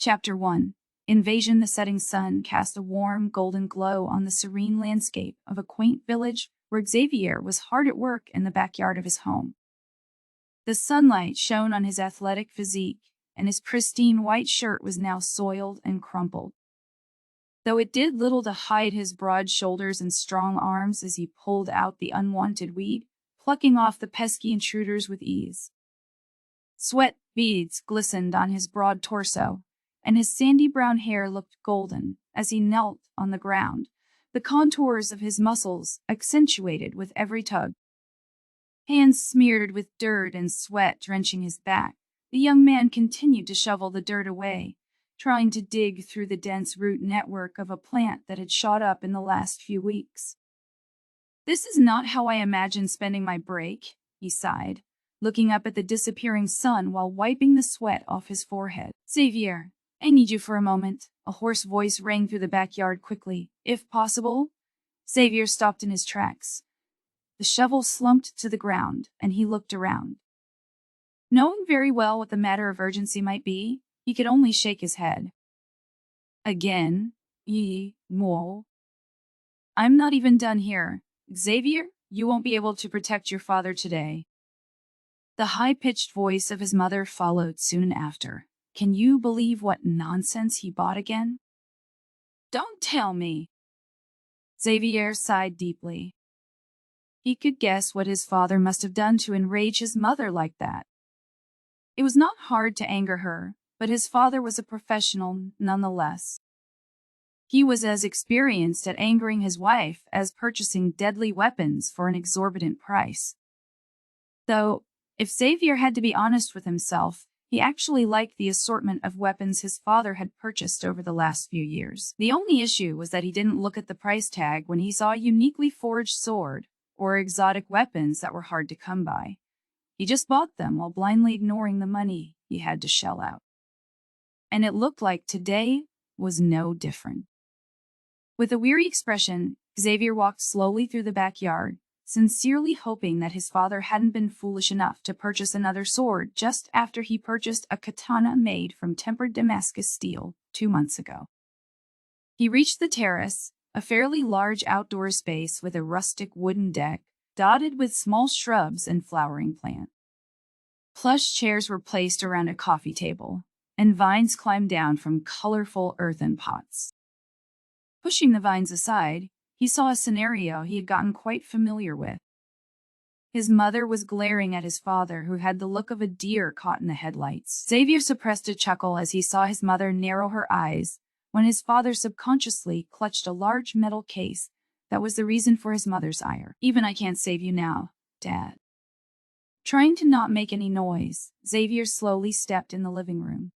Chapter 1. Invasion. The setting sun cast a warm, golden glow on the serene landscape of a quaint village where Xavier was hard at work in the backyard of his home. The sunlight shone on his athletic physique, and his pristine white shirt was now soiled and crumpled, though it did little to hide his broad shoulders and strong arms as he pulled out the unwanted weed, plucking off the pesky intruders with ease. Sweat beads glistened on his broad torso, and his sandy brown hair looked golden as he knelt on the ground, the contours of his muscles accentuated with every tug. Hands smeared with dirt and sweat drenching his back, the young man continued to shovel the dirt away, trying to dig through the dense root network of a plant that had shot up in the last few weeks. "This is not how I imagined spending my break," he sighed, looking up at the disappearing sun while wiping the sweat off his forehead. "Xavier, I need you for a moment," a hoarse voice rang through the backyard quickly. "If possible." Xavier stopped in his tracks. The shovel slumped to the ground, and he looked around. Knowing very well what the matter of urgency might be, he could only shake his head. "Again? Mo. I'm not even done here. Xavier, you won't be able to protect your father today." The high-pitched voice of his mother followed soon after. "Can you believe what nonsense he bought again?" "Don't tell me." Xavier sighed deeply. He could guess what his father must have done to enrage his mother like that. It was not hard to anger her, but his father was a professional nonetheless. He was as experienced at angering his wife as purchasing deadly weapons for an exorbitant price. Though, if Xavier had to be honest with himself, he actually liked the assortment of weapons his father had purchased over the last few years. The only issue was that he didn't look at the price tag when he saw a uniquely forged sword or exotic weapons that were hard to come by. He just bought them while blindly ignoring the money he had to shell out. And it looked like today was no different. With a weary expression, Xavier walked slowly through the backyard, sincerely hoping that his father hadn't been foolish enough to purchase another sword just after he purchased a katana made from tempered Damascus steel 2 months ago. He reached the terrace, a fairly large outdoor space with a rustic wooden deck, dotted with small shrubs and flowering plants. Plush chairs were placed around a coffee table, and vines climbed down from colorful earthen pots. Pushing the vines aside, he saw a scenario he had gotten quite familiar with. His mother was glaring at his father, who had the look of a deer caught in the headlights. Xavier suppressed a chuckle as he saw his mother narrow her eyes when his father subconsciously clutched a large metal case that was the reason for his mother's ire. "Even I can't save you now, Dad." Trying to not make any noise, Xavier slowly stepped in the living room.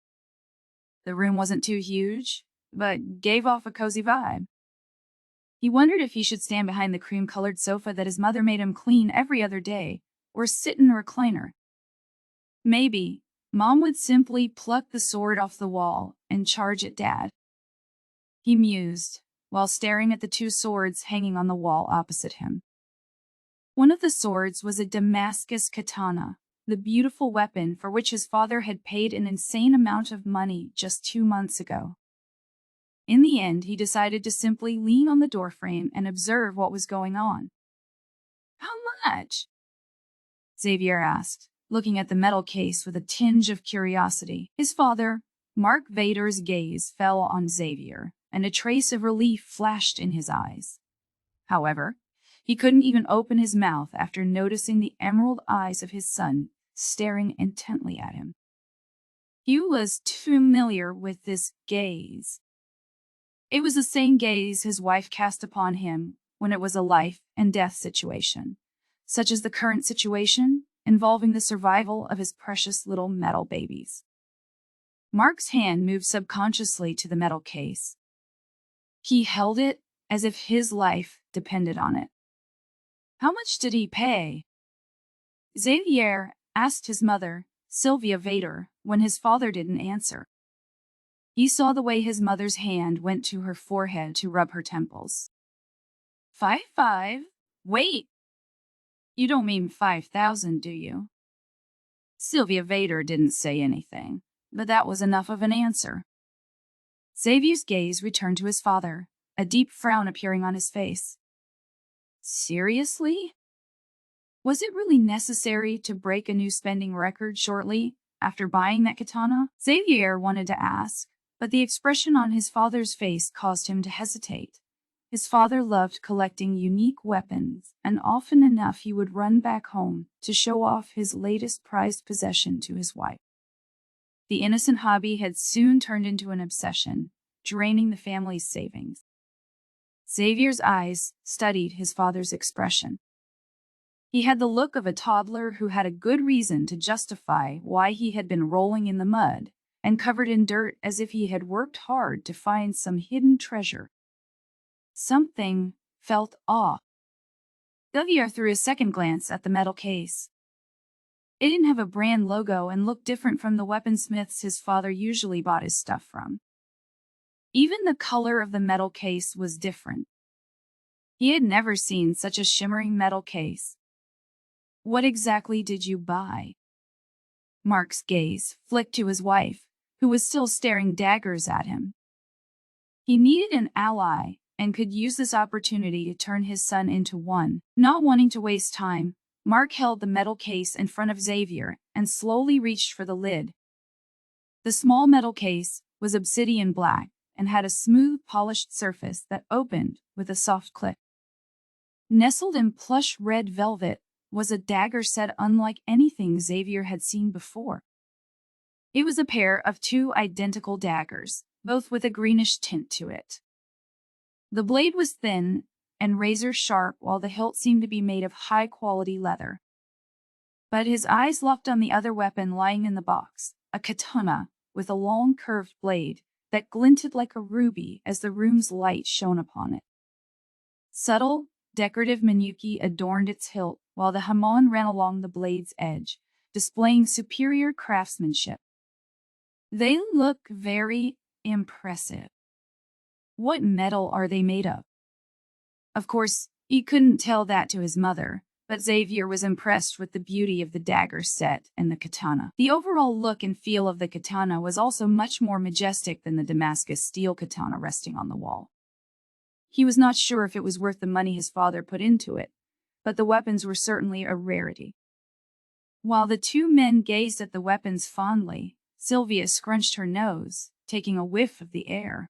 The room wasn't too huge, but gave off a cozy vibe. He wondered if he should stand behind the cream-colored sofa that his mother made him clean every other day, or sit in a recliner. Maybe Mom would simply pluck the sword off the wall and charge at Dad. He mused, while staring at the 2 swords hanging on the wall opposite him. One of the swords was a Damascus katana, the beautiful weapon for which his father had paid an insane amount of money just 2 months ago. In the end, he decided to simply lean on the doorframe and observe what was going on. "How much?" Xavier asked, looking at the metal case with a tinge of curiosity. His father, Mark Vader's gaze fell on Xavier, and a trace of relief flashed in his eyes. However, he couldn't even open his mouth after noticing the emerald eyes of his son staring intently at him. He was too familiar with this gaze. It was the same gaze his wife cast upon him when it was a life and death situation, such as the current situation involving the survival of his precious little metal babies. Mark's hand moved subconsciously to the metal case. He held it as if his life depended on it. "How much did he pay?" Xavier asked his mother, Sylvia Vader, when his father didn't answer. He saw the way his mother's hand went to her forehead to rub her temples. "5. Wait! You don't mean 5,000, do you?" Sylvia Vader didn't say anything, but that was enough of an answer. Xavier's gaze returned to his father, a deep frown appearing on his face. Seriously? Was it really necessary to break a new spending record shortly after buying that katana? Xavier wanted to ask, but the expression on his father's face caused him to hesitate. His father loved collecting unique weapons, and often enough he would run back home to show off his latest prized possession to his wife. The innocent hobby had soon turned into an obsession, draining the family's savings. Xavier's eyes studied his father's expression. He had the look of a toddler who had a good reason to justify why he had been rolling in the mud and covered in dirt as if he had worked hard to find some hidden treasure. Something felt off. Xavier threw a second glance at the metal case. It didn't have a brand logo and looked different from the weaponsmiths his father usually bought his stuff from. Even the color of the metal case was different. He had never seen such a shimmering metal case. What exactly did you buy? Mark's gaze flicked to his wife, who was still staring daggers at him. He needed an ally and could use this opportunity to turn his son into one. Not wanting to waste time, Mark held the metal case in front of Xavier and slowly reached for the lid. The small metal case was obsidian black and had a smooth, polished surface that opened with a soft click. Nestled in plush red velvet was a dagger set unlike anything Xavier had seen before. It was a pair of two identical daggers, both with a greenish tint to it. The blade was thin and razor-sharp, while the hilt seemed to be made of high-quality leather. But his eyes locked on the other weapon lying in the box, a katana with a long curved blade that glinted like a ruby as the room's light shone upon it. Subtle, decorative minutiae adorned its hilt, while the hamon ran along the blade's edge, displaying superior craftsmanship. They look very impressive. What metal are they made of? Of course, he couldn't tell that to his mother, but Xavier was impressed with the beauty of the dagger set and the katana. The overall look and feel of the katana was also much more majestic than the Damascus steel katana resting on the wall. He was not sure if it was worth the money his father put into it, but the weapons were certainly a rarity. While the two men gazed at the weapons fondly, Sylvia scrunched her nose, taking a whiff of the air.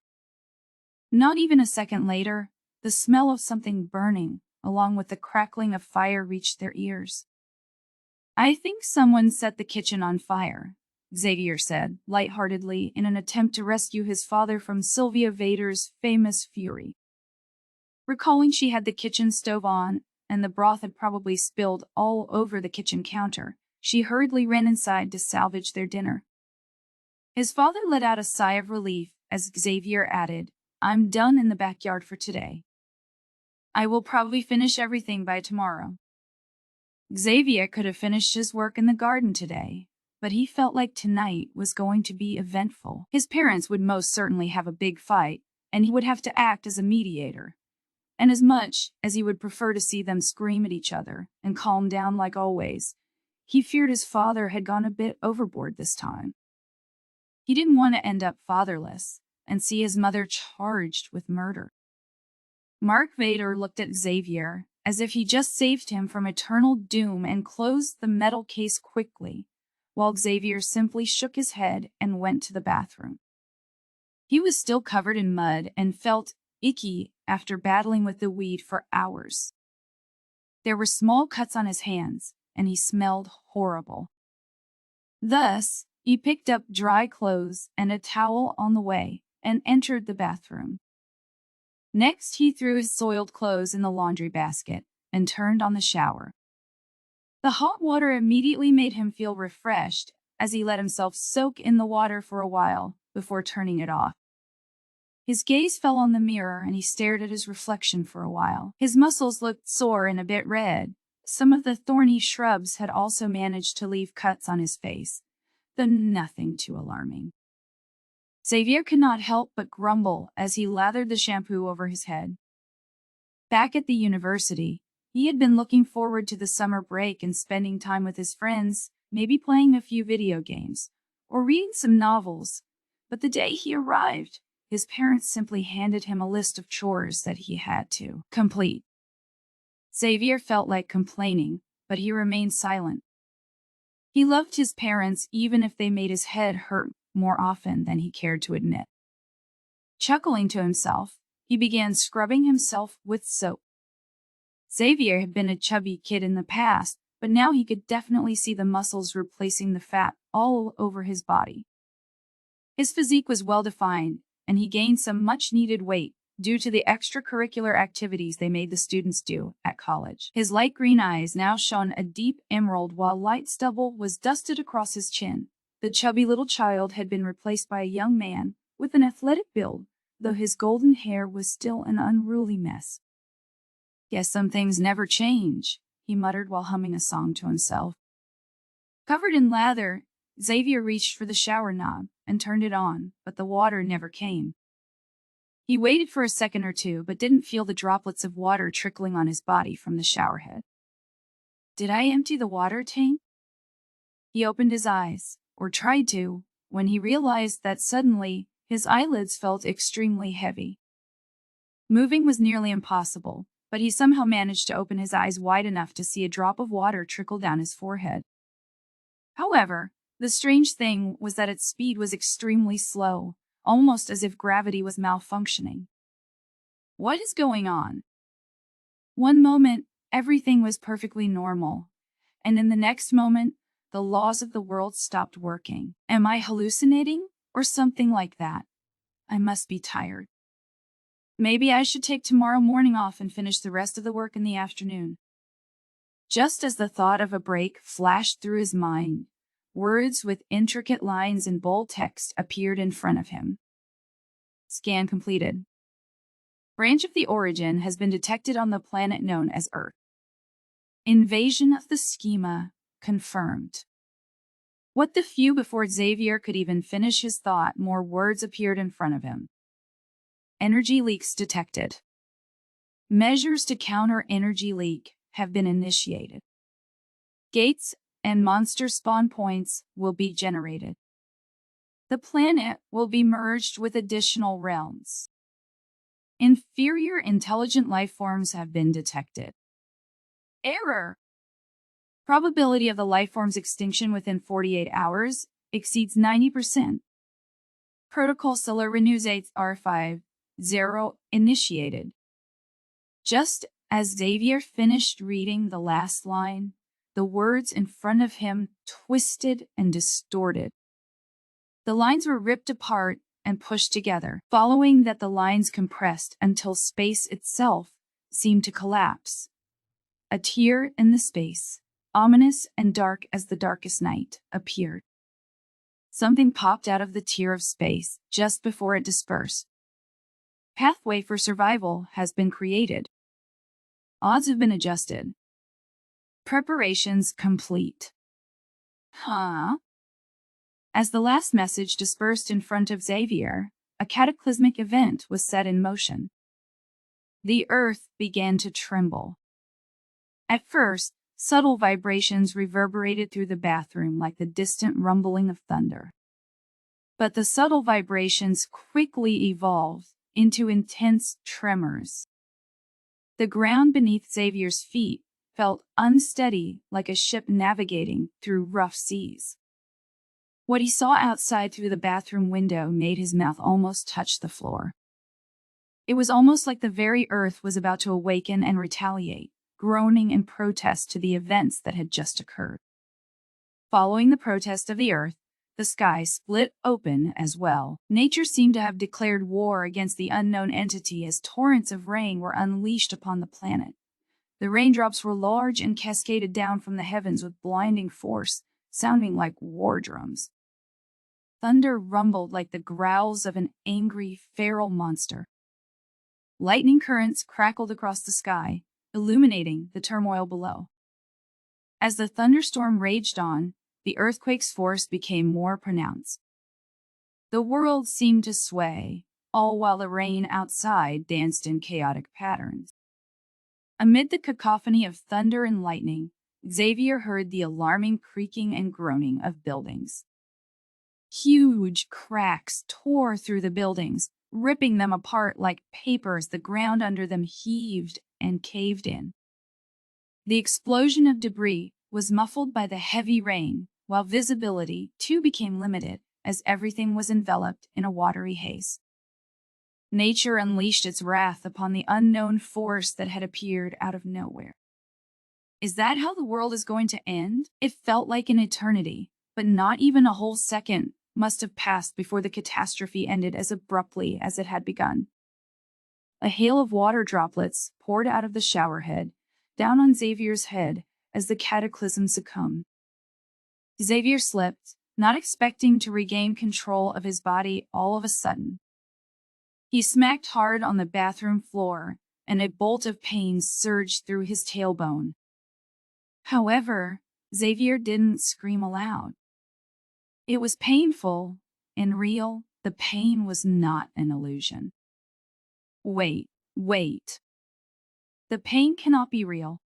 Not even a second later, the smell of something burning, along with the crackling of fire, reached their ears. I think someone set the kitchen on fire, Xavier said, lightheartedly, in an attempt to rescue his father from Sylvia Vader's famous fury. Recalling she had the kitchen stove on, and the broth had probably spilled all over the kitchen counter, she hurriedly ran inside to salvage their dinner. His father let out a sigh of relief as Xavier added, I'm done in the backyard for today. I will probably finish everything by tomorrow. Xavier could have finished his work in the garden today, but he felt like tonight was going to be eventful. His parents would most certainly have a big fight, and he would have to act as a mediator. And as much as he would prefer to see them scream at each other and calm down like always, he feared his father had gone a bit overboard this time. He didn't want to end up fatherless and see his mother charged with murder. Mark Vader looked at Xavier as if he just saved him from eternal doom and closed the metal case quickly, while Xavier simply shook his head and went to the bathroom. He was still covered in mud and felt icky after battling with the weed for hours. There were small cuts on his hands, and he smelled horrible. Thus, he picked up dry clothes and a towel on the way and entered the bathroom. Next, he threw his soiled clothes in the laundry basket and turned on the shower. The hot water immediately made him feel refreshed as he let himself soak in the water for a while before turning it off. His gaze fell on the mirror and he stared at his reflection for a while. His muscles looked sore and a bit red. Some of the thorny shrubs had also managed to leave cuts on his face, though nothing too alarming. Xavier could not help but grumble as he lathered the shampoo over his head. Back at the university, he had been looking forward to the summer break and spending time with his friends, maybe playing a few video games, or reading some novels. But the day he arrived, his parents simply handed him a list of chores that he had to complete. Xavier felt like complaining, but he remained silent. He loved his parents even if they made his head hurt more often than he cared to admit. Chuckling to himself, he began scrubbing himself with soap. Xavier had been a chubby kid in the past, but now he could definitely see the muscles replacing the fat all over his body. His physique was well-defined, and he gained some much-needed weight due to the extracurricular activities they made the students do at college. His light green eyes now shone a deep emerald while light stubble was dusted across his chin. The chubby little child had been replaced by a young man with an athletic build, though his golden hair was still an unruly mess. "Guess some things never change," he muttered while humming a song to himself. Covered in lather, Xavier reached for the shower knob and turned it on, but the water never came. He waited for a second or two, but didn't feel the droplets of water trickling on his body from the shower head. "Did I empty the water tank?" He opened his eyes, or tried to, when he realized that suddenly his eyelids felt extremely heavy. Moving was nearly impossible, but he somehow managed to open his eyes wide enough to see a drop of water trickle down his forehead. However, the strange thing was that its speed was extremely slow, almost as if gravity was malfunctioning. What is going on? One moment, everything was perfectly normal, and in the next moment, the laws of the world stopped working. Am I hallucinating? Or something like that? I must be tired. Maybe I should take tomorrow morning off and finish the rest of the work in the afternoon. Just as the thought of a break flashed through his mind, words with intricate lines and bold text appeared in front of him. Scan completed. Branch of the origin has been detected on the planet known as Earth. Invasion of the schema confirmed. What the few before Xavier could even finish his thought, more words appeared in front of him. Energy leaks detected. Measures to counter energy leak have been initiated. Gates and monster spawn points will be generated. The planet will be merged with additional realms. Inferior intelligent life forms have been detected. Error. Probability of the life form's extinction within 48 hours exceeds 90%. Protocol Solar Renews 8R50 initiated. Just as Xavier finished reading the last line, the words in front of him twisted and distorted. The lines were ripped apart and pushed together, following that the lines compressed until space itself seemed to collapse. A tear in the space, ominous and dark as the darkest night, appeared. Something popped out of the tear of space just before it dispersed. Pathway for survival has been created. Odds have been adjusted. Preparations complete. Huh? As the last message dispersed in front of Xavier, a cataclysmic event was set in motion. The earth began to tremble. At first, subtle vibrations reverberated through the bathroom like the distant rumbling of thunder. But the subtle vibrations quickly evolved into intense tremors. The ground beneath Xavier's feet felt unsteady like a ship navigating through rough seas. What he saw outside through the bathroom window made his mouth almost touch the floor. It was almost like the very earth was about to awaken and retaliate, groaning in protest to the events that had just occurred. Following the protest of the earth, the sky split open as well. Nature seemed to have declared war against the unknown entity as torrents of rain were unleashed upon the planet. The raindrops were large and cascaded down from the heavens with blinding force, sounding like war drums. Thunder rumbled like the growls of an angry, feral monster. Lightning currents crackled across the sky, illuminating the turmoil below. As the thunderstorm raged on, the earthquake's force became more pronounced. The world seemed to sway, all while the rain outside danced in chaotic patterns. Amid the cacophony of thunder and lightning, Xavier heard the alarming creaking and groaning of buildings. Huge cracks tore through the buildings, ripping them apart like paper as the ground under them heaved and caved in. The explosion of debris was muffled by the heavy rain, while visibility too became limited as everything was enveloped in a watery haze. Nature unleashed its wrath upon the unknown force that had appeared out of nowhere. Is that how the world is going to end? It felt like an eternity, but not even a whole second must have passed before the catastrophe ended as abruptly as it had begun. A hail of water droplets poured out of the shower head, down on Xavier's head as the cataclysm succumbed. Xavier slipped, not expecting to regain control of his body all of a sudden. He smacked hard on the bathroom floor, and a bolt of pain surged through his tailbone. However, Xavier didn't scream aloud. It was painful and real. The pain was not an illusion. Wait. The pain cannot be real.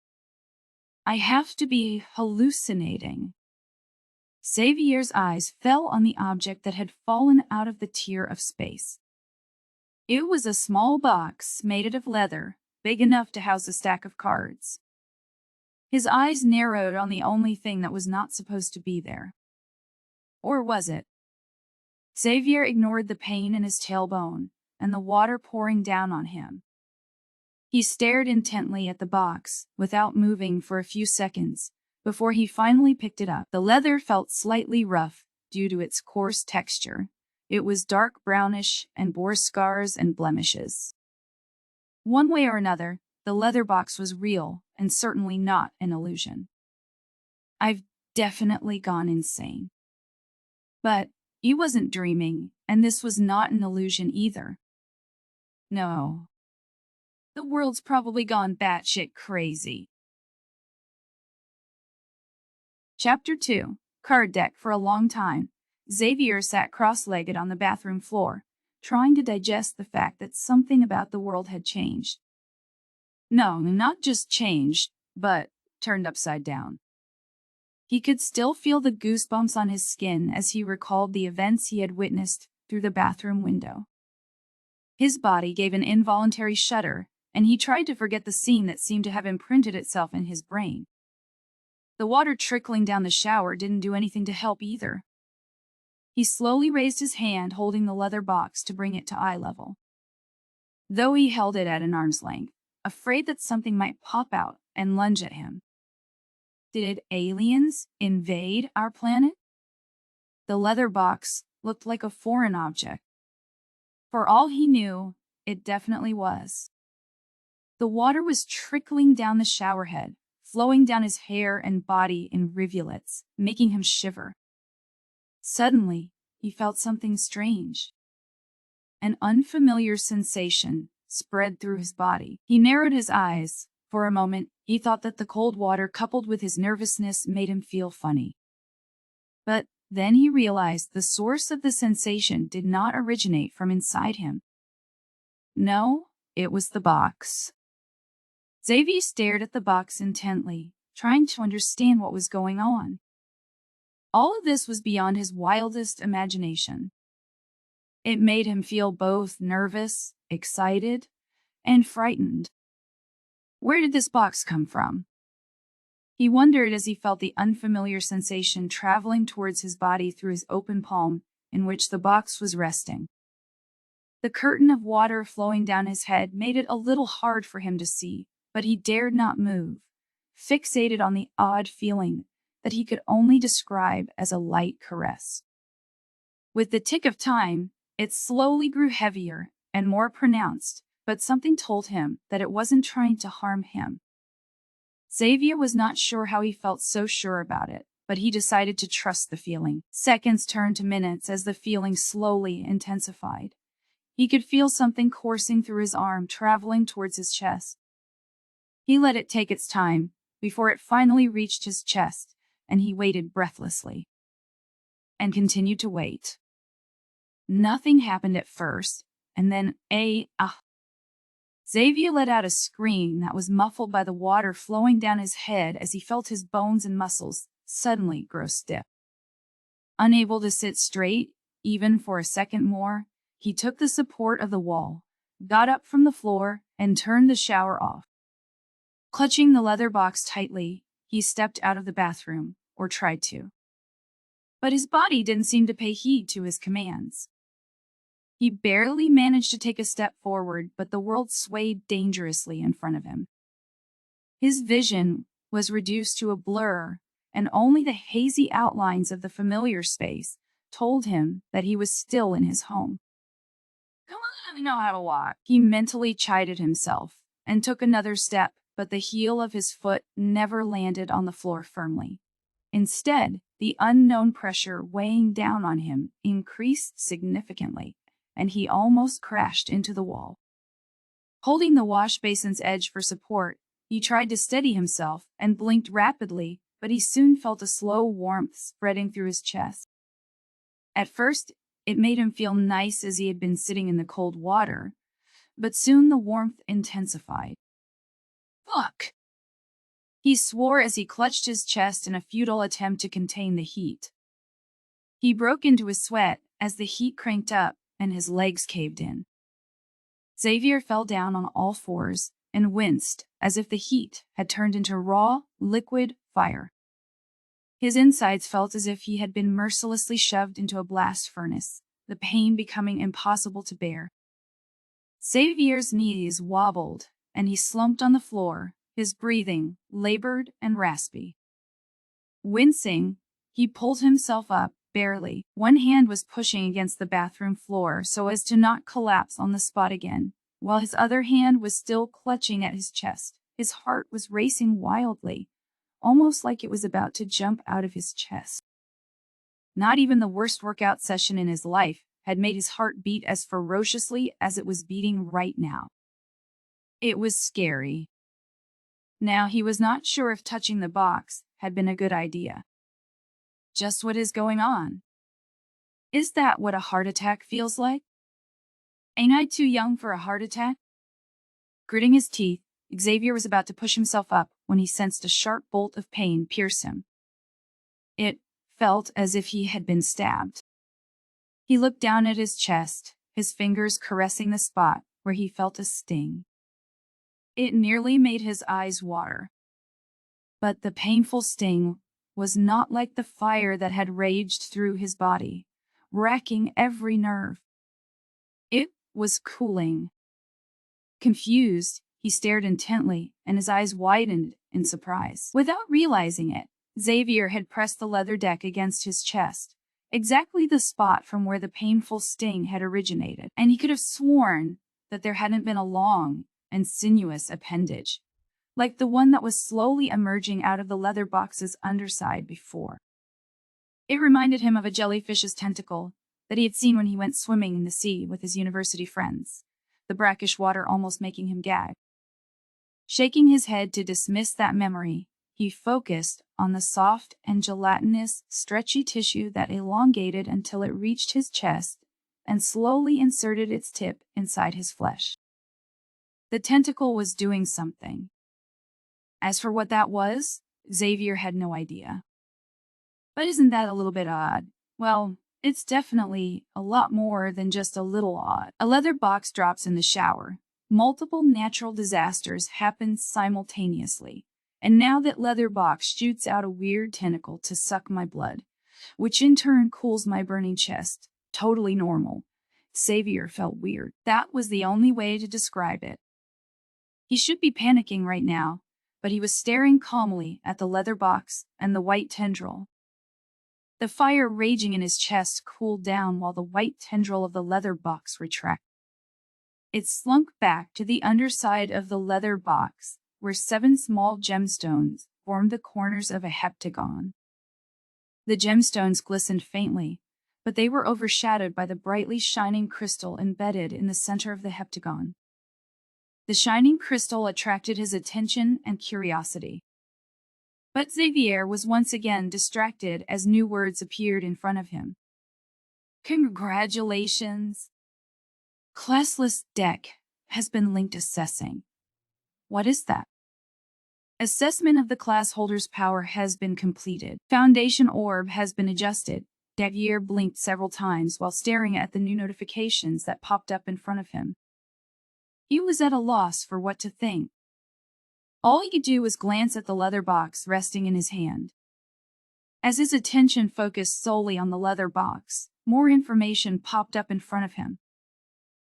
I have to be hallucinating. Xavier's eyes fell on the object that had fallen out of the tier of space. It was a small box made of leather, big enough to house a stack of cards. His eyes narrowed on the only thing that was not supposed to be there. Or was it? Xavier ignored the pain in his tailbone and the water pouring down on him. He stared intently at the box, without moving for a few seconds, before he finally picked it up. The leather felt slightly rough due to its coarse texture. It was dark brownish and bore scars and blemishes. One way or another, the leather box was real and certainly not an illusion. I've definitely gone insane. But he wasn't dreaming, and this was not an illusion either. No. The world's probably gone batshit crazy. Chapter 2. Card deck. For a long time, Xavier sat cross-legged on the bathroom floor, trying to digest the fact that something about the world had changed. No, not just changed, but turned upside down. He could still feel the goosebumps on his skin as he recalled the events he had witnessed through the bathroom window. His body gave an involuntary shudder, and he tried to forget the scene that seemed to have imprinted itself in his brain. The water trickling down the shower didn't do anything to help either. He slowly raised his hand, holding the leather box to bring it to eye level. Though he held it at an arm's length, afraid that something might pop out and lunge at him. Did aliens invade our planet? The leather box looked like a foreign object. For all he knew, it definitely was. The water was trickling down the shower head, flowing down his hair and body in rivulets, making him shiver. Suddenly, he felt something strange. An unfamiliar sensation spread through his body. He narrowed his eyes. For a moment, he thought that the cold water coupled with his nervousness made him feel funny. But then he realized the source of the sensation did not originate from inside him. No, it was the box. Xavier stared at the box intently, trying to understand what was going on. All of this was beyond his wildest imagination. It made him feel both nervous, excited, and frightened. Where did this box come from? He wondered as he felt the unfamiliar sensation traveling towards his body through his open palm in which the box was resting. The curtain of water flowing down his head made it a little hard for him to see, but he dared not move, fixated on the odd feeling that he could only describe as a light caress. With the tick of time, it slowly grew heavier and more pronounced, but something told him that it wasn't trying to harm him. Xavier was not sure how he felt so sure about it, but he decided to trust the feeling. Seconds turned to minutes as the feeling slowly intensified. He could feel something coursing through his arm, traveling towards his chest. He let it take its time before it finally reached his chest, and he waited breathlessly. And continued to wait. Nothing happened at first, and then Xavier let out a scream that was muffled by the water flowing down his head as he felt his bones and muscles suddenly grow stiff. Unable to sit straight, even for a second more, he took the support of the wall, got up from the floor, and turned the shower off. Clutching the leather box tightly, he stepped out of the bathroom, or tried to. But his body didn't seem to pay heed to his commands. He barely managed to take a step forward, but the world swayed dangerously in front of him. His vision was reduced to a blur, and only the hazy outlines of the familiar space told him that he was still in his home. "Come on, let me know how to walk," he mentally chided himself, and took another step, but the heel of his foot never landed on the floor firmly. Instead, the unknown pressure weighing down on him increased significantly, and he almost crashed into the wall. Holding the wash basin's edge for support, he tried to steady himself and blinked rapidly, but he soon felt a slow warmth spreading through his chest. At first, it made him feel nice as he had been sitting in the cold water, but soon the warmth intensified. "Fuck!" he swore as he clutched his chest in a futile attempt to contain the heat. He broke into a sweat as the heat cranked up and his legs caved in. Xavier fell down on all fours and winced as if the heat had turned into raw, liquid fire. His insides felt as if he had been mercilessly shoved into a blast furnace, the pain becoming impossible to bear. Xavier's knees wobbled, and he slumped on the floor, his breathing labored and raspy. Wincing, he pulled himself up, barely. One hand was pushing against the bathroom floor so as to not collapse on the spot again, while his other hand was still clutching at his chest. His heart was racing wildly, almost like it was about to jump out of his chest. Not even the worst workout session in his life had made his heart beat as ferociously as it was beating right now. It was scary. Now he was not sure if touching the box had been a good idea. Just what is going on? Is that what a heart attack feels like? Ain't I too young for a heart attack? Gritting his teeth, Xavier was about to push himself up when he sensed a sharp bolt of pain pierce him. It felt as if he had been stabbed. He looked down at his chest, his fingers caressing the spot where he felt a sting. It nearly made his eyes water. But the painful sting was not like the fire that had raged through his body, racking every nerve. It was cooling. Confused, he stared intently, and his eyes widened in surprise. Without realizing it, Xavier had pressed the leather deck against his chest, exactly the spot from where the painful sting had originated, and he could have sworn that there hadn't been a long and sinuous appendage, like the one that was slowly emerging out of the leather box's underside before. It reminded him of a jellyfish's tentacle that he had seen when he went swimming in the sea with his university friends, the brackish water almost making him gag. Shaking his head to dismiss that memory, he focused on the soft and gelatinous, stretchy tissue that elongated until it reached his chest and slowly inserted its tip inside his flesh. The tentacle was doing something. As for what that was, Xavier had no idea. But isn't that a little bit odd? Well, it's definitely a lot more than just a little odd. A leather box drops in the shower. Multiple natural disasters happen simultaneously. And now that leather box shoots out a weird tentacle to suck my blood, which in turn cools my burning chest. Totally normal. Xavier felt weird. That was the only way to describe it. He should be panicking right now, but he was staring calmly at the leather box and the white tendril. The fire raging in his chest cooled down while the white tendril of the leather box retracted. It slunk back to the underside of the leather box, where 7 small gemstones formed the corners of a heptagon. The gemstones glistened faintly, but they were overshadowed by the brightly shining crystal embedded in the center of the heptagon. The shining crystal attracted his attention and curiosity. But Xavier was once again distracted as new words appeared in front of him. Congratulations! Classless deck has been linked assessing. What is that? Assessment of the class holder's power has been completed. Foundation orb has been adjusted. Xavier blinked several times while staring at the new notifications that popped up in front of him. He was at a loss for what to think. All he could do was glance at the leather box resting in his hand. As his attention focused solely on the leather box, more information popped up in front of him.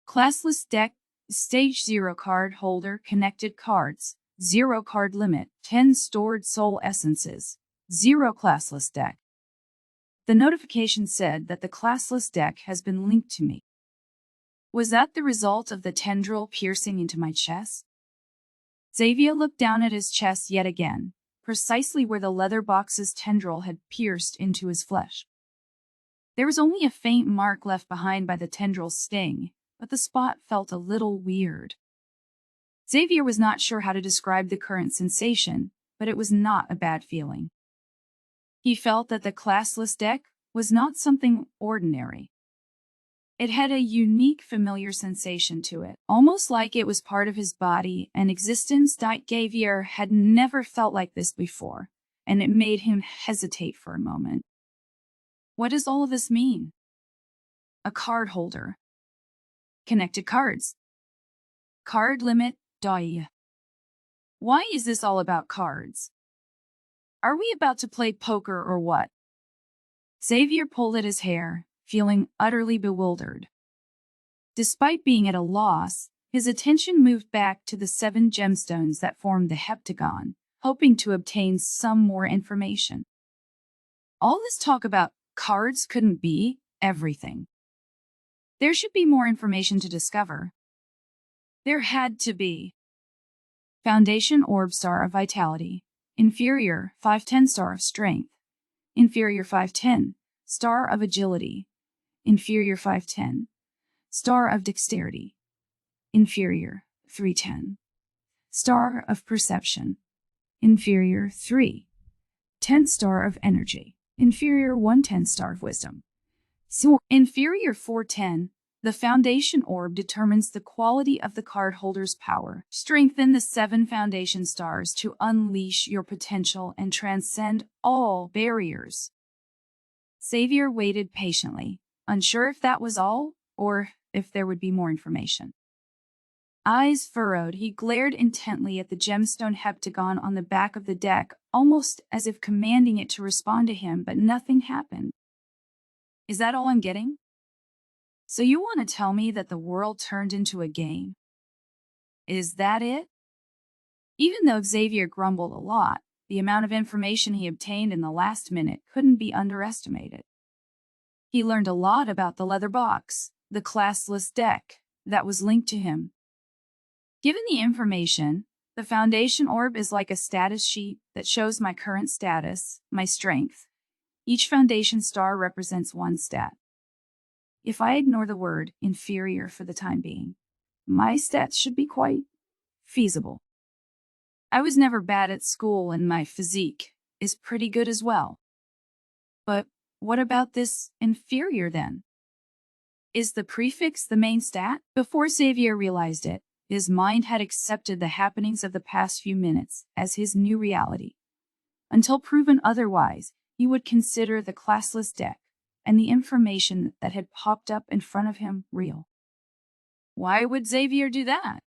Classless deck, Stage 0 card holder, connected cards, 0 card limit, 10 stored soul essences, 0 classless deck. The notification said that the classless deck has been linked to me. Was that the result of the tendril piercing into my chest? Xavier looked down at his chest yet again, precisely where the leather box's tendril had pierced into his flesh. There was only a faint mark left behind by the tendril's sting, but the spot felt a little weird. Xavier was not sure how to describe the current sensation, but it was not a bad feeling. He felt that the classless deck was not something ordinary. It had a unique, familiar sensation to it, almost like it was part of his body and existence. Xavier had never felt like this before, and it made him hesitate for a moment. What does all of this mean? A card holder. Connected cards. Card limit, die. Why is this all about cards? Are we about to play poker or what? Xavier pulled at his hair, feeling utterly bewildered. Despite being at a loss, his attention moved back to the 7 gemstones that formed the heptagon, hoping to obtain some more information. All this talk about cards couldn't be everything. There should be more information to discover. There had to be. Foundation Orb Star of Vitality. Inferior 510 Star of Strength. Inferior 510 Star of Agility. Inferior 510 Star of Dexterity. Inferior 310 Star of Perception. Inferior 310 Star of Energy. Inferior 110 Star of Wisdom. So, inferior 410, the Foundation Orb determines the quality of the card holder's power. Strengthen the 7 Foundation Stars to unleash your potential and transcend all barriers. Xavier waited patiently, unsure if that was all or if there would be more information. Eyes furrowed, he glared intently at the gemstone heptagon on the back of the deck, almost as if commanding it to respond to him, but nothing happened. Is that all I'm getting? So you want to tell me that the world turned into a game? Is that it? Even though Xavier grumbled a lot, the amount of information he obtained in the last minute couldn't be underestimated. He learned a lot about the leather box, the classless deck, that was linked to him. Given the information, the Foundation Orb is like a status sheet that shows my current status, my strength. Each Foundation Star represents one stat. If I ignore the word inferior for the time being, my stats should be quite feasible. I was never bad at school and my physique is pretty good as well. But what about this inferior then? Is the prefix the main stat? Before Xavier realized it, his mind had accepted the happenings of the past few minutes as his new reality. Until proven otherwise, he would consider the classless deck and the information that had popped up in front of him real. Why would Xavier do that?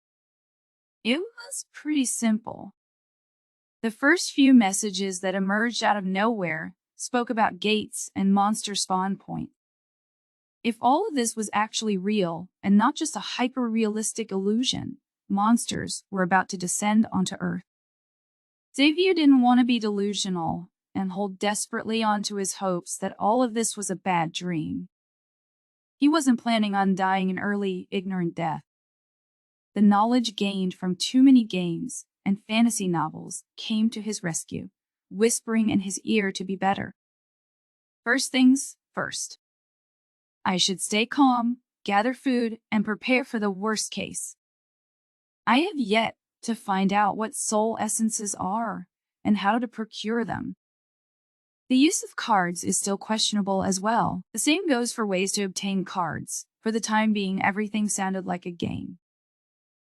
It was pretty simple. The first few messages that emerged out of nowhere spoke about gates and monster spawn point. If all of this was actually real and not just a hyper-realistic illusion, monsters were about to descend onto Earth. Xavier didn't want to be delusional and hold desperately onto his hopes that all of this was a bad dream. He wasn't planning on dying an early, ignorant death. The knowledge gained from too many games and fantasy novels came to his rescue, whispering in his ear to be better. First things first. I should stay calm, gather food, and prepare for the worst case. I have yet to find out what soul essences are and how to procure them. The use of cards is still questionable as well. The same goes for ways to obtain cards. For the time being, everything sounded like a game.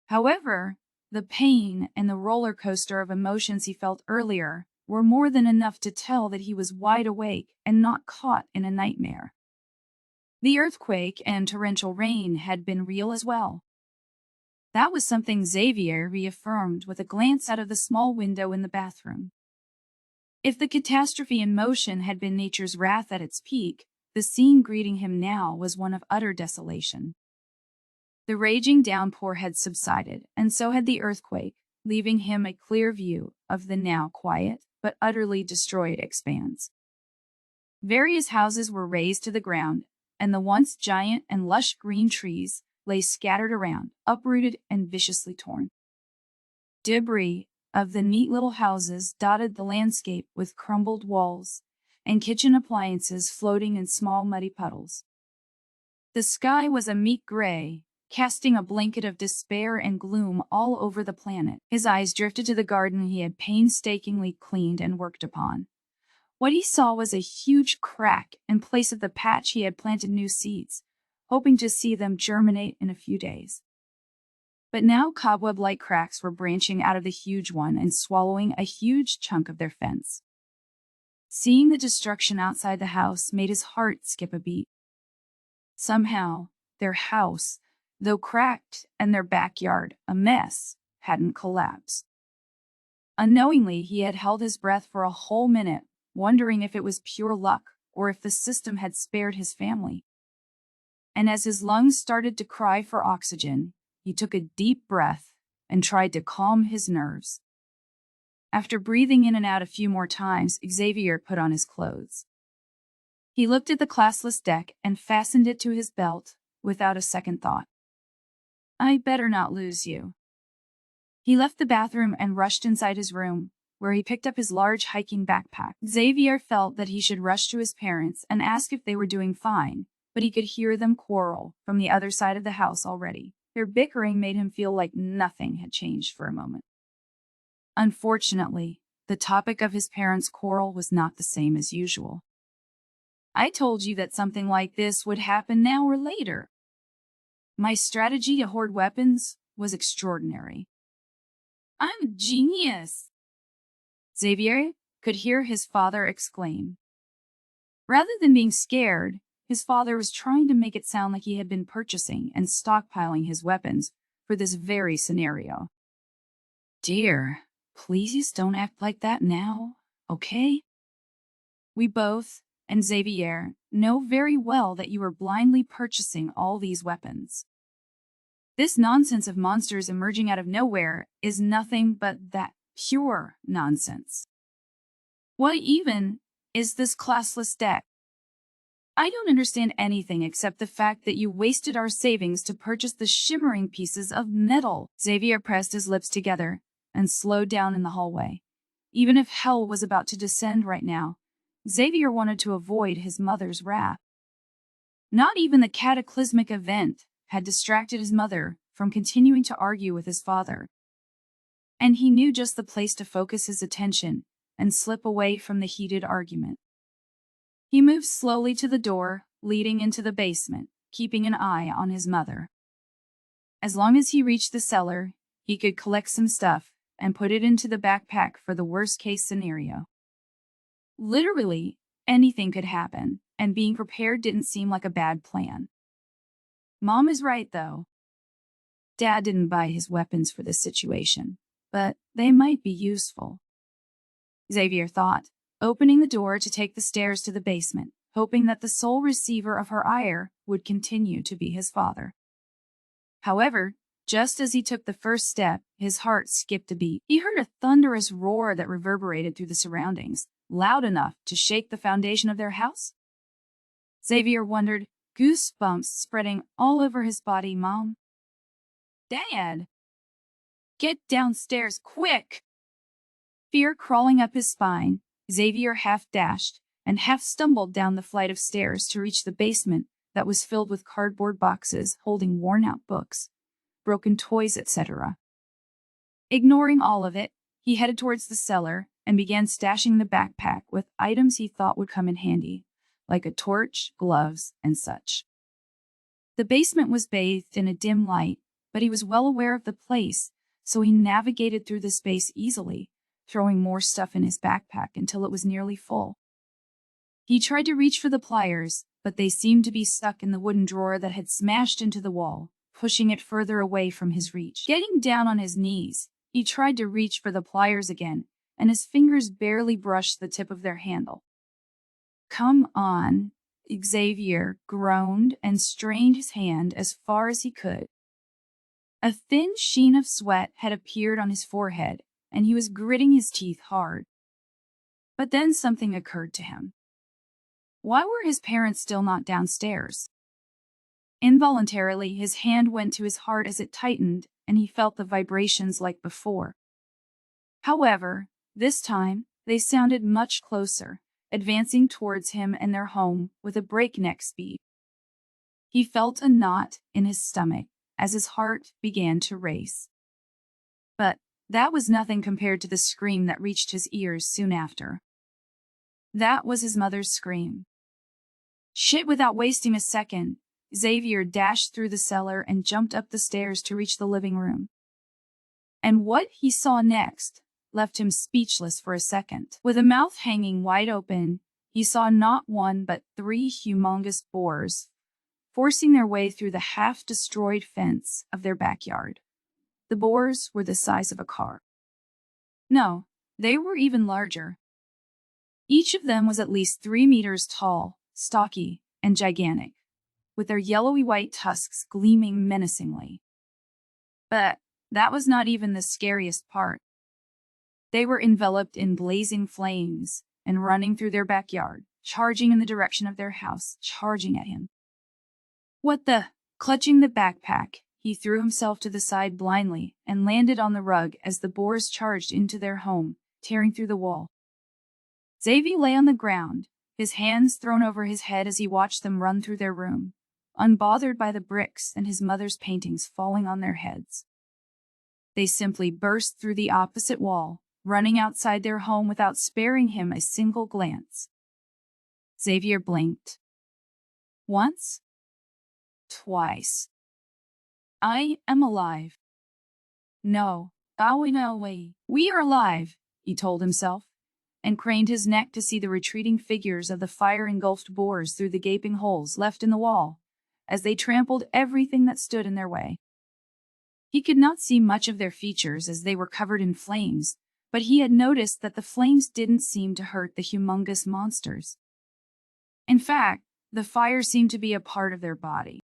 However, the pain and the roller coaster of emotions he felt earlier were more than enough to tell that he was wide awake and not caught in a nightmare. The earthquake and torrential rain had been real as well. That was something Xavier reaffirmed with a glance out of the small window in the bathroom. If the catastrophe in motion had been nature's wrath at its peak, the scene greeting him now was one of utter desolation. The raging downpour had subsided, and so had the earthquake, leaving him a clear view of the now quiet but utterly destroyed expanse. Various houses were razed to the ground, and the once giant and lush green trees lay scattered around, uprooted and viciously torn. Debris of the neat little houses dotted the landscape with crumbled walls, and kitchen appliances floating in small muddy puddles. The sky was a meek gray, casting a blanket of despair and gloom all over the planet. His eyes drifted to the garden he had painstakingly cleaned and worked upon. What he saw was a huge crack in place of the patch he had planted new seeds, hoping to see them germinate in a few days. But now cobweb-like cracks were branching out of the huge one and swallowing a huge chunk of their fence. Seeing the destruction outside the house made his heart skip a beat. Somehow, their house, though cracked and their backyard a mess, hadn't collapsed. Unknowingly, he had held his breath for a whole minute, wondering if it was pure luck or if the system had spared his family. And as his lungs started to cry for oxygen, he took a deep breath and tried to calm his nerves. After breathing in and out a few more times, Xavier put on his clothes. He looked at the classless deck and fastened it to his belt without a second thought. I better not lose you. He left the bathroom and rushed inside his room, where he picked up his large hiking backpack. Xavier felt that he should rush to his parents and ask if they were doing fine, but he could hear them quarrel from the other side of the house already. Their bickering made him feel like nothing had changed for a moment. Unfortunately, the topic of his parents' quarrel was not the same as usual. I told you that something like this would happen now or later. My strategy to hoard weapons was extraordinary. I'm a genius, Xavier could hear his father exclaim. Rather than being scared, his father was trying to make it sound like he had been purchasing and stockpiling his weapons for this very scenario. Dear, please don't act like that now, okay? We both, and Xavier, know very well that you are blindly purchasing all these weapons. This nonsense of monsters emerging out of nowhere is nothing but that pure nonsense. What even is this classless deck? I don't understand anything except the fact that you wasted our savings to purchase the shimmering pieces of metal. Xavier pressed his lips together and slowed down in the hallway. Even if hell was about to descend right now, Xavier wanted to avoid his mother's wrath. Not even the cataclysmic event had distracted his mother from continuing to argue with his father. And he knew just the place to focus his attention and slip away from the heated argument. He moved slowly to the door leading into the basement, keeping an eye on his mother. As long as he reached the cellar, he could collect some stuff and put it into the backpack for the worst-case scenario. Literally, anything could happen, and being prepared didn't seem like a bad plan. Mom is right, though. Dad didn't buy his weapons for this situation, but they might be useful, Xavier thought, opening the door to take the stairs to the basement, hoping that the sole receiver of her ire would continue to be his father. However, just as he took the first step, his heart skipped a beat. He heard a thunderous roar that reverberated through the surroundings, loud enough to shake the foundation of their house. Xavier wondered, goosebumps spreading all over his body. Mom? Dad! Get downstairs, quick! Fear crawling up his spine, Xavier half dashed and half stumbled down the flight of stairs to reach the basement that was filled with cardboard boxes holding worn-out books, broken toys, etc. Ignoring all of it, he headed towards the cellar and began stashing the backpack with items he thought would come in handy, like a torch, gloves, and such. The basement was bathed in a dim light, but he was well aware of the place, so he navigated through the space easily, throwing more stuff in his backpack until it was nearly full. He tried to reach for the pliers, but they seemed to be stuck in the wooden drawer that had smashed into the wall, pushing it further away from his reach. Getting down on his knees, he tried to reach for the pliers again, and his fingers barely brushed the tip of their handle. "Come on," Xavier groaned and strained his hand as far as he could. A thin sheen of sweat had appeared on his forehead, and he was gritting his teeth hard. But then something occurred to him. Why were his parents still not downstairs? Involuntarily, his hand went to his heart as it tightened, and he felt the vibrations like before. However, this time, they sounded much closer, advancing towards him and their home with a breakneck speed. He felt a knot in his stomach as his heart began to race. But that was nothing compared to the scream that reached his ears soon after. That was his mother's scream. Shit! Without wasting a second, Xavier dashed through the cellar and jumped up the stairs to reach the living room. And what he saw next left him speechless for a second. With a mouth hanging wide open, he saw not one but 3 humongous boars forcing their way through the half-destroyed fence of their backyard. The boars were the size of a car. No, they were even larger. Each of them was at least 3 meters tall, stocky, and gigantic, with their yellowy white tusks gleaming menacingly. But that was not even the scariest part. They were enveloped in blazing flames and running through their backyard, charging in the direction of their house, charging at him. What the? Clutching the backpack, he threw himself to the side blindly and landed on the rug as the boars charged into their home, tearing through the wall. Xavier lay on the ground, his hands thrown over his head as he watched them run through their room, unbothered by the bricks and his mother's paintings falling on their heads. They simply burst through the opposite wall, running outside their home without sparing him a single glance. Xavier blinked. Once. Twice. I am alive. No, we are alive, he told himself, and craned his neck to see the retreating figures of the fire-engulfed boars through the gaping holes left in the wall, as they trampled everything that stood in their way. He could not see much of their features as they were covered in flames, but he had noticed that the flames didn't seem to hurt the humongous monsters. In fact, the fire seemed to be a part of their body.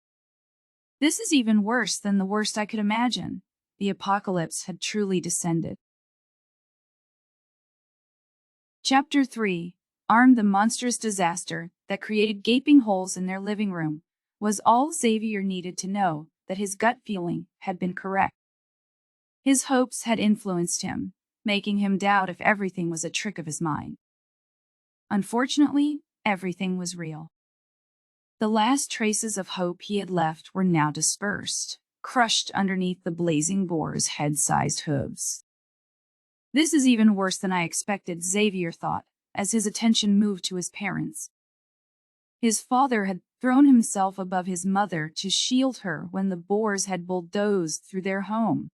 This is even worse than the worst I could imagine. The apocalypse had truly descended. Chapter 3. Armed. The monstrous disaster that created gaping holes in their living room was all Xavier needed to know that his gut feeling had been correct. His hopes had influenced him, making him doubt if everything was a trick of his mind. Unfortunately, everything was real. The last traces of hope he had left were now dispersed, crushed underneath the blazing boar's head-sized hooves. This is even worse than I expected, Xavier thought, as his attention moved to his parents. His father had thrown himself above his mother to shield her when the boars had bulldozed through their home.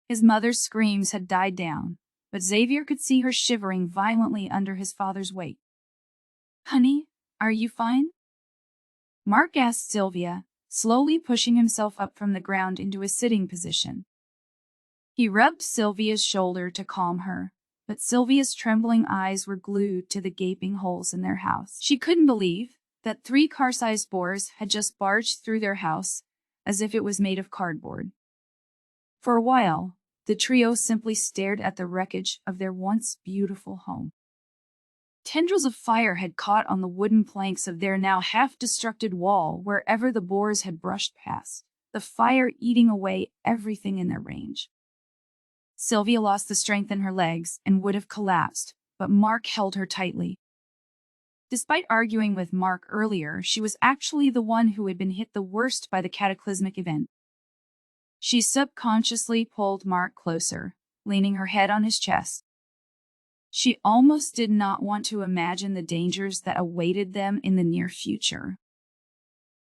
His mother's screams had died down, but Xavier could see her shivering violently under his father's weight. "Honey, are you fine?" Mark asked Sylvia, slowly pushing himself up from the ground into a sitting position. He rubbed Sylvia's shoulder to calm her, but Sylvia's trembling eyes were glued to the gaping holes in their house. She couldn't believe that 3 car-sized boars had just barged through their house as if it was made of cardboard. For a while, the trio simply stared at the wreckage of their once beautiful home. Tendrils of fire had caught on the wooden planks of their now half-destructed wall wherever the boars had brushed past, the fire eating away everything in their range. Sylvia lost the strength in her legs and would have collapsed, but Mark held her tightly. Despite arguing with Mark earlier, she was actually the one who had been hit the worst by the cataclysmic event. She subconsciously pulled Mark closer, leaning her head on his chest. She almost did not want to imagine the dangers that awaited them in the near future.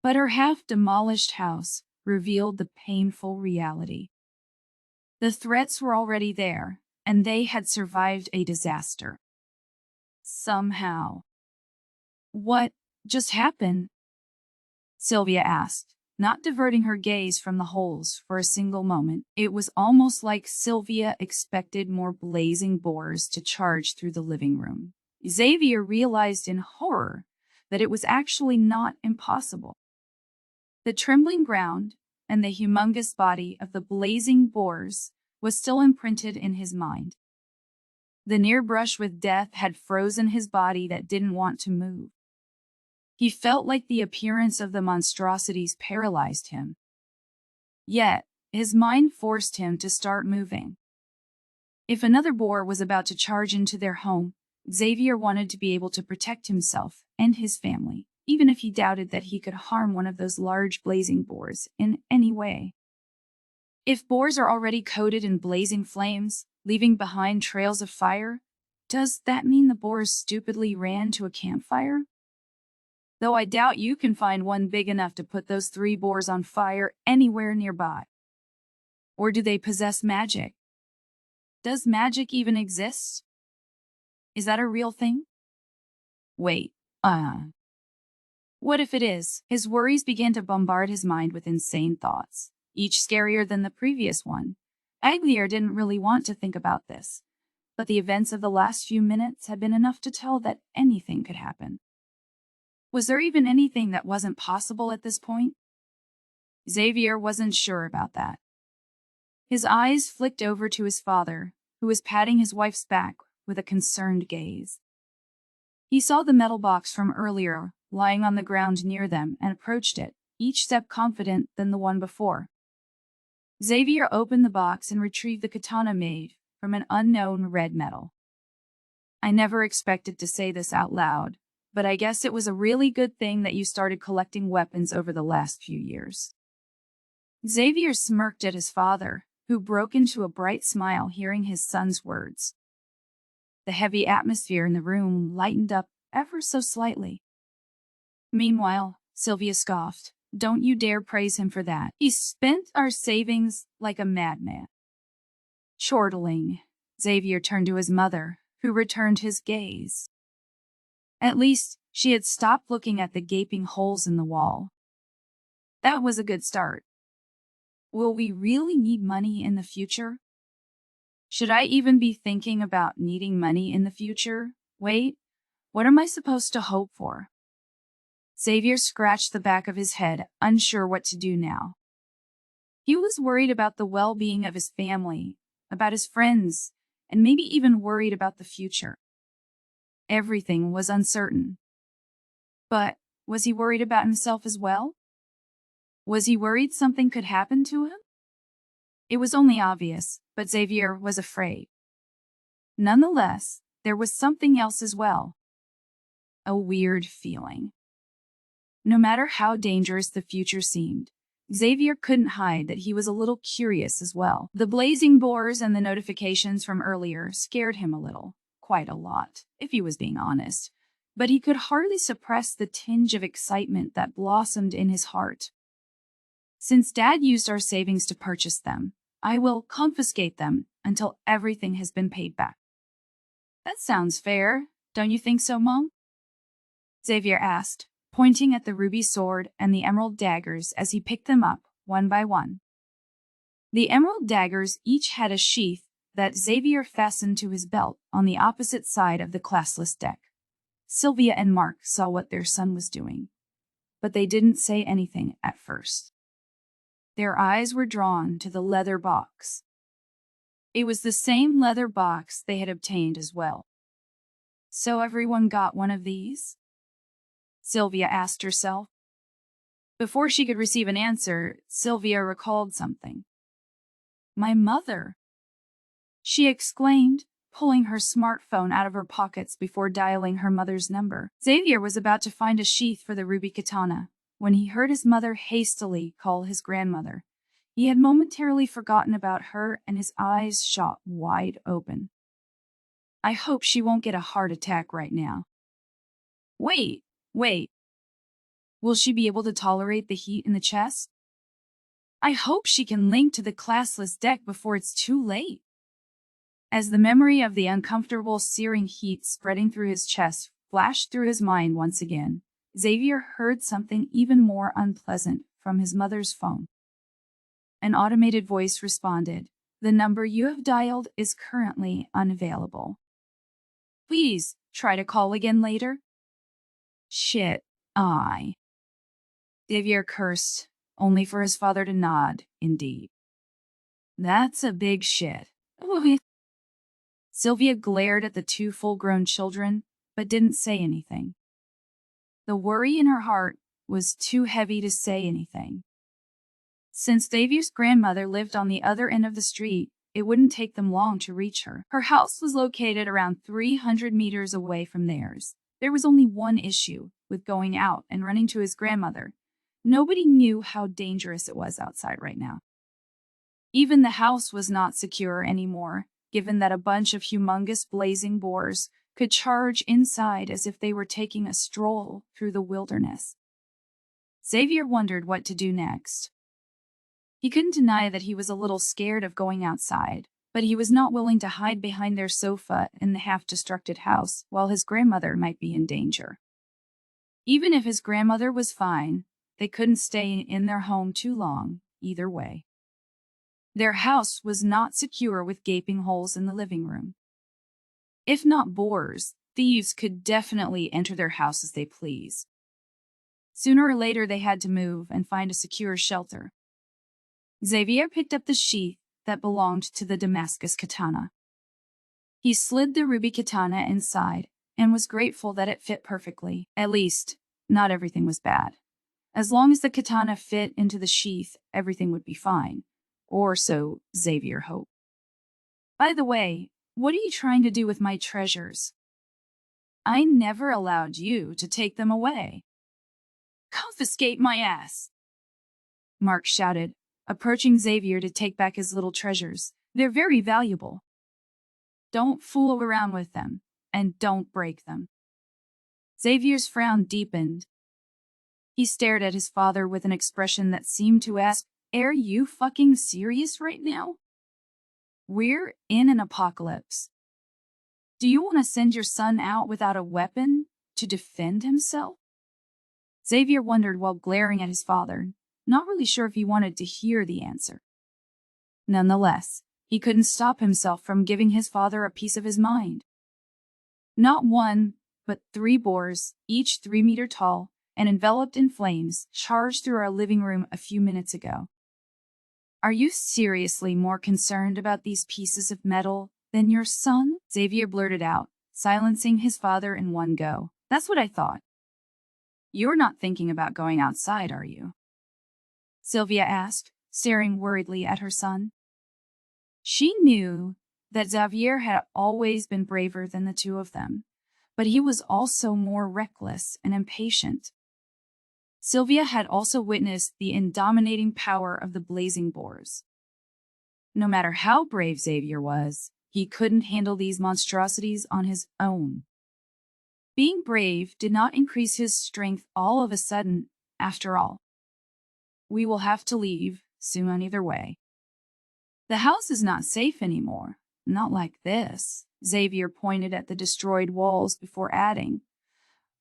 But her half-demolished house revealed the painful reality. The threats were already there, and they had survived a disaster. Somehow. What just happened? Sylvia asked, not diverting her gaze from the holes for a single moment. It was almost like Sylvia expected more blazing boars to charge through the living room. Xavier realized in horror that it was actually not impossible. The trembling ground and the humongous body of the blazing boars was still imprinted in his mind. The near brush with death had frozen his body that didn't want to move. He felt like the appearance of the monstrosities paralyzed him. Yet, his mind forced him to start moving. If another boar was about to charge into their home, Xavier wanted to be able to protect himself and his family, even if he doubted that he could harm one of those large blazing boars in any way. If boars are already coated in blazing flames, leaving behind trails of fire, does that mean the boars stupidly ran to a campfire? Though I doubt you can find one big enough to put those 3 boars on fire anywhere nearby. Or do they possess magic? Does magic even exist? Is that a real thing? Wait, what if it is? His worries began to bombard his mind with insane thoughts, each scarier than the previous one. Xavier didn't really want to think about this, but the events of the last few minutes had been enough to tell that anything could happen. Was there even anything that wasn't possible at this point? Xavier wasn't sure about that. His eyes flicked over to his father, who was patting his wife's back with a concerned gaze. He saw the metal box from earlier lying on the ground near them and approached it, each step confident than the one before. Xavier opened the box and retrieved the katana made from an unknown red metal. I never expected to say this out loud, but I guess it was a really good thing that you started collecting weapons over the last few years. Xavier smirked at his father, who broke into a bright smile hearing his son's words. The heavy atmosphere in the room lightened up ever so slightly. Meanwhile, Sylvia scoffed. Don't you dare praise him for that. He spent our savings like a madman. Chortling. Xavier turned to his mother, who returned his gaze. At least, she had stopped looking at the gaping holes in the wall. That was a good start. Will we really need money in the future? Should I even be thinking about needing money in the future? Wait, what am I supposed to hope for? Xavier scratched the back of his head, unsure what to do now. He was worried about the well-being of his family, about his friends, and maybe even worried about the future. Everything was uncertain. But was he worried about himself as well? Was he worried something could happen to him? It was only obvious, but Xavier was afraid. Nonetheless, there was something else as well. A weird feeling. No matter how dangerous the future seemed, Xavier couldn't hide that he was a little curious as well. The blazing boars and the notifications from earlier scared him a little. Quite a lot, if he was being honest, but he could hardly suppress the tinge of excitement that blossomed in his heart. Since Dad used our savings to purchase them, I will confiscate them until everything has been paid back. That sounds fair, don't you think so, Mom? Xavier asked, pointing at the ruby sword and the emerald daggers as he picked them up, one by one. The emerald daggers each had a sheath that Xavier fastened to his belt on the opposite side of the classless deck. Sylvia and Mark saw what their son was doing, but they didn't say anything at first. Their eyes were drawn to the leather box. It was the same leather box they had obtained as well. So everyone got one of these? Sylvia asked herself. Before she could receive an answer, Sylvia recalled something. My mother! She exclaimed, pulling her smartphone out of her pockets before dialing her mother's number. Xavier was about to find a sheath for the ruby katana when he heard his mother hastily call his grandmother. He had momentarily forgotten about her and his eyes shot wide open. I hope she won't get a heart attack right now. Wait. Will she be able to tolerate the heat in the chest? I hope she can link to the classless deck before it's too late. As the memory of the uncomfortable, searing heat spreading through his chest flashed through his mind once again, Xavier heard something even more unpleasant from his mother's phone. An automated voice responded, "The number you have dialed is currently unavailable. Please try to call again later." Shit, Xavier cursed, only for his father to nod, indeed. That's a big shit. Sylvia glared at the two full-grown children, but didn't say anything. The worry in her heart was too heavy to say anything. Since Xavier's grandmother lived on the other end of the street, it wouldn't take them long to reach her. Her house was located around 300 meters away from theirs. There was only one issue with going out and running to his grandmother. Nobody knew how dangerous it was outside right now. Even the house was not secure anymore, given that a bunch of humongous blazing boars could charge inside as if they were taking a stroll through the wilderness. Xavier wondered what to do next. He couldn't deny that he was a little scared of going outside, but he was not willing to hide behind their sofa in the half-destructed house while his grandmother might be in danger. Even if his grandmother was fine, they couldn't stay in their home too long, either way. Their house was not secure with gaping holes in the living room. If not boars, thieves could definitely enter their house as they please. Sooner or later they had to move and find a secure shelter. Xavier picked up the sheath that belonged to the Damascus katana. He slid the ruby katana inside and was grateful that it fit perfectly. At least, not everything was bad. As long as the katana fit into the sheath, everything would be fine. Or so Xavier hoped. "By the way, what are you trying to do with my treasures? I never allowed you to take them away." "Confiscate my ass!" Mark shouted, approaching Xavier to take back his little treasures. "They're very valuable. Don't fool around with them, and don't break them." Xavier's frown deepened. He stared at his father with an expression that seemed to ask, "Are you fucking serious right now? We're in an apocalypse. Do you want to send your son out without a weapon to defend himself?" Xavier wondered while glaring at his father, not really sure if he wanted to hear the answer. Nonetheless, he couldn't stop himself from giving his father a piece of his mind. Not one, but 3 boars, each 3 meters tall, and enveloped in flames, charged through our living room a few minutes ago. "Are you seriously more concerned about these pieces of metal than your son?" Xavier blurted out, silencing his father in one go. "That's what I thought. You're not thinking about going outside, are you?" Sylvia asked, staring worriedly at her son. She knew that Xavier had always been braver than the two of them, but he was also more reckless and impatient. Sylvia had also witnessed the indominating power of the blazing boars. No matter how brave Xavier was, he couldn't handle these monstrosities on his own. Being brave did not increase his strength all of a sudden, after all. "We will have to leave soon either way. The house is not safe anymore. Not like this." Xavier pointed at the destroyed walls before adding,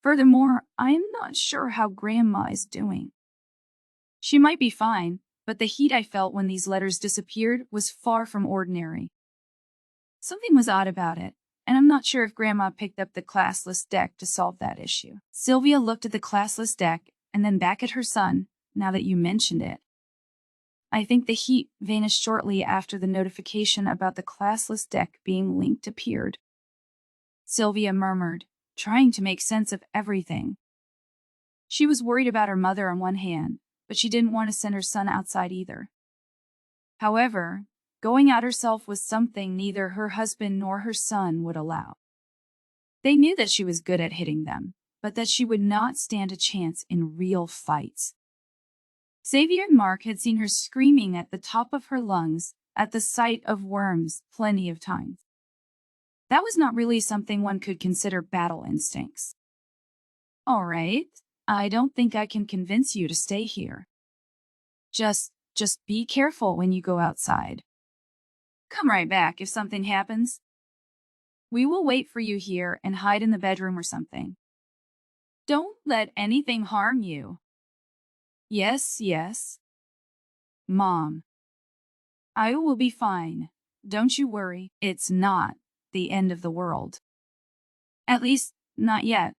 "Furthermore, I am not sure how Grandma is doing. She might be fine, but the heat I felt when these letters disappeared was far from ordinary. Something was odd about it, and I'm not sure if Grandma picked up the classless deck to solve that issue." Sylvia looked at the classless deck and then back at her son, now that you mentioned it. "I think the heat vanished shortly after the notification about the classless deck being linked appeared," Sylvia murmured, trying to make sense of everything. She was worried about her mother on one hand, but she didn't want to send her son outside either. However, going out herself was something neither her husband nor her son would allow. They knew that she was good at hitting them, but that she would not stand a chance in real fights. Xavier and Mark had seen her screaming at the top of her lungs at the sight of worms plenty of times. That was not really something one could consider battle instincts. "All right, I don't think I can convince you to stay here. Just be careful when you go outside. Come right back if something happens." We will wait for you here and hide in the bedroom or something. Don't let anything harm you. Yes, yes. Mom. I will be fine. Don't you worry. It's not the end of the world. At least, not yet.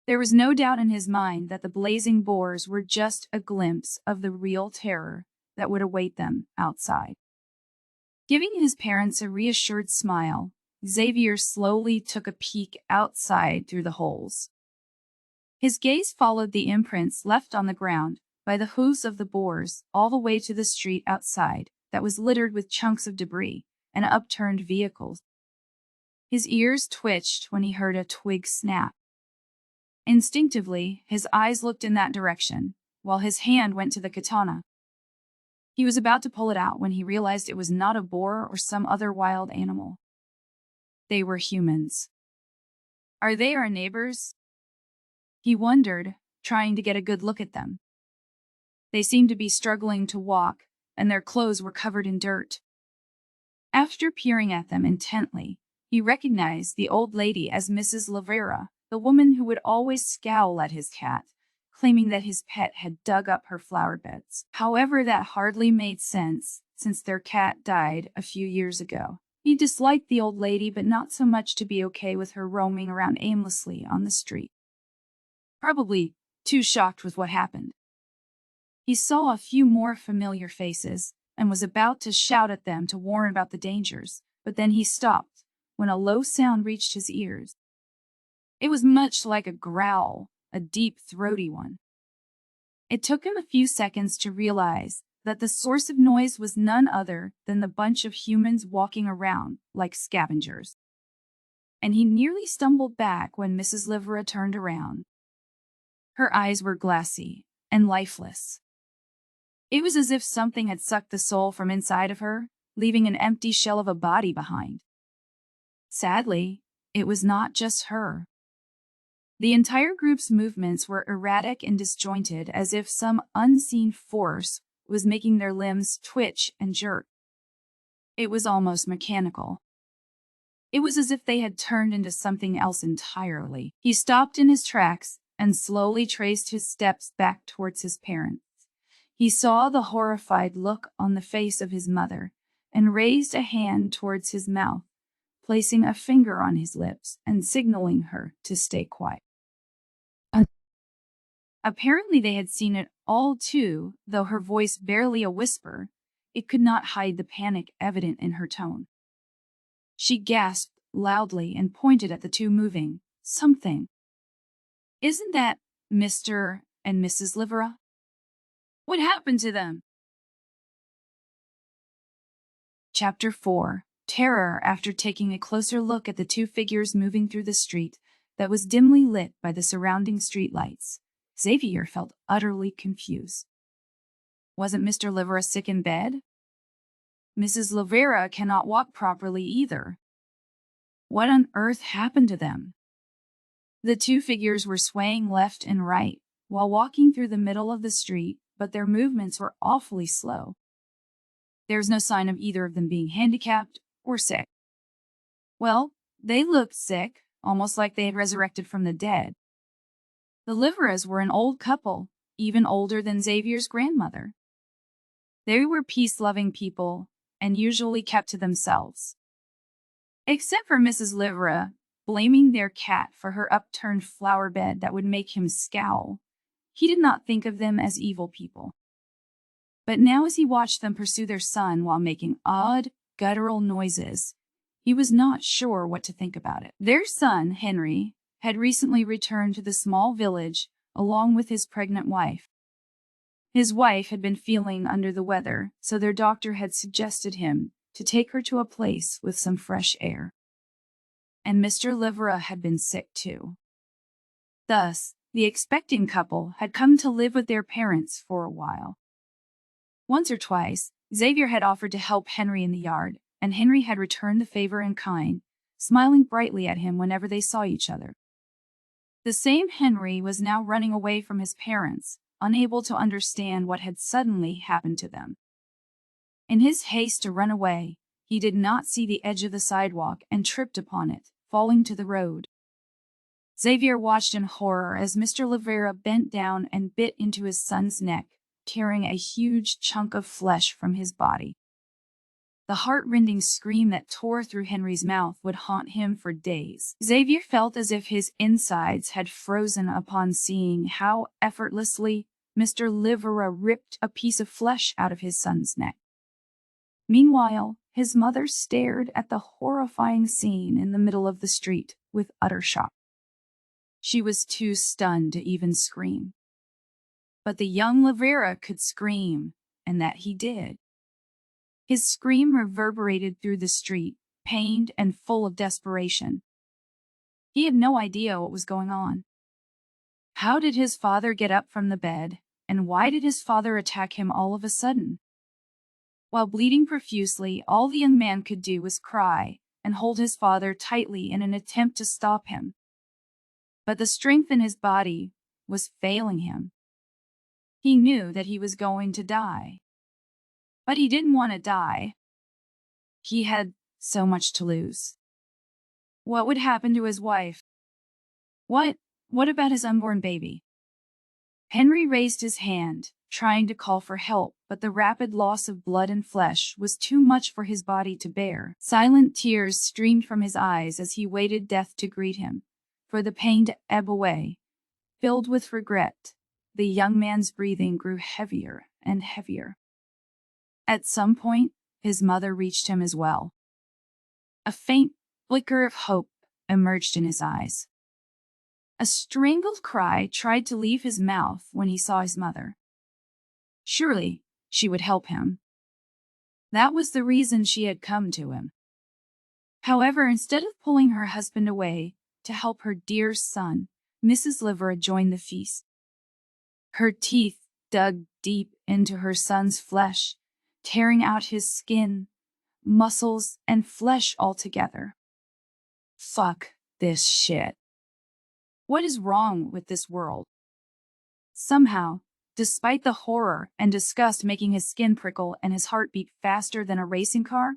There was no doubt in his mind that the blazing boars were just a glimpse of the real terror that would await them outside. Giving his parents a reassured smile, Xavier slowly took a peek outside through the holes. His gaze followed the imprints left on the ground by the hooves of the boars all the way to the street outside that was littered with chunks of debris and upturned vehicles. His ears twitched when he heard a twig snap. Instinctively, his eyes looked in that direction, while his hand went to the katana. He was about to pull it out when he realized it was not a boar or some other wild animal. They were humans. Are they our neighbors? He wondered, trying to get a good look at them. They seemed to be struggling to walk, and their clothes were covered in dirt. After peering at them intently, he recognized the old lady as Mrs. Lavera, the woman who would always scowl at his cat, claiming that his pet had dug up her flower beds. However, that hardly made sense, since their cat died a few years ago. He disliked the old lady, but not so much to be okay with her roaming around aimlessly on the street. Probably too shocked with what happened. He saw a few more familiar faces and was about to shout at them to warn about the dangers, but then he stopped when a low sound reached his ears. It was much like a growl, a deep, throaty one. It took him a few seconds to realize that the source of noise was none other than the bunch of humans walking around like scavengers. And he nearly stumbled back when Mrs. Livera turned around. Her eyes were glassy and lifeless. It was as if something had sucked the soul from inside of her, leaving an empty shell of a body behind. Sadly, it was not just her. The entire group's movements were erratic and disjointed, as if some unseen force was making their limbs twitch and jerk. It was almost mechanical. It was as if they had turned into something else entirely. He stopped in his tracks and slowly traced his steps back towards his parents. He saw the horrified look on the face of his mother and raised a hand towards his mouth, placing a finger on his lips and signaling her to stay quiet. Apparently they had seen it all too, though her voice barely a whisper. It could not hide the panic evident in her tone. She gasped loudly and pointed at the two moving something. Isn't that Mr. and Mrs. Livera? What happened to them? Chapter 4. Terror after taking a closer look at the two figures moving through the street that was dimly lit by the surrounding streetlights. Xavier felt utterly confused. Wasn't Mr. Livera sick in bed? Mrs. Livera cannot walk properly either. What on earth happened to them? The two figures were swaying left and right while walking through the middle of the street, but their movements were awfully slow. There was no sign of either of them being handicapped or sick. Well, they looked sick, almost like they had resurrected from the dead. The Liveras were an old couple, even older than Xavier's grandmother. They were peace-loving people and usually kept to themselves. Except for Mrs. Livera, blaming their cat for her upturned flower bed that would make him scowl. He did not think of them as evil people. But now as he watched them pursue their son while making odd, guttural noises, he was not sure what to think about it. Their son, Henry, had recently returned to the small village along with his pregnant wife. His wife had been feeling under the weather, so their doctor had suggested him to take her to a place with some fresh air. And Mr. Livera had been sick too. Thus, the expecting couple had come to live with their parents for a while. Once or twice, Xavier had offered to help Henry in the yard, and Henry had returned the favor in kind, smiling brightly at him whenever they saw each other. The same Henry was now running away from his parents, unable to understand what had suddenly happened to them. In his haste to run away, He did not see the edge of the sidewalk and tripped upon it, falling to the road. Xavier watched in horror as Mr. Livera bent down and bit into his son's neck, tearing a huge chunk of flesh from his body. The heart-rending scream that tore through Henry's mouth would haunt him for days. Xavier felt as if his insides had frozen upon seeing how effortlessly Mr. Livera ripped a piece of flesh out of his son's neck. Meanwhile, his mother stared at the horrifying scene in the middle of the street with utter shock. She was too stunned to even scream. But the young Livera could scream, and that he did. His scream reverberated through the street, pained and full of desperation. He had no idea what was going on. How did his father get up from the bed, and why did his father attack him all of a sudden? While bleeding profusely, all the young man could do was cry and hold his father tightly in an attempt to stop him. But the strength in his body was failing him. He knew that he was going to die. But he didn't want to die. He had so much to lose. What would happen to his wife? What about his unborn baby? Henry raised his hand, trying to call for help, but the rapid loss of blood and flesh was too much for his body to bear. Silent tears streamed from his eyes as he waited death to greet him, for the pain to ebb away. Filled with regret, the young man's breathing grew heavier and heavier. At some point, his mother reached him as well. A faint flicker of hope emerged in his eyes. A strangled cry tried to leave his mouth when he saw his mother. Surely, she would help him. That was the reason she had come to him. However, instead of pulling her husband away to help her dear son, Mrs. Livera joined the feast. Her teeth dug deep into her son's flesh, tearing out his skin, muscles, and flesh altogether. Fuck this shit. What is wrong with this world? Somehow, despite the horror and disgust making his skin prickle and his heart beat faster than a racing car,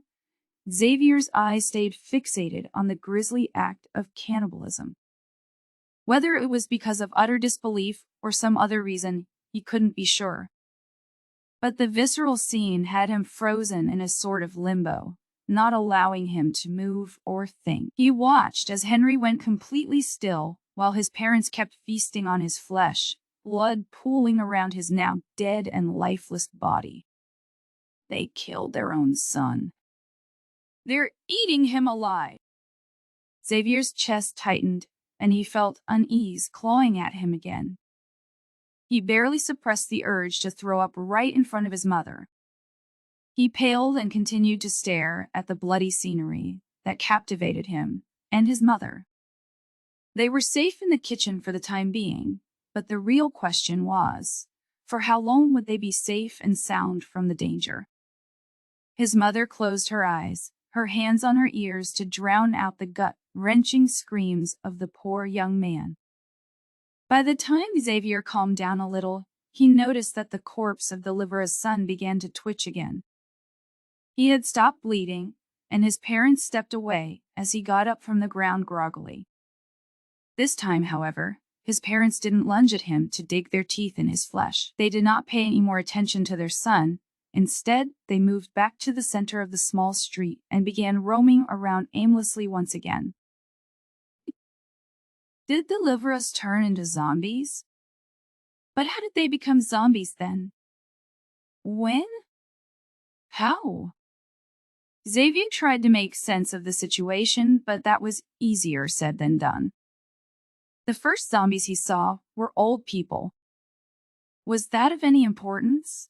Xavier's eyes stayed fixated on the grisly act of cannibalism. Whether it was because of utter disbelief or some other reason, he couldn't be sure. But the visceral scene had him frozen in a sort of limbo, not allowing him to move or think. He watched as Henry went completely still while his parents kept feasting on his flesh, blood pooling around his now dead and lifeless body. They killed their own son. They're eating him alive. Xavier's chest tightened, and he felt unease clawing at him again. He barely suppressed the urge to throw up right in front of his mother. He paled and continued to stare at the bloody scenery that captivated him and his mother. They were safe in the kitchen for the time being, but the real question was, for how long would they be safe and sound from the danger? His mother closed her eyes, her hands on her ears to drown out the gut-wrenching screams of the poor young man. By the time Xavier calmed down a little, he noticed that the corpse of the Livera's son began to twitch again. He had stopped bleeding, and his parents stepped away as he got up from the ground groggily. This time, however, his parents didn't lunge at him to dig their teeth in his flesh. They did not pay any more attention to their son. Instead, they moved back to the center of the small street and began roaming around aimlessly once again. Did the Liveras turn into zombies? But how did they become zombies then? When? How? Xavier tried to make sense of the situation, but that was easier said than done. The first zombies he saw were old people. Was that of any importance?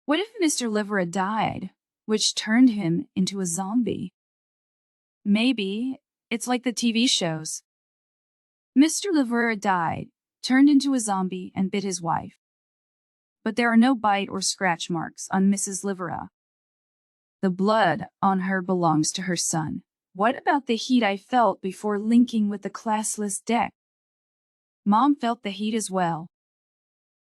What if Mr. Livera died, which turned him into a zombie? Maybe it's like the TV shows. Mr. Livera died, turned into a zombie, and bit his wife. But there are no bite or scratch marks on Mrs. Livera. The blood on her belongs to her son. What about the heat I felt before linking with the classless deck? Mom felt the heat as well.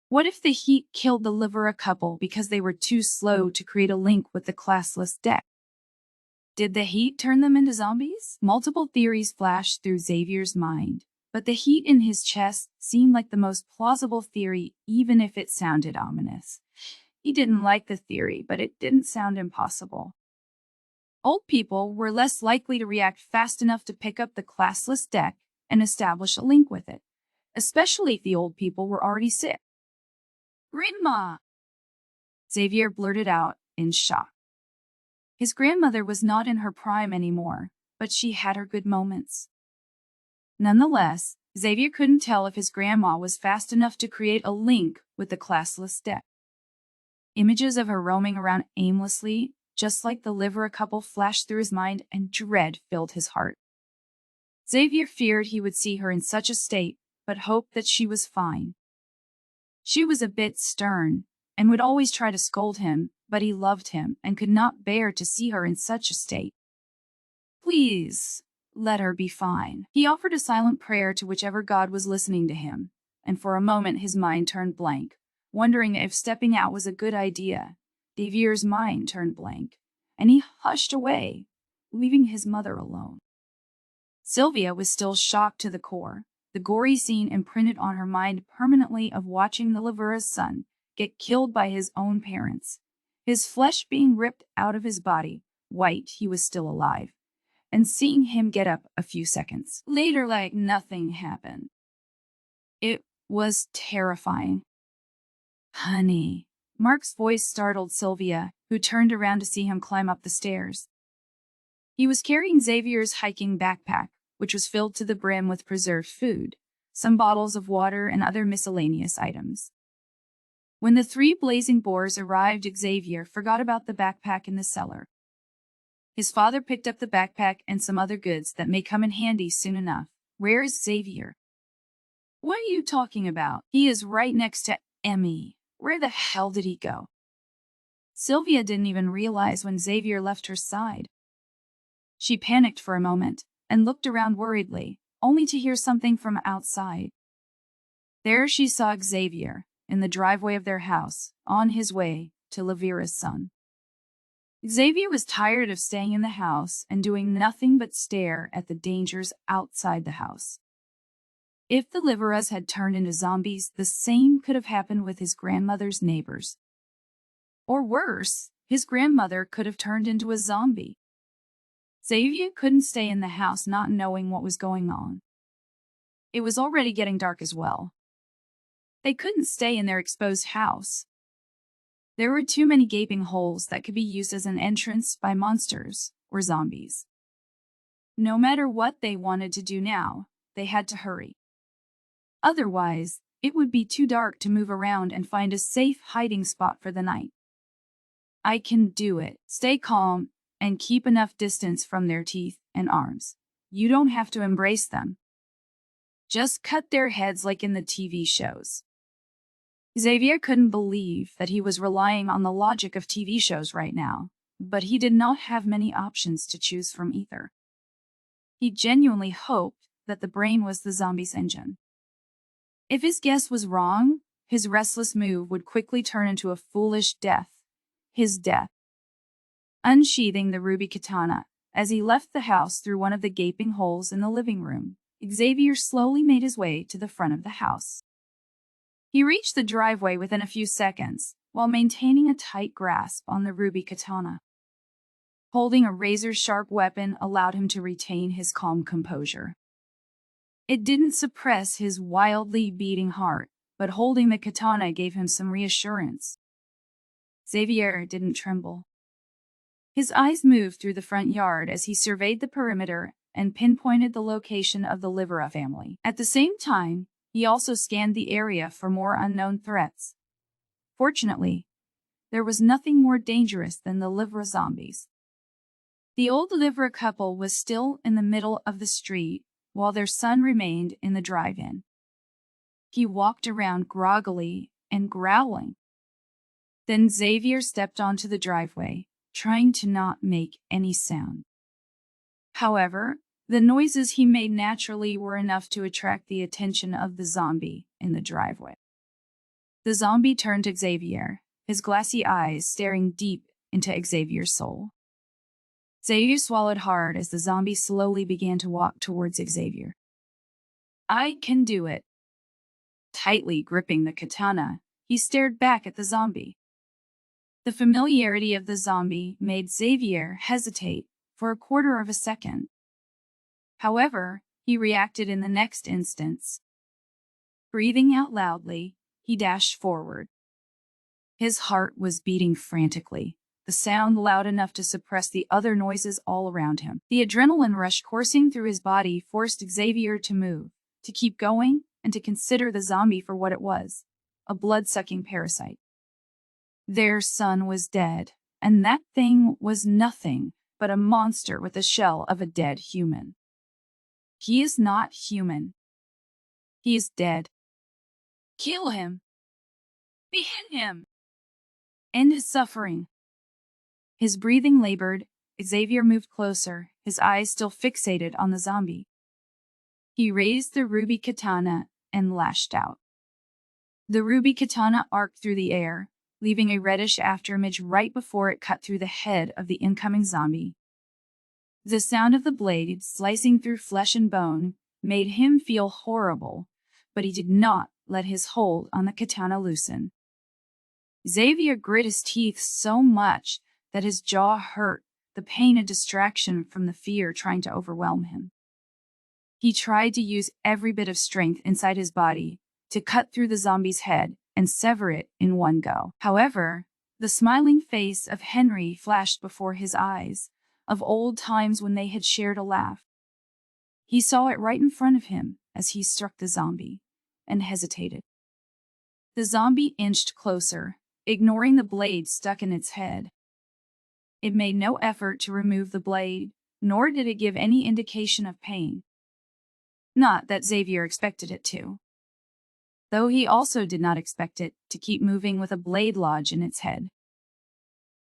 What if the heat killed the Livera couple because they were too slow to create a link with the classless deck? Did the heat turn them into zombies? Multiple theories flashed through Xavier's mind, but the heat in his chest seemed like the most plausible theory, even if it sounded ominous. He didn't like the theory, but it didn't sound impossible. Old people were less likely to react fast enough to pick up the classless deck and establish a link with it, especially if the old people were already sick. "Grandma!" Xavier blurted out in shock. His grandmother was not in her prime anymore, but she had her good moments. Nonetheless, Xavier couldn't tell if his grandma was fast enough to create a link with the classless deck. Images of her roaming around aimlessly, just like the liver couple, flashed through his mind, and dread filled his heart. Xavier feared he would see her in such a state, but hoped that she was fine. She was a bit stern, and would always try to scold him, but he loved him and could not bear to see her in such a state. Please, let her be fine. He offered a silent prayer to whichever god was listening to him, and for a moment his mind turned blank, wondering if stepping out was a good idea. Xavier's mind turned blank, and he hushed away, leaving his mother alone. Sylvia was still shocked to the core, the gory scene imprinted on her mind permanently of watching the Livera's son get killed by his own parents, his flesh being ripped out of his body, white he was still alive, and seeing him get up a few seconds later like nothing happened. It was terrifying. "Honey," Mark's voice startled Sylvia, who turned around to see him climb up the stairs. He was carrying Xavier's hiking backpack, which was filled to the brim with preserved food, some bottles of water, and other miscellaneous items. When the three blazing boars arrived, Xavier forgot about the backpack in the cellar. His father picked up the backpack and some other goods that may come in handy soon enough. "Where is Xavier?" "What are you talking about? He is right next to Emmy. Where the hell did he go?" Sylvia didn't even realize when Xavier left her side. She panicked for a moment and looked around worriedly, only to hear something from outside. There she saw Xavier, in the driveway of their house, on his way to Livera's son. Xavier was tired of staying in the house and doing nothing but stare at the dangers outside the house. If the Liveras had turned into zombies, the same could have happened with his grandmother's neighbors. Or worse, his grandmother could have turned into a zombie. Xavier couldn't stay in the house not knowing what was going on. It was already getting dark as well. They couldn't stay in their exposed house. There were too many gaping holes that could be used as an entrance by monsters or zombies. No matter what they wanted to do now, they had to hurry. Otherwise, it would be too dark to move around and find a safe hiding spot for the night. "I can do it. Stay calm and keep enough distance from their teeth and arms. You don't have to embrace them. Just cut their heads like in the TV shows." Xavier couldn't believe that he was relying on the logic of TV shows right now, but he did not have many options to choose from either. He genuinely hoped that the brain was the zombie's engine. If his guess was wrong, his restless move would quickly turn into a foolish death. His death. Unsheathing the ruby katana, as he left the house through one of the gaping holes in the living room, Xavier slowly made his way to the front of the house. He reached the driveway within a few seconds, while maintaining a tight grasp on the ruby katana. Holding a razor-sharp weapon allowed him to retain his calm composure. It didn't suppress his wildly beating heart, but holding the katana gave him some reassurance. Xavier didn't tremble. His eyes moved through the front yard as he surveyed the perimeter and pinpointed the location of the Livera family. At the same time, he also scanned the area for more unknown threats. Fortunately, there was nothing more dangerous than the Livera zombies. The old Livera couple was still in the middle of the street, while their son remained in the drive-in. He walked around groggily and growling. Then Xavier stepped onto the driveway, trying to not make any sound. However, the noises he made naturally were enough to attract the attention of the zombie in the driveway. The zombie turned to Xavier, his glassy eyes staring deep into Xavier's soul. Xavier swallowed hard as the zombie slowly began to walk towards Xavier. I can do it. Tightly gripping the katana, he stared back at the zombie. The familiarity of the zombie made Xavier hesitate for a quarter of a second. However, he reacted in the next instance. Breathing out loudly, he dashed forward. His heart was beating frantically, the sound loud enough to suppress the other noises all around him. The adrenaline rush coursing through his body forced Xavier to move, to keep going, and to consider the zombie for what it was, a blood-sucking parasite. Their son was dead, and that thing was nothing but a monster with the shell of a dead human. He is not human. He is dead. Kill him. Behead him. End his suffering. His breathing labored. Xavier moved closer, his eyes still fixated on the zombie. He raised the ruby katana and lashed out. The ruby katana arced through the air, leaving a reddish afterimage right before it cut through the head of the incoming zombie. The sound of the blade slicing through flesh and bone made him feel horrible, but he did not let his hold on the katana loosen. Xavier grit his teeth so much that his jaw hurt, the pain a distraction from the fear trying to overwhelm him. He tried to use every bit of strength inside his body to cut through the zombie's head and sever it in one go. However, the smiling face of Henry flashed before his eyes, of old times when they had shared a laugh. He saw it right in front of him as he struck the zombie, and hesitated. The zombie inched closer, ignoring the blade stuck in its head. It made no effort to remove the blade, nor did it give any indication of pain. Not that Xavier expected it to, though he also did not expect it to keep moving with a blade lodged in its head.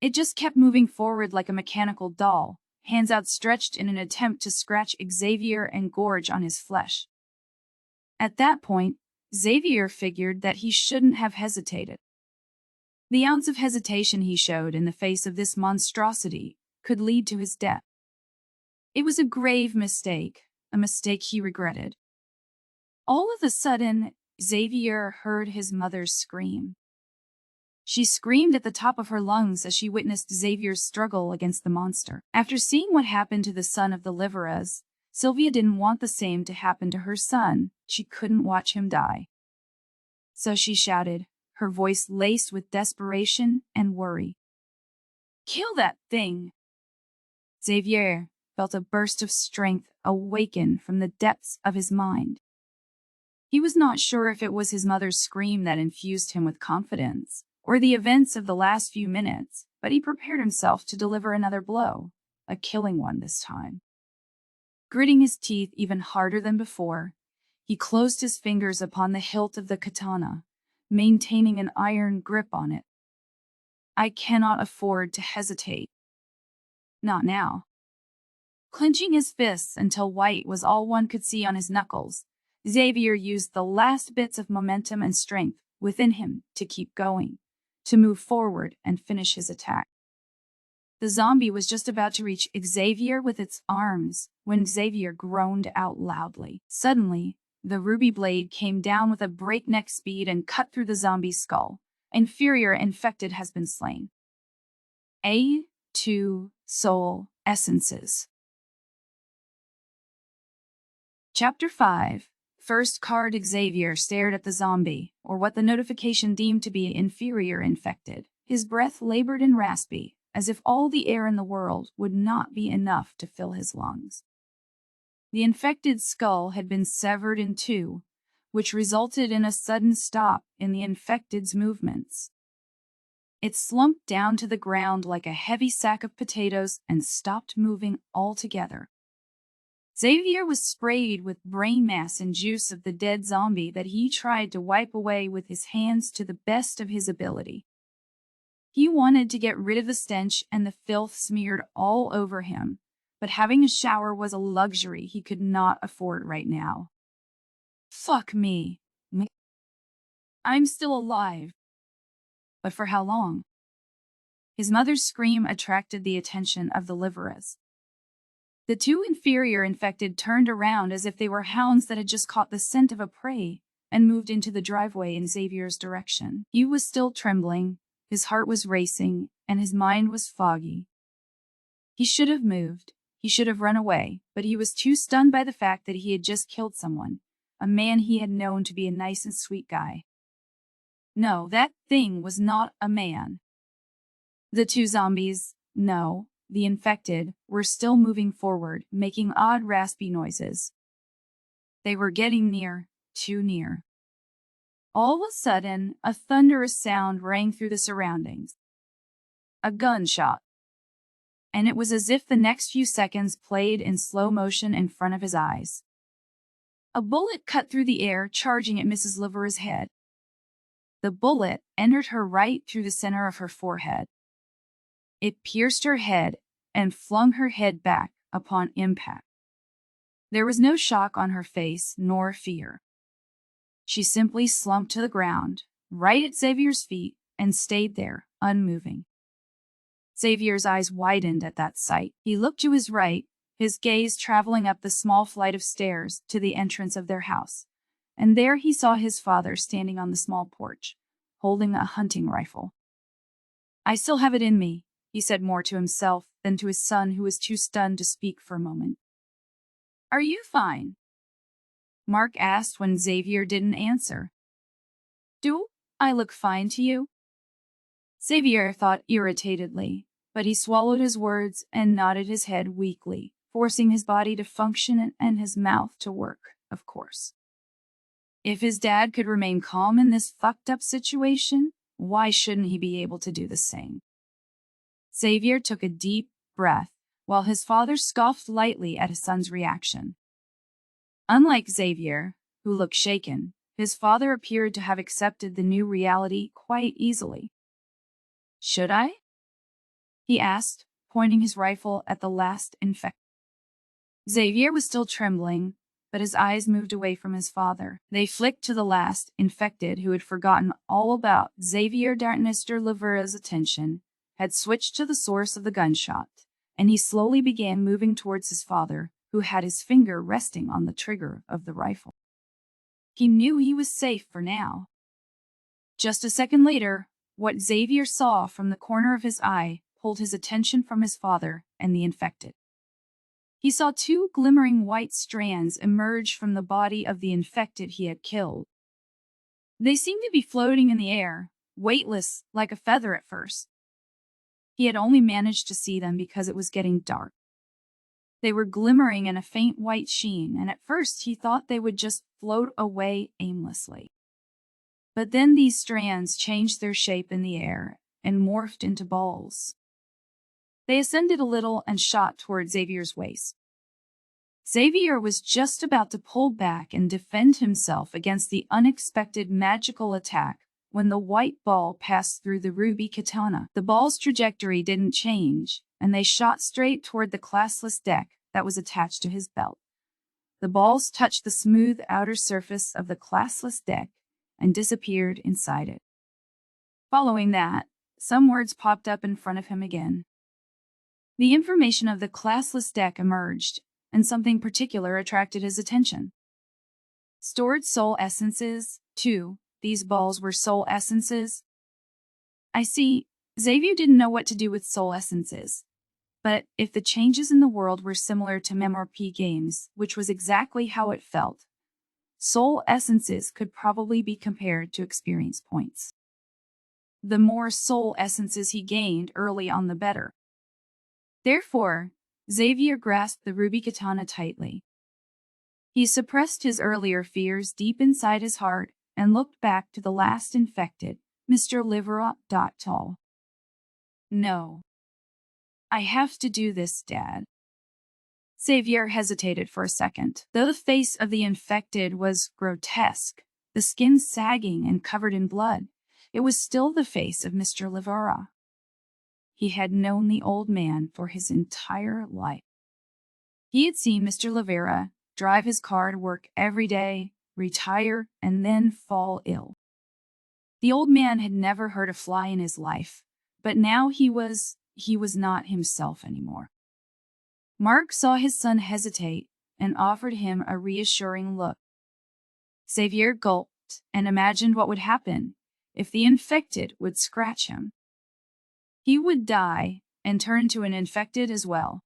It just kept moving forward like a mechanical doll, hands outstretched in an attempt to scratch Xavier and gorge on his flesh. At that point, Xavier figured that he shouldn't have hesitated. The ounce of hesitation he showed in the face of this monstrosity could lead to his death. It was a grave mistake, a mistake he regretted. All of a sudden, Xavier heard his mother scream. She screamed at the top of her lungs as she witnessed Xavier's struggle against the monster. After seeing what happened to the son of the Liveras, Sylvia didn't want the same to happen to her son. She couldn't watch him die. So she shouted, her voice laced with desperation and worry. Kill that thing! Xavier felt a burst of strength awaken from the depths of his mind. He was not sure if it was his mother's scream that infused him with confidence, or the events of the last few minutes, but he prepared himself to deliver another blow, a killing one this time. Gritting his teeth even harder than before, he closed his fingers upon the hilt of the katana, maintaining an iron grip on it. I cannot afford to hesitate. Not now. Clenching his fists until white was all one could see on his knuckles, Xavier used the last bits of momentum and strength within him to keep going, to move forward and finish his attack. The zombie was just about to reach Xavier with its arms when Xavier groaned out loudly. Suddenly, the ruby blade came down with a breakneck speed and cut through the zombie's skull. Inferior infected has been slain. A2 Soul Essences. Chapter 5. First card. Xavier stared at the zombie, or what the notification deemed to be inferior infected. His breath labored and raspy, as if all the air in the world would not be enough to fill his lungs. The infected skull had been severed in two, which resulted in a sudden stop in the infected's movements. It slumped down to the ground like a heavy sack of potatoes and stopped moving altogether. Xavier was sprayed with brain mass and juice of the dead zombie that he tried to wipe away with his hands to the best of his ability. He wanted to get rid of the stench and the filth smeared all over him, but having a shower was a luxury he could not afford right now. Fuck me. I'm still alive. But for how long? His mother's scream attracted the attention of the Liveras. The two inferior infected turned around as if they were hounds that had just caught the scent of a prey and moved into the driveway in Xavier's direction. He was still trembling, his heart was racing, and his mind was foggy. He should have moved. He should have run away, but he was too stunned by the fact that he had just killed someone, a man he had known to be a nice and sweet guy. No, that thing was not a man. The two zombies, no, the infected, were still moving forward, making odd raspy noises. They were getting near, too near. All of a sudden, a thunderous sound rang through the surroundings. A gunshot. And it was as if the next few seconds played in slow motion in front of his eyes. A bullet cut through the air, charging at Mrs. Livera's head. The bullet entered her right through the center of her forehead. It pierced her head and flung her head back upon impact. There was no shock on her face, nor fear. She simply slumped to the ground, right at Xavier's feet, and stayed there, unmoving. Xavier's eyes widened at that sight. He looked to his right, his gaze traveling up the small flight of stairs to the entrance of their house, and there he saw his father standing on the small porch, holding a hunting rifle. "I still have it in me," he said more to himself than to his son, who was too stunned to speak for a moment. "Are you fine?" Mark asked when Xavier didn't answer. "Do I look fine to you?" Xavier thought irritatedly, but he swallowed his words and nodded his head weakly, forcing his body to function and his mouth to work, of course. If his dad could remain calm in this fucked-up situation, why shouldn't he be able to do the same? Xavier took a deep breath, while his father scoffed lightly at his son's reaction. Unlike Xavier, who looked shaken, his father appeared to have accepted the new reality quite easily. "Should I?" he asked, pointing his rifle at the last infected. Xavier was still trembling, but his eyes moved away from his father. They flicked to the last infected, who had forgotten all about Xavier Mr. Livera's attention, had switched to the source of the gunshot, and he slowly began moving towards his father, who had his finger resting on the trigger of the rifle. He knew he was safe for now. Just a second later, what Xavier saw from the corner of his eye pulled his attention from his father and the infected. He saw two glimmering white strands emerge from the body of the infected he had killed. They seemed to be floating in the air, weightless like a feather at first. He had only managed to see them because it was getting dark. They were glimmering in a faint white sheen, and at first he thought they would just float away aimlessly. But then these strands changed their shape in the air and morphed into balls. They ascended a little and shot toward Xavier's waist. Xavier was just about to pull back and defend himself against the unexpected magical attack when the white ball passed through the ruby katana. The ball's trajectory didn't change, and they shot straight toward the classless deck that was attached to his belt. The balls touched the smooth outer surface of the classless deck and disappeared inside it. Following that, some words popped up in front of him again. The information of the classless deck emerged, and something particular attracted his attention. Stored soul essences, too. These balls were soul essences. I see, Xavier didn't know what to do with soul essences. But if the changes in the world were similar to MMORPG games, which was exactly how it felt, soul essences could probably be compared to experience points. The more soul essences he gained early on, the better. Therefore, Xavier grasped the ruby katana tightly. He suppressed his earlier fears deep inside his heart and looked back to the last infected, Mr. Livera. Tall. "No. I have to do this, Dad." Xavier hesitated for a second. Though the face of the infected was grotesque, the skin sagging and covered in blood, it was still the face of Mr. Livera. He had known the old man for his entire life. He had seen Mr. Livera drive his car to work every day, retire, and then fall ill. The old man had never hurt a fly in his life, but now he was not himself anymore. Mark saw his son hesitate and offered him a reassuring look. Xavier gulped and imagined what would happen if the infected would scratch him. He would die and turn into an infected as well.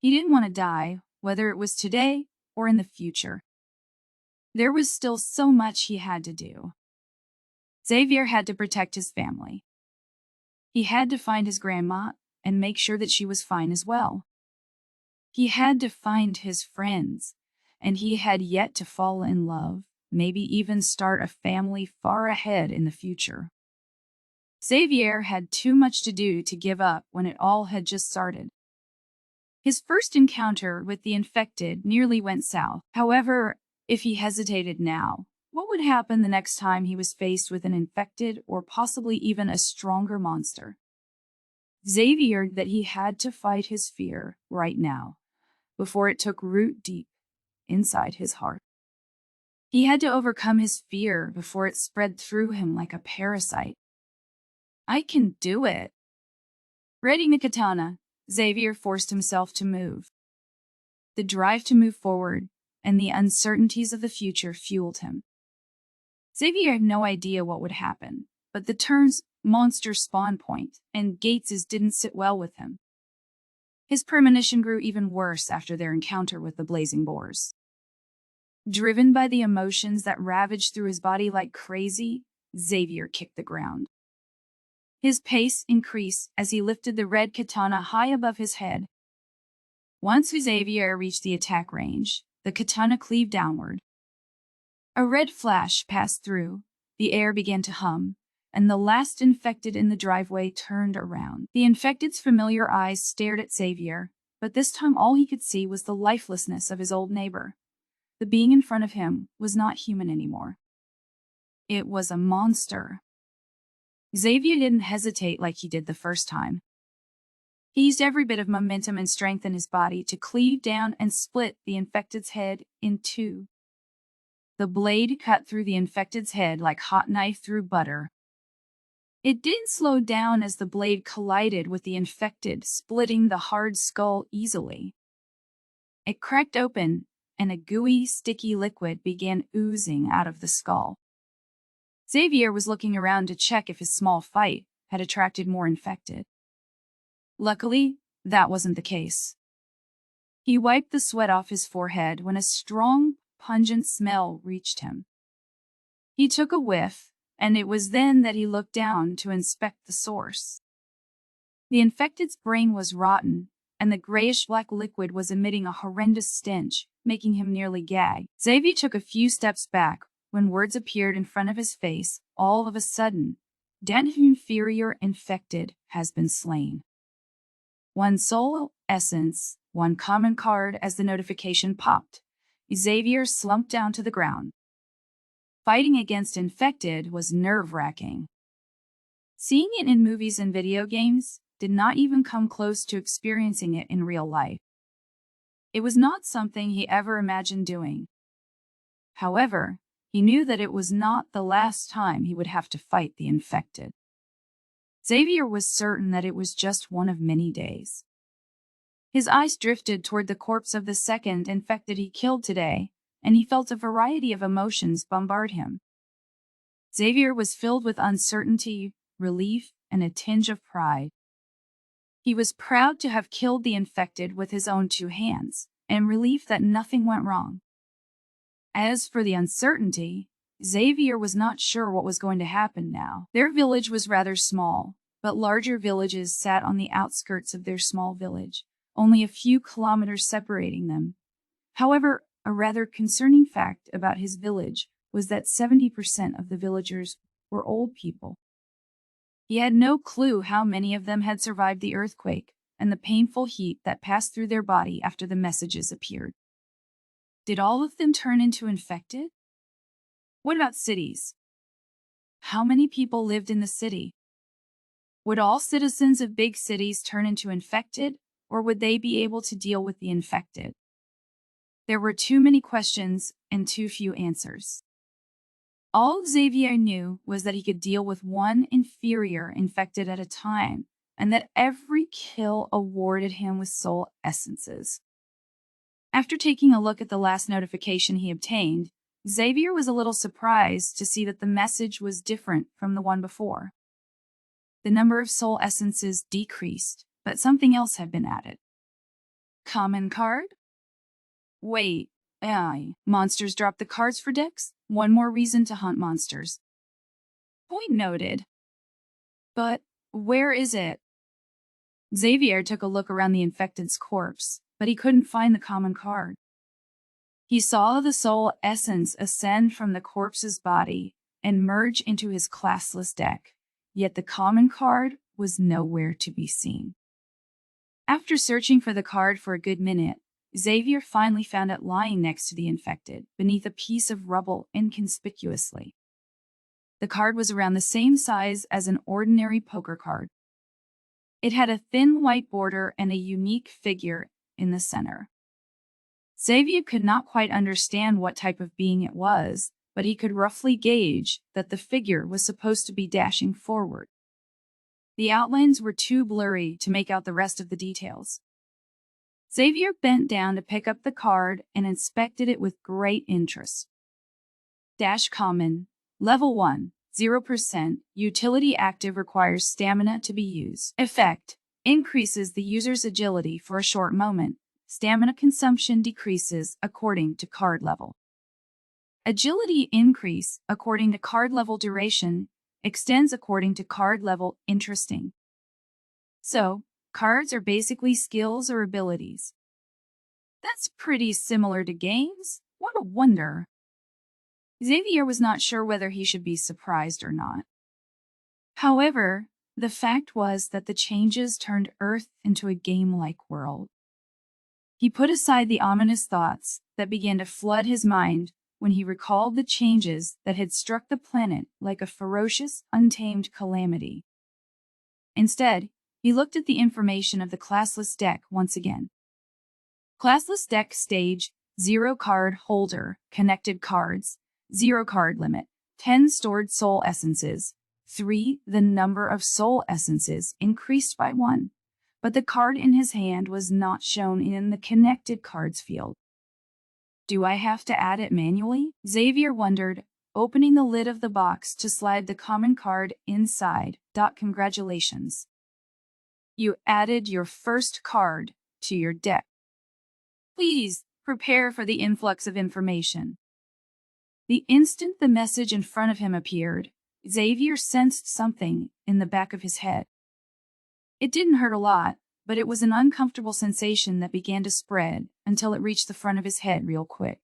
He didn't want to die, whether it was today or in the future. There was still so much he had to do. Xavier had to protect his family. He had to find his grandma and make sure that she was fine as well. He had to find his friends, and he had yet to fall in love, maybe even start a family far ahead in the future. Xavier had too much to do to give up when it all had just started. His first encounter with the infected nearly went south. However, if he hesitated now, what would happen the next time he was faced with an infected or possibly even a stronger monster? Xavier knew that he had to fight his fear right now, before it took root deep inside his heart. He had to overcome his fear before it spread through him like a parasite. I can do it. Readying the katana, Xavier forced himself to move. The drive to move forward and the uncertainties of the future fueled him. Xavier had no idea what would happen, but the terms monster spawn point and Gates didn't sit well with him. His premonition grew even worse after their encounter with the blazing boars. Driven by the emotions that ravaged through his body like crazy, Xavier kicked the ground. His pace increased as he lifted the red katana high above his head. Once Xavier reached the attack range, the katana cleaved downward. A red flash passed through, the air began to hum, and the last infected in the driveway turned around. The infected's familiar eyes stared at Xavier, but this time all he could see was the lifelessness of his old neighbor. The being in front of him was not human anymore. It was a monster. Xavier didn't hesitate like he did the first time. He used every bit of momentum and strength in his body to cleave down and split the infected's head in two. The blade cut through the infected's head like hot knife through butter. It didn't slow down as the blade collided with the infected, splitting the hard skull easily. It cracked open, and a gooey, sticky liquid began oozing out of the skull. Xavier was looking around to check if his small fight had attracted more infected. Luckily, that wasn't the case. He wiped the sweat off his forehead when a strong, pungent smell reached him. He took a whiff, and it was then that he looked down to inspect the source. The infected's brain was rotten, and the grayish-black liquid was emitting a horrendous stench, making him nearly gag. Xavier took a few steps back when words appeared in front of his face. All of a sudden, "Den inferior infected has been slain." One soul essence, one common card. As the notification popped, Xavier slumped down to the ground. Fighting against infected was nerve-wracking. Seeing it in movies and video games did not even come close to experiencing it in real life. It was not something he ever imagined doing. However, he knew that it was not the last time he would have to fight the infected. Xavier was certain that it was just one of many days. His eyes drifted toward the corpse of the second infected he killed today, and he felt a variety of emotions bombard him. Xavier was filled with uncertainty, relief, and a tinge of pride. He was proud to have killed the infected with his own two hands, and relief that nothing went wrong. As for the uncertainty, Xavier was not sure what was going to happen now. Their village was rather small, but larger villages sat on the outskirts of their small village, only a few kilometers separating them. However, a rather concerning fact about his village was that 70% of the villagers were old people. He had no clue how many of them had survived the earthquake and the painful heat that passed through their body after the messages appeared. Did all of them turn into infected? What about cities? How many people lived in the city? Would all citizens of big cities turn into infected, or would they be able to deal with the infected? There were too many questions and too few answers. All Xavier knew was that he could deal with one inferior infected at a time, and that every kill awarded him with soul essences. After taking a look at the last notification he obtained, Xavier was a little surprised to see that the message was different from the one before. The number of soul essences decreased, but something else had been added. Common card? Wait, monsters drop the cards for decks? One more reason to hunt monsters. Point noted. But where is it? Xavier took a look around the infected's corpse, but he couldn't find the common card. He saw the soul essence ascend from the corpse's body and merge into his classless deck, yet the common card was nowhere to be seen. After searching for the card for a good minute, Xavier finally found it lying next to the infected, beneath a piece of rubble inconspicuously. The card was around the same size as an ordinary poker card. It had a thin white border and a unique figure in the center. Xavier could not quite understand what type of being it was, but he could roughly gauge that the figure was supposed to be dashing forward. The outlines were too blurry to make out the rest of the details. Xavier bent down to pick up the card and inspected it with great interest. Dash common, level 1, 0%, utility active, requires stamina to be used. Effect, increases the user's agility for a short moment. Stamina consumption decreases according to card level. Agility increase according to card level. Duration extends according to card level. Interesting. So, cards are basically skills or abilities. That's pretty similar to games. What a wonder. Xavier was not sure whether he should be surprised or not. However, the fact was that the changes turned Earth into a game-like world. He put aside the ominous thoughts that began to flood his mind when he recalled the changes that had struck the planet like a ferocious, untamed calamity. Instead, he looked at the information of the classless deck once again. Classless deck stage, 0 card holder, connected cards, 0 card limit, 10 stored soul essences, 3. The number of soul essences increased by 1, but the card in his hand was not shown in the connected cards field. Do I have to add it manually? Xavier wondered, opening the lid of the box to slide the common card inside. Congratulations. You added your first card to your deck. Please prepare for the influx of information. The instant the message in front of him appeared, Xavier sensed something in the back of his head. It didn't hurt a lot, but it was an uncomfortable sensation that began to spread until it reached the front of his head real quick.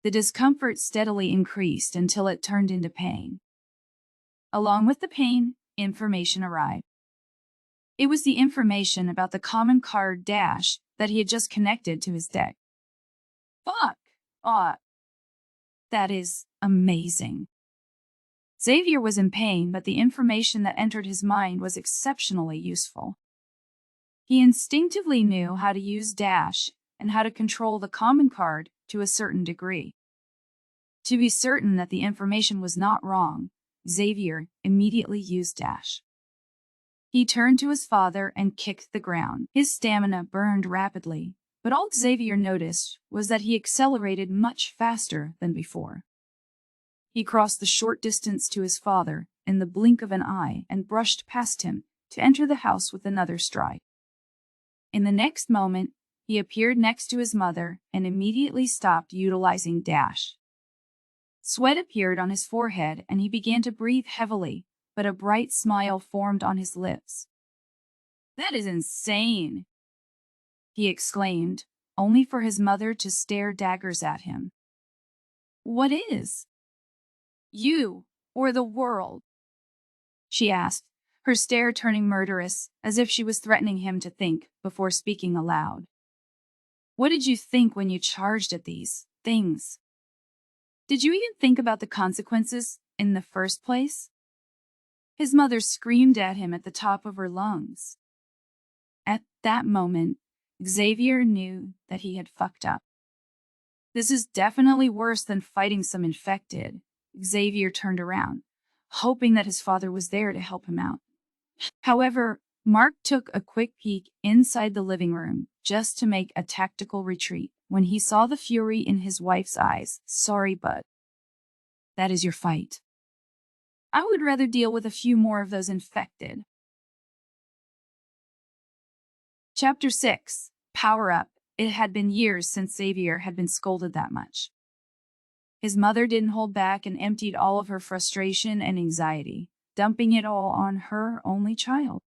The discomfort steadily increased until it turned into pain. Along with the pain, information arrived. It was the information about the common card dash that he had just connected to his deck. Fuck! That is amazing. Xavier was in pain, but the information that entered his mind was exceptionally useful. He instinctively knew how to use dash and how to control the common card to a certain degree. To be certain that the information was not wrong, Xavier immediately used dash. He turned to his father and kicked the ground. His stamina burned rapidly, but all Xavier noticed was that he accelerated much faster than before. He crossed the short distance to his father in the blink of an eye and brushed past him to enter the house with another stride. In the next moment, he appeared next to his mother and immediately stopped utilizing dash. Sweat appeared on his forehead and he began to breathe heavily, but a bright smile formed on his lips. That is insane, he exclaimed, only for his mother to stare daggers at him. What is? You or the world? She asked, her stare turning murderous, as if she was threatening him to think before speaking aloud. What did you think when you charged at these things? Did you even think about the consequences in the first place? His mother screamed at him at the top of her lungs. At that moment, Xavier knew that he had fucked up. This is definitely worse than fighting some infected. Xavier turned around, hoping that his father was there to help him out. However, Mark took a quick peek inside the living room just to make a tactical retreat when he saw the fury in his wife's eyes. Sorry, but that is your fight. I would rather deal with a few more of those infected. Chapter 6. Power Up. It had been years since Xavier had been scolded that much. His mother didn't hold back and emptied all of her frustration and anxiety, dumping it all on her only child.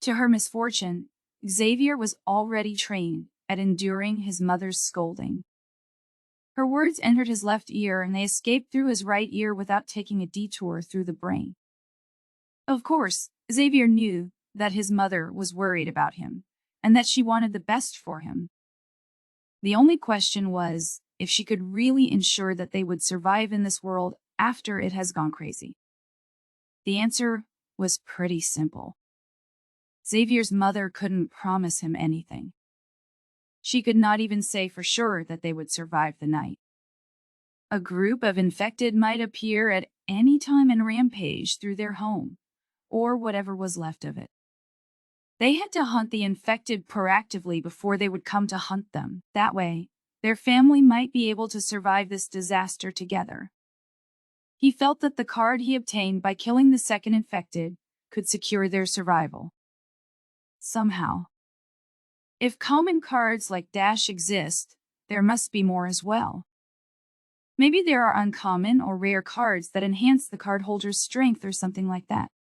To her misfortune, Xavier was already trained at enduring his mother's scolding. Her words entered his left ear and they escaped through his right ear without taking a detour through the brain. Of course, Xavier knew that his mother was worried about him and that she wanted the best for him. The only question was if she could really ensure that they would survive in this world after it has gone crazy. The answer was pretty simple. Xavier's mother couldn't promise him anything. She could not even say for sure that they would survive the night. A group of infected might appear at any time and rampage through their home, or whatever was left of it. They had to hunt the infected proactively before they would come to hunt them. That way, their family might be able to survive this disaster together. He felt that the card he obtained by killing the second infected could secure their survival. Somehow. If common cards like Dash exist, there must be more as well. Maybe there are uncommon or rare cards that enhance the cardholder's strength or something like that.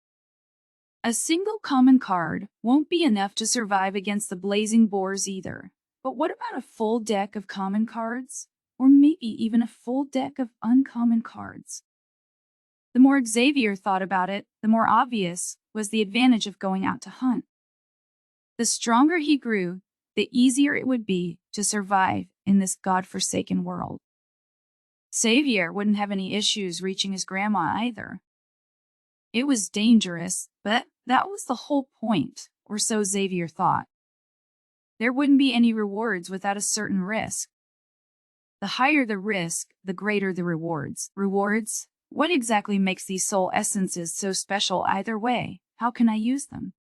A single common card won't be enough to survive against the blazing boars either. But what about a full deck of common cards? Or maybe even a full deck of uncommon cards? The more Xavier thought about it, the more obvious was the advantage of going out to hunt. The stronger he grew, the easier it would be to survive in this godforsaken world. Xavier wouldn't have any issues reaching his grandma either. It was dangerous, but that was the whole point, or so Xavier thought. There wouldn't be any rewards without a certain risk. The higher the risk, the greater the rewards. Rewards? What exactly makes these soul essences so special either way? How can I use them?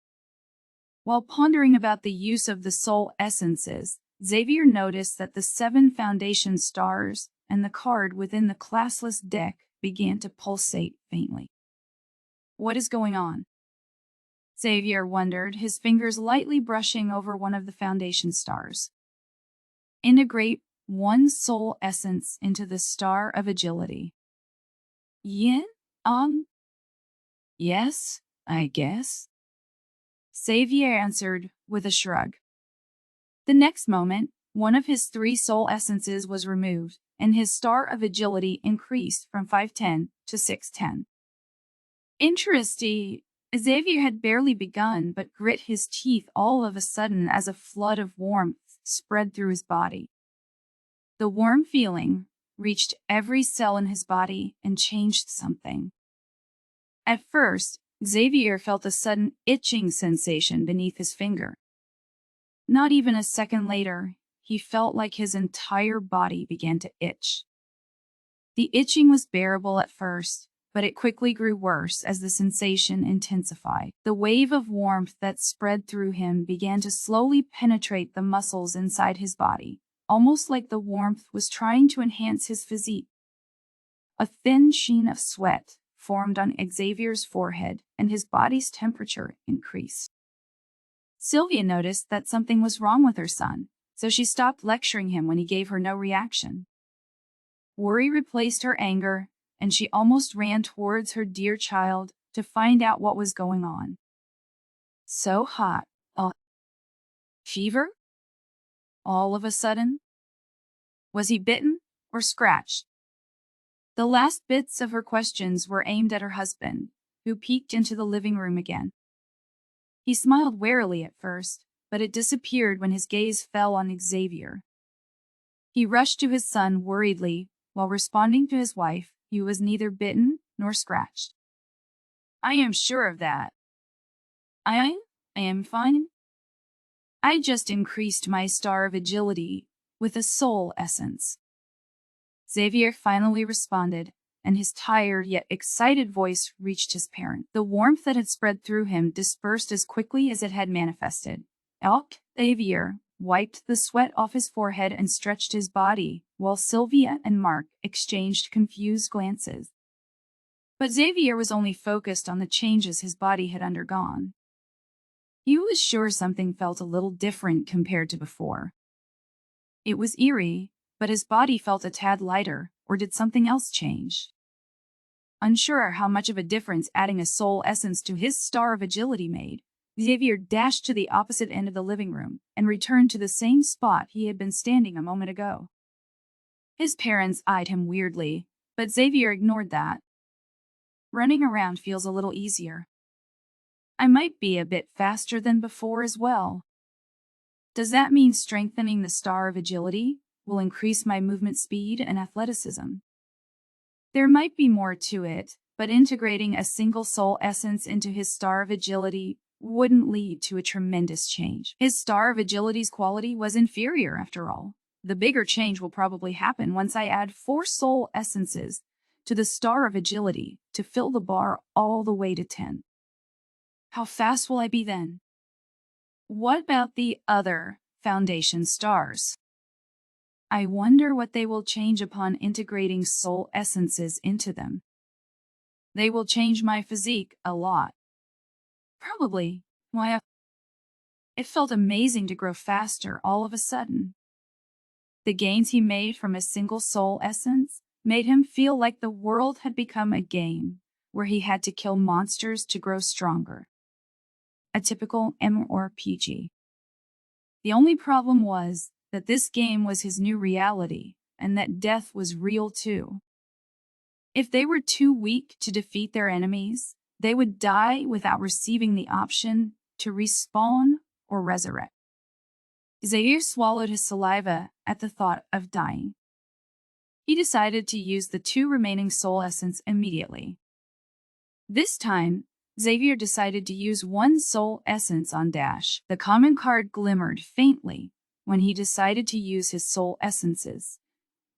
While pondering about the use of the soul essences, Xavier noticed that the 7 foundation stars and the card within the classless deck began to pulsate faintly. What is going on? Xavier wondered, his fingers lightly brushing over one of the foundation stars. Integrate 1 soul essence into the star of agility. Yes, I guess. Xavier answered with a shrug. The next moment, one of his 3 soul essences was removed, and his star of agility increased from 510 to 610. Interesting. Xavier had barely begun, but grit his teeth all of a sudden as a flood of warmth spread through his body. The warm feeling reached every cell in his body and changed something. At first, Xavier felt a sudden itching sensation beneath his finger. Not even a second later, he felt like his entire body began to itch. The itching was bearable at first, but it quickly grew worse as the sensation intensified. The wave of warmth that spread through him began to slowly penetrate the muscles inside his body, almost like the warmth was trying to enhance his physique. A thin sheen of sweat formed on Xavier's forehead, and his body's temperature increased. Sylvia noticed that something was wrong with her son, so she stopped lecturing him when he gave her no reaction. Worry replaced her anger, and she almost ran towards her dear child to find out what was going on. So hot. Fever? All of a sudden? Was he bitten or scratched? The last bits of her questions were aimed at her husband, who peeked into the living room again. He smiled warily at first, but it disappeared when his gaze fell on Xavier. He rushed to his son worriedly, while responding to his wife, he was neither bitten nor scratched. I am sure of that. I am fine. I just increased my star of agility with a soul essence. Xavier finally responded, and his tired yet excited voice reached his parent. The warmth that had spread through him dispersed as quickly as it had manifested. Xavier wiped the sweat off his forehead and stretched his body, while Sylvia and Mark exchanged confused glances. But Xavier was only focused on the changes his body had undergone. He was sure something felt a little different compared to before. It was eerie, but his body felt a tad lighter, or did something else change? Unsure how much of a difference adding a soul essence to his star of agility made, Xavier dashed to the opposite end of the living room and returned to the same spot he had been standing a moment ago. His parents eyed him weirdly, but Xavier ignored that. Running around feels a little easier. I might be a bit faster than before as well. Does that mean strengthening the star of agility will increase my movement speed and athleticism? There might be more to it, but integrating a single soul essence into his star of agility wouldn't lead to a tremendous change. His star of agility's quality was inferior after all. The bigger change will probably happen once I add 4 soul essences to the star of agility to fill the bar all the way to 10. How fast will I be then? What about the other foundation stars? I wonder what they will change upon integrating soul essences into them. They will change my physique a lot. Probably. Why, it felt amazing to grow faster all of a sudden. The gains he made from a single soul essence made him feel like the world had become a game where he had to kill monsters to grow stronger. A typical MMORPG. The only problem was that this game was his new reality, and that death was real too. If they were too weak to defeat their enemies, they would die without receiving the option to respawn or resurrect. Xavier swallowed his saliva at the thought of dying. He decided to use the 2 remaining soul essence immediately. This time, Xavier decided to use 1 soul essence on Dash. The common card glimmered faintly when he decided to use his soul essences.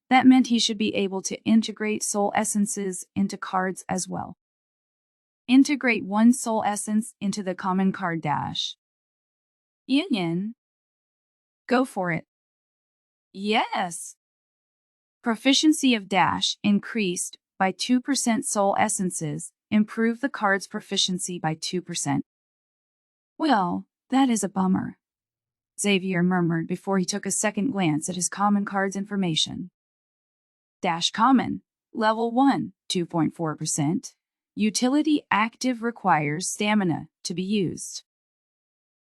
That meant he should be able to integrate soul essences into cards as well. Integrate 1 soul essence into the common card Dash. Yin. Go for it. Yes. Proficiency of Dash increased by 2%. Soul essences improve the card's proficiency by 2%. Well, that is a bummer, Xavier murmured before he took a second glance at his common card's information. Dash common, level 1, 2.4%. Utility active requires stamina to be used.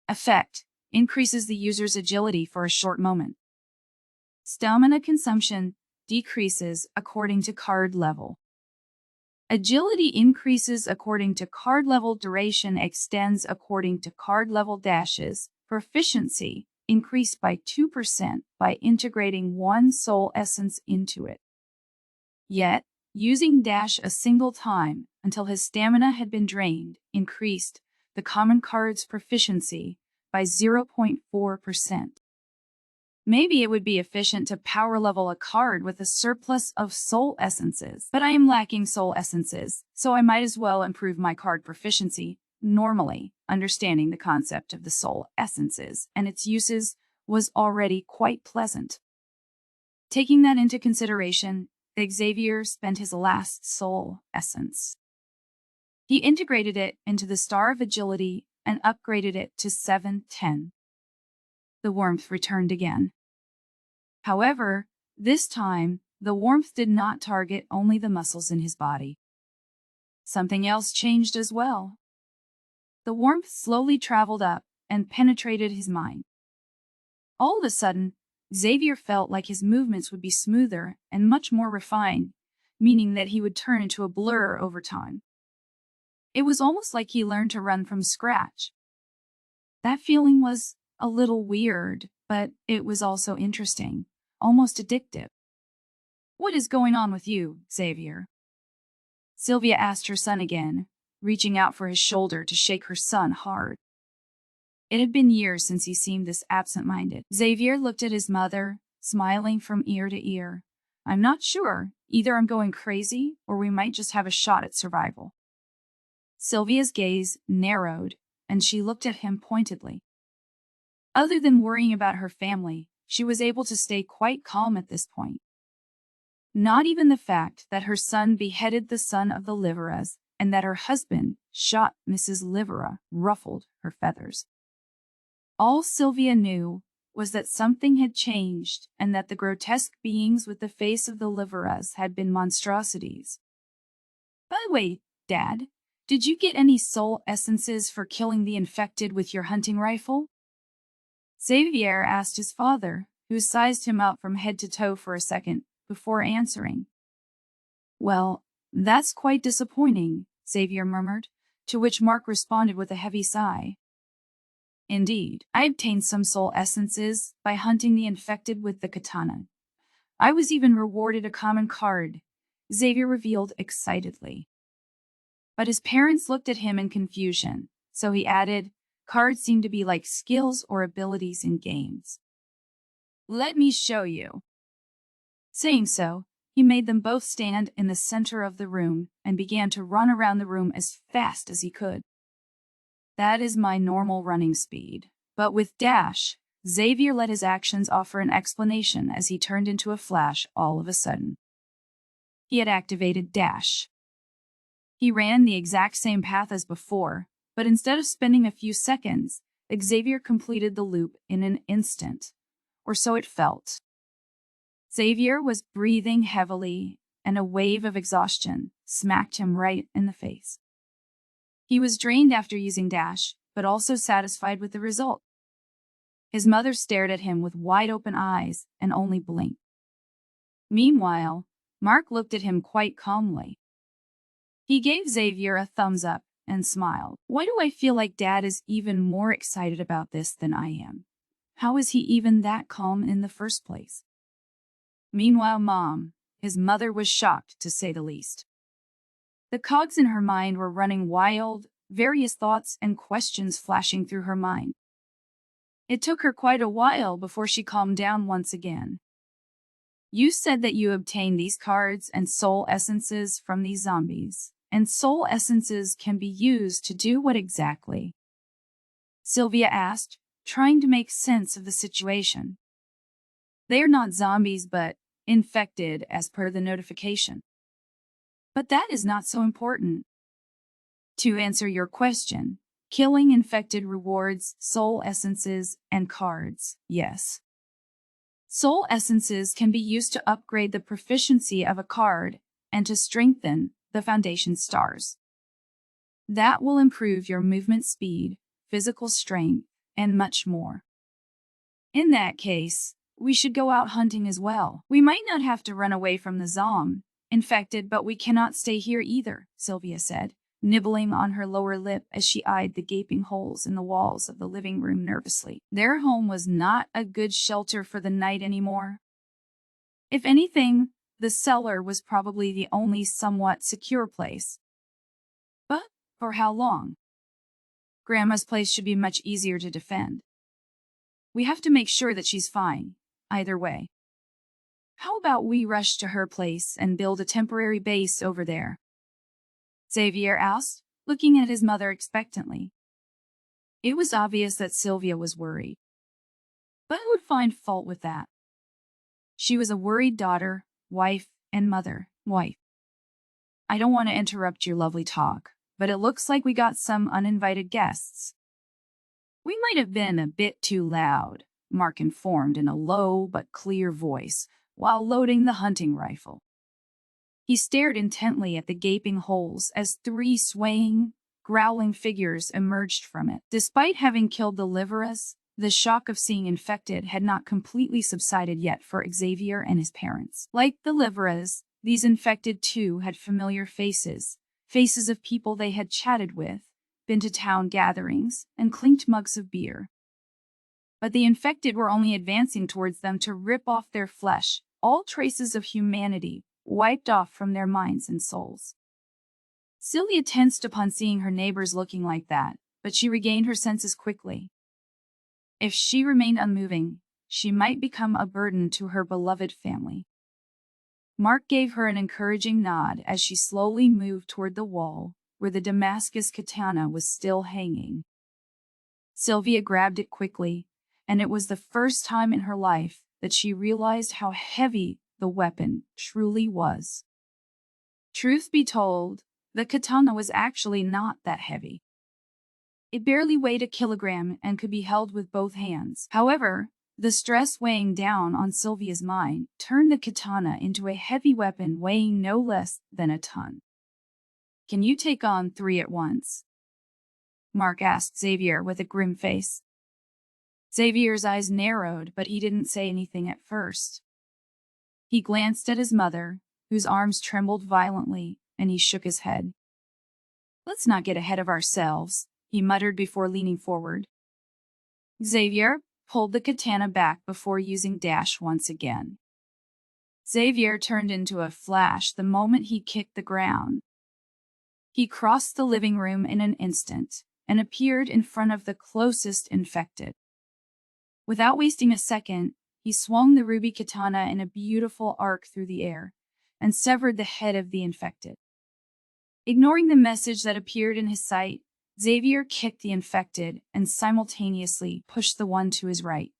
Effect, increases the user's agility for a short moment. Stamina consumption decreases according to card level. Agility increases according to card level. Duration extends according to card level. Dashes proficiency increased by 2% by integrating 1 soul essence into it. Yet, using Dash a single time until his stamina had been drained increased the common card's proficiency by 0.4%. Maybe it would be efficient to power level a card with a surplus of soul essences, but I am lacking soul essences, so I might as well improve my card proficiency. Normally, understanding the concept of the soul essences and its uses was already quite pleasant. Taking that into consideration, Xavier spent his last soul essence. He integrated it into the Star of Agility and upgraded it to 710. The warmth returned again. However, this time, the warmth did not target only the muscles in his body. Something else changed as well. The warmth slowly traveled up and penetrated his mind. All of a sudden, Xavier felt like his movements would be smoother and much more refined, meaning that he would turn into a blur over time. It was almost like he learned to run from scratch. That feeling was a little weird, but it was also interesting, almost addictive. What is going on with you, Xavier? Sylvia asked her son again, reaching out for his shoulder to shake her son hard. It had been years since he seemed this absent-minded. Xavier looked at his mother, smiling from ear to ear, I'm not sure. Either I'm going crazy, or we might just have a shot at survival. Sylvia's gaze narrowed, and she looked at him pointedly. Other than worrying about her family, she was able to stay quite calm at this point. Not even the fact that her son beheaded the son of the Liveras and that her husband shot Mrs. Livera ruffled her feathers. All Sylvia knew was that something had changed and that the grotesque beings with the face of the Liveras had been monstrosities. By the way, Dad, did you get any soul essences for killing the infected with your hunting rifle? Xavier asked his father, who sized him up from head to toe for a second before answering. Well, that's quite disappointing, Xavier murmured, to which Mark responded with a heavy sigh. Indeed, I obtained some soul essences by hunting the infected with the katana. I was even rewarded a common card, Xavier revealed excitedly. But his parents looked at him in confusion, so he added, cards seem to be like skills or abilities in games. Let me show you. Saying so, he made them both stand in the center of the room and began to run around the room as fast as he could. That is my normal running speed. But with Dash, Xavier let his actions offer an explanation as he turned into a flash all of a sudden. He had activated Dash. He ran the exact same path as before, but instead of spending a few seconds, Xavier completed the loop in an instant, or so it felt. Xavier was breathing heavily, and a wave of exhaustion smacked him right in the face. He was drained after using Dash, but also satisfied with the result. His mother stared at him with wide-open eyes and only blinked. Meanwhile, Mark looked at him quite calmly. He gave Xavier a thumbs up and smiled. Why do I feel like Dad is even more excited about this than I am? How is he even that calm in the first place? Meanwhile, Mom, his mother, was shocked, to say the least. The cogs in her mind were running wild, various thoughts and questions flashing through her mind. It took her quite a while before she calmed down once again. You said that you obtained these cards and soul essences from these zombies, and soul essences can be used to do what exactly? Sylvia asked, trying to make sense of the situation. They are not zombies, but infected as per the notification. But that is not so important. To answer your question, killing infected rewards soul essences and cards, yes. Soul essences can be used to upgrade the proficiency of a card and to strengthen the foundation stars. That will improve your movement speed, physical strength, and much more. In that case, we should go out hunting as well. We might not have to run away from the infected, but we cannot stay here either, Sylvia said, nibbling on her lower lip as she eyed the gaping holes in the walls of the living room nervously. Their home was not a good shelter for the night anymore. If anything, the cellar was probably the only somewhat secure place. But for how long? Grandma's place should be much easier to defend. We have to make sure that she's fine, either way. How about we rush to her place and build a temporary base over there? Xavier asked, looking at his mother expectantly. It was obvious that Sylvia was worried. But who would find fault with that? She was a worried daughter, wife, and mother. Wife. I don't want to interrupt your lovely talk, but it looks like we got some uninvited guests. We might have been a bit too loud, Mark informed in a low but clear voice while loading the hunting rifle. He stared intently at the gaping holes as 3 swaying, growling figures emerged from it. Despite having killed the Liveras, the shock of seeing infected had not completely subsided yet for Xavier and his parents. Like the Liveras, these infected too had familiar faces, faces of people they had chatted with, been to town gatherings, and clinked mugs of beer. But the infected were only advancing towards them to rip off their flesh, all traces of humanity wiped off from their minds and souls. Sylvia tensed upon seeing her neighbors looking like that, but she regained her senses quickly. If she remained unmoving, she might become a burden to her beloved family. Mark gave her an encouraging nod as she slowly moved toward the wall, where the Damascus katana was still hanging. Sylvia grabbed it quickly, and it was the first time in her life that she realized how heavy the weapon truly was. Truth be told, the katana was actually not that heavy. It barely weighed a kilogram and could be held with both hands. However, the stress weighing down on Sylvia's mind turned the katana into a heavy weapon weighing no less than a ton. "Can you take on 3 at once?" Mark asked Xavier with a grim face. Xavier's eyes narrowed, but he didn't say anything at first. He glanced at his mother, whose arms trembled violently, and he shook his head. "Let's not get ahead of ourselves," he muttered before leaning forward. Xavier pulled the katana back before using dash once again. Xavier turned into a flash the moment he kicked the ground. He crossed the living room in an instant and appeared in front of the closest infected. Without wasting a second, he swung the ruby katana in a beautiful arc through the air and severed the head of the infected. Ignoring the message that appeared in his sight, Xavier kicked the infected and simultaneously pushed the one to his right.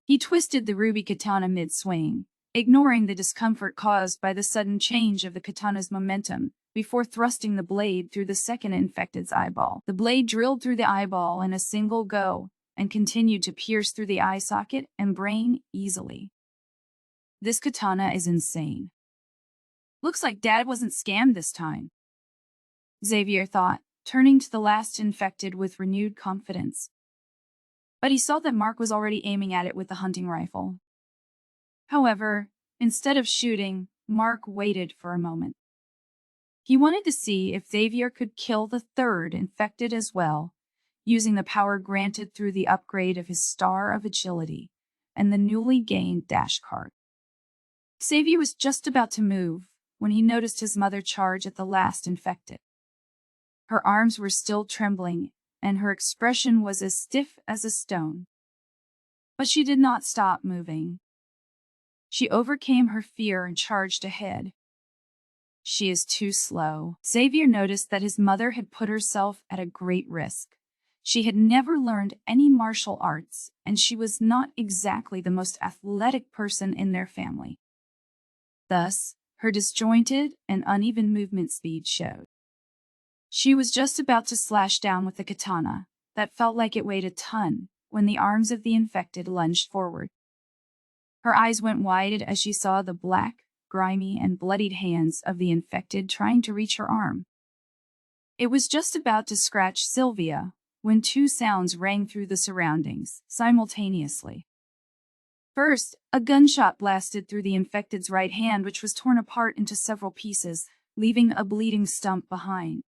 He twisted the ruby katana mid-swing, ignoring the discomfort caused by the sudden change of the katana's momentum, before thrusting the blade through the second infected's eyeball. The blade drilled through the eyeball in a single go and continued to pierce through the eye socket and brain easily. "This katana is insane. Looks like Dad wasn't scammed this time," Xavier thought, turning to the last infected with renewed confidence. But he saw that Mark was already aiming at it with the hunting rifle. However, instead of shooting, Mark waited for a moment. He wanted to see if Xavier could kill the third infected as well, using the power granted through the upgrade of his Star of Agility and the newly gained dash card. Xavier was just about to move when he noticed his mother charge at the last infected. Her arms were still trembling, and her expression was as stiff as a stone. But she did not stop moving. She overcame her fear and charged ahead. "She is too slow." Xavier noticed that his mother had put herself at a great risk. She had never learned any martial arts, and she was not exactly the most athletic person in their family. Thus, her disjointed and uneven movement speed showed. She was just about to slash down with the katana that felt like it weighed a ton when the arms of the infected lunged forward. Her eyes went wide as she saw the black, grimy, and bloodied hands of the infected trying to reach her arm. It was just about to scratch Sylvia when 2 sounds rang through the surroundings simultaneously. First, a gunshot blasted through the infected's right hand, which was torn apart into several pieces, leaving a bleeding stump behind.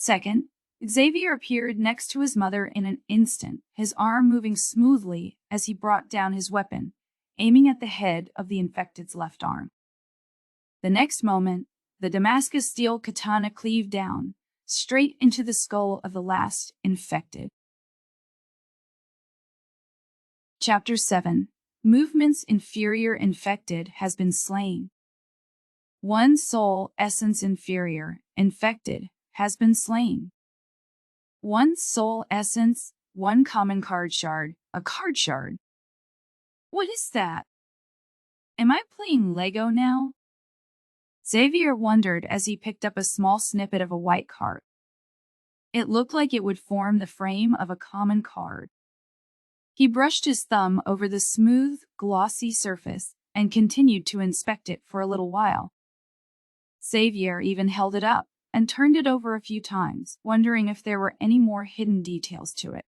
Second, Xavier appeared next to his mother in an instant, his arm moving smoothly as he brought down his weapon, aiming at the head of the infected's left arm. The next moment, the Damascus steel katana cleaved down, straight into the skull of the last infected. Chapter 7. Movement's inferior infected has been slain. One soul essence inferior, infected, has been slain. One soul essence, one common card shard, a card shard. What is that? Am I playing Lego now? Xavier wondered as he picked up a small snippet of a white card. It looked like it would form the frame of a common card. He brushed his thumb over the smooth, glossy surface and continued to inspect it for a little while. Xavier even held it up and turned it over a few times, wondering if there were any more hidden details to it.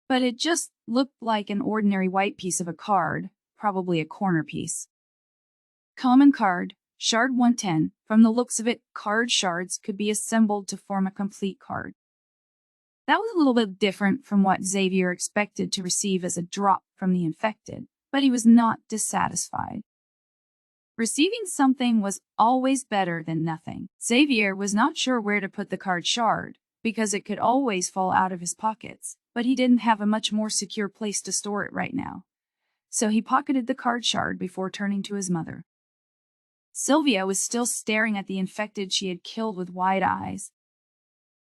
But it just looked like an ordinary white piece of a card, probably a corner piece. Common card, shard 110. From the looks of it, card shards could be assembled to form a complete card. That was a little bit different from what Xavier expected to receive as a drop from the infected, but he was not dissatisfied. Receiving something was always better than nothing. Xavier was not sure where to put the card shard, because it could always fall out of his pockets, but he didn't have a much more secure place to store it right now. So he pocketed the card shard before turning to his mother. Sylvia was still staring at the infected she had killed with wide eyes.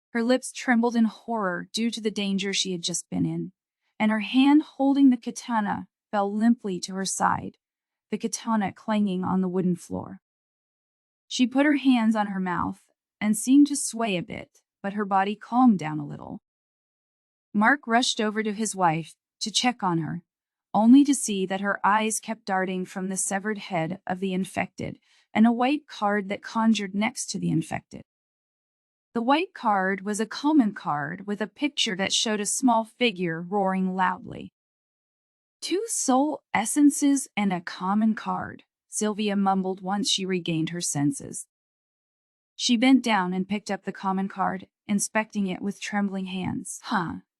Her lips trembled in horror due to the danger she had just been in, and her hand holding the katana fell limply to her side, the katana clanging on the wooden floor. She put her hands on her mouth and seemed to sway a bit, but her body calmed down a little. Mark rushed over to his wife to check on her, only to see that her eyes kept darting from the severed head of the infected and a white card that conjured next to the infected. The white card was a common card with a picture that showed a small figure roaring loudly. 2 soul essences and a common card, Sylvia mumbled once she regained her senses. She bent down and picked up the common card, inspecting it with trembling hands.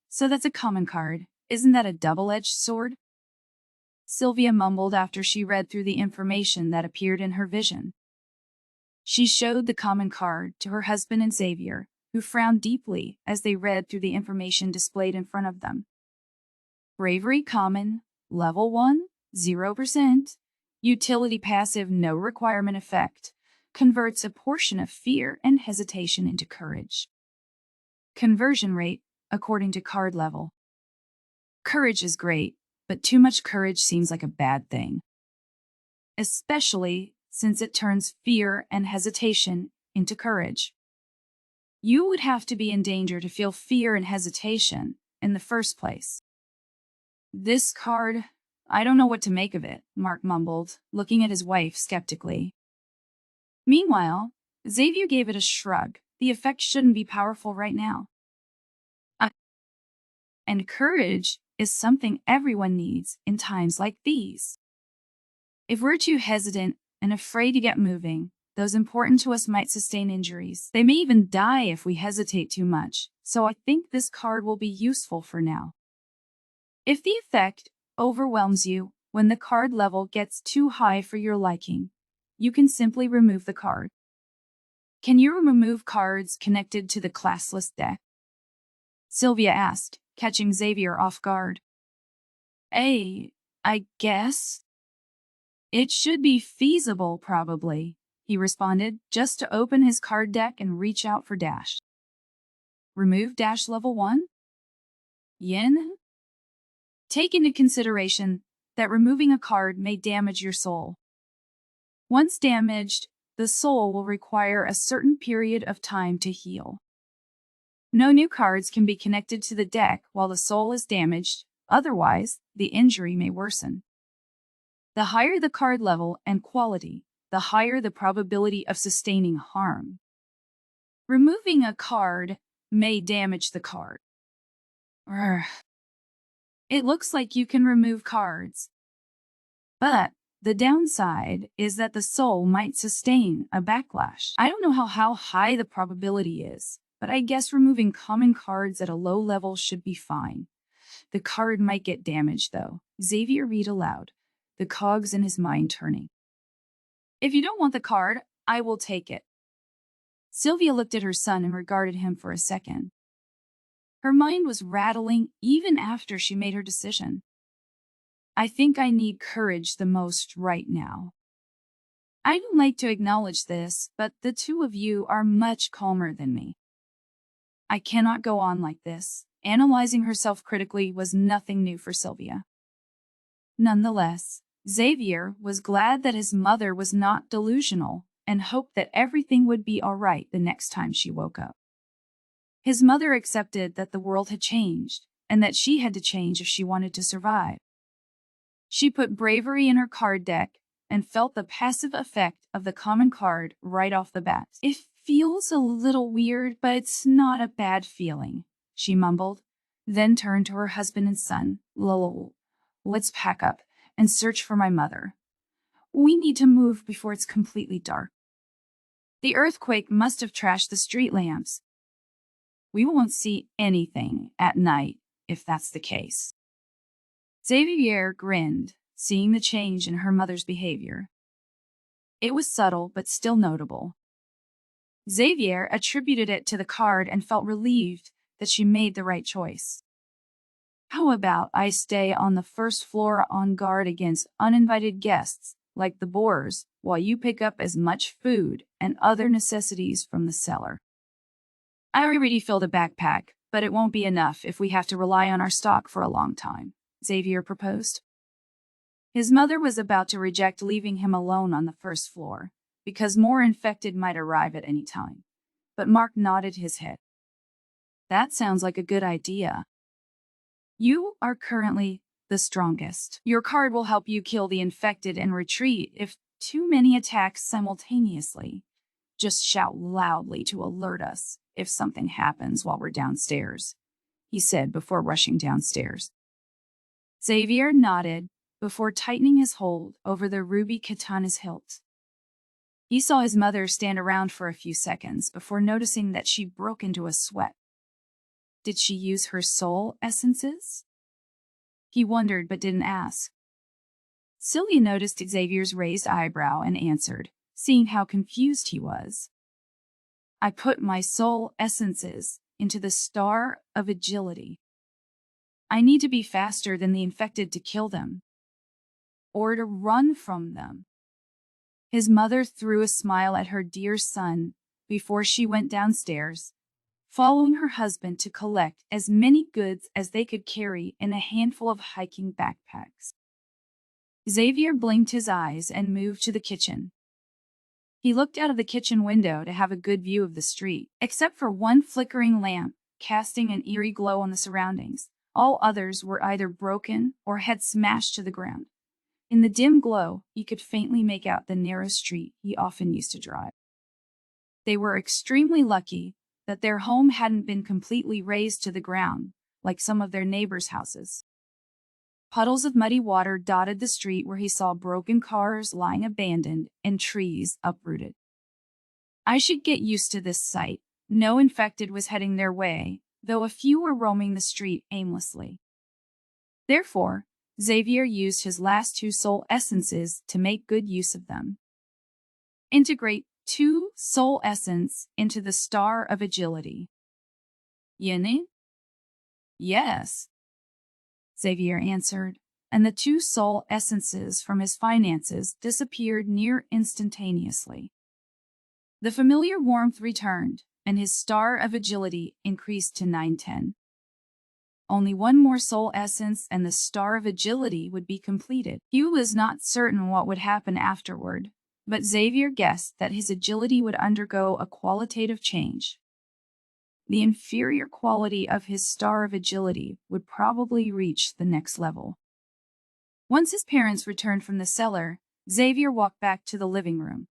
So that's a common card. Isn't that a double-edged sword? Sylvia mumbled after she read through the information that appeared in her vision. She showed the common card to her husband and Xavier, who frowned deeply as they read through the information displayed in front of them. Bravery common, level 1, 0%, utility passive no requirement effect, converts a portion of fear and hesitation into courage. Conversion rate, according to card level. Courage is great, but too much courage seems like a bad thing. Especially since it turns fear and hesitation into courage. You would have to be in danger to feel fear and hesitation in the first place. This card, I don't know what to make of it, Mark mumbled, looking at his wife skeptically. Meanwhile, Xavier gave it a shrug. The effect shouldn't be powerful right now. And courage is something everyone needs in times like these. If we're too hesitant and afraid to get moving, those important to us might sustain injuries. They may even die if we hesitate too much, so I think this card will be useful for now. If the effect overwhelms you when the card level gets too high for your liking, you can simply remove the card. Can you remove cards connected to the classless deck? Sylvia asked, catching Xavier off guard. I guess. It should be feasible, probably, he responded, just to open his card deck and reach out for Dash. Remove Dash level 1? Yin? Take into consideration that removing a card may damage your soul. Once damaged, the soul will require a certain period of time to heal. No new cards can be connected to the deck while the soul is damaged, otherwise, the injury may worsen. The higher the card level and quality, the higher the probability of sustaining harm. Removing a card may damage the card. It looks like you can remove cards. But the downside is that the soul might sustain a backlash. I don't know how high the probability is, but I guess removing common cards at a low level should be fine. The card might get damaged, though. Xavier read aloud, the cogs in his mind turning. If you don't want the card, I will take it. Sylvia looked at her son and regarded him for a second. Her mind was rattling even after she made her decision. I think I need courage the most right now. I don't like to acknowledge this, but the two of you are much calmer than me. I cannot go on like this. Analyzing herself critically was nothing new for Sylvia. Nonetheless, Xavier was glad that his mother was not delusional and hoped that everything would be all right the next time she woke up. His mother accepted that the world had changed and that she had to change if she wanted to survive. She put bravery in her card deck and felt the passive effect of the common card right off the bat. It feels a little weird, but it's not a bad feeling, she mumbled, then turned to her husband and son. Lol, let's pack up and search for my mother. We need to move before it's completely dark. The earthquake must have trashed the street lamps. We won't see anything at night if that's the case. Xavier grinned, seeing the change in her mother's behavior. It was subtle, but still notable. Xavier attributed it to the card and felt relieved that she made the right choice. How about I stay on the first floor on guard against uninvited guests, like the boars, while you pick up as much food and other necessities from the cellar. I already filled a backpack, but it won't be enough if we have to rely on our stock for a long time," Xavier proposed. His mother was about to reject leaving him alone on the first floor, because more infected might arrive at any time. But Mark nodded his head. "That sounds like a good idea. You are currently the strongest. Your card will help you kill the infected and retreat if too many attacks simultaneously. Just shout loudly to alert us if something happens while we're downstairs," he said before rushing downstairs. Xavier nodded before tightening his hold over the ruby katana's hilt. He saw his mother stand around for a few seconds before noticing that she broke into a sweat. Did she use her soul essences? He wondered but didn't ask. Sylvia noticed Xavier's raised eyebrow and answered, seeing how confused he was. "I put my soul essences into the star of agility. I need to be faster than the infected to kill them, or to run from them." His mother threw a smile at her dear son before she went downstairs, following her husband to collect as many goods as they could carry in a handful of hiking backpacks. Xavier blinked his eyes and moved to the kitchen. He looked out of the kitchen window to have a good view of the street, except for one flickering lamp casting an eerie glow on the surroundings. All others were either broken or had smashed to the ground. In the dim glow, he could faintly make out the narrow street he often used to drive. They were extremely lucky that their home hadn't been completely razed to the ground, like some of their neighbors' houses. Puddles of muddy water dotted the street where he saw broken cars lying abandoned and trees uprooted. I should get used to this sight. No infected was heading their way, though a few were roaming the street aimlessly. Therefore, Xavier used his last 2 soul essences to make good use of them. Integrate 2 soul essence into the star of agility. "Yeni?" "Yes," Xavier answered, and the 2 soul essences from his finances disappeared near instantaneously. The familiar warmth returned, and his star of agility increased to 910. Only 1 more soul essence and the star of agility would be completed. He was not certain what would happen afterward, but Xavier guessed that his agility would undergo a qualitative change. The inferior quality of his star of agility would probably reach the next level. Once his parents returned from the cellar, Xavier walked back to the living room.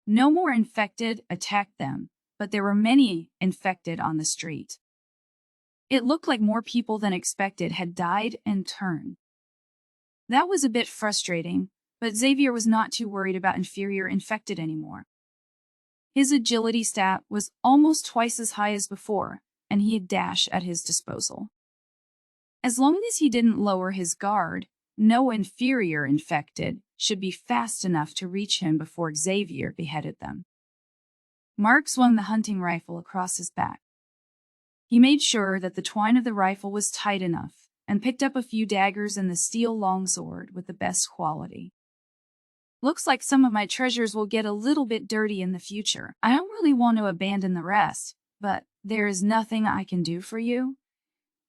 No more infected attacked them, but there were many infected on the street. It looked like more people than expected had died and turned. That was a bit frustrating, but Xavier was not too worried about inferior infected anymore. His agility stat was almost twice as high as before, and he had dash at his disposal. As long as he didn't lower his guard, no inferior infected should be fast enough to reach him before Xavier beheaded them. Mark swung the hunting rifle across his back. He made sure that the twine of the rifle was tight enough, and picked up a few daggers and the steel longsword with the best quality. "Looks like some of my treasures will get a little bit dirty in the future. I don't really want to abandon the rest, but there is nothing I can do for you?"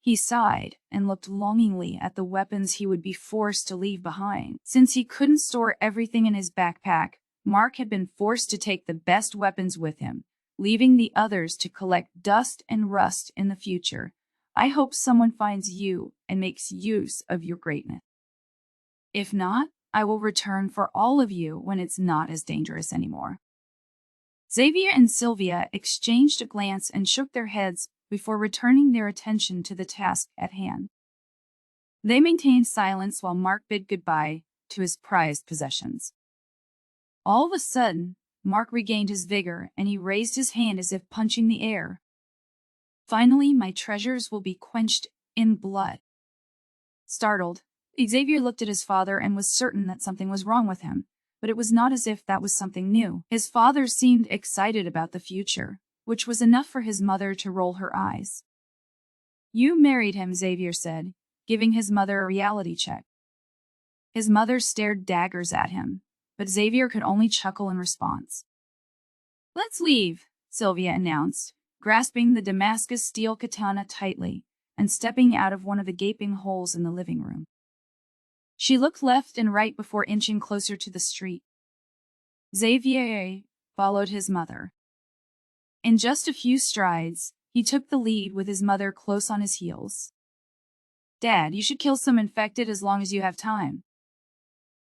He sighed and looked longingly at the weapons he would be forced to leave behind. Since he couldn't store everything in his backpack, Mark had been forced to take the best weapons with him, leaving the others to collect dust and rust in the future. "I hope someone finds you and makes use of your greatness. If not, I will return for all of you when it's not as dangerous anymore." Xavier and Sylvia exchanged a glance and shook their heads before returning their attention to the task at hand. They maintained silence while Mark bid goodbye to his prized possessions. All of a sudden, Mark regained his vigor and he raised his hand as if punching the air. "Finally, my treasures will be quenched in blood." Startled, Xavier looked at his father and was certain that something was wrong with him, but it was not as if that was something new. His father seemed excited about the future, which was enough for his mother to roll her eyes. "You married him," Xavier said, giving his mother a reality check. His mother stared daggers at him, but Xavier could only chuckle in response. "Let's leave," Sylvia announced, grasping the Damascus steel katana tightly and stepping out of one of the gaping holes in the living room. She looked left and right before inching closer to the street. Xavier followed his mother. In just a few strides, he took the lead with his mother close on his heels. "Dad, you should kill some infected as long as you have time."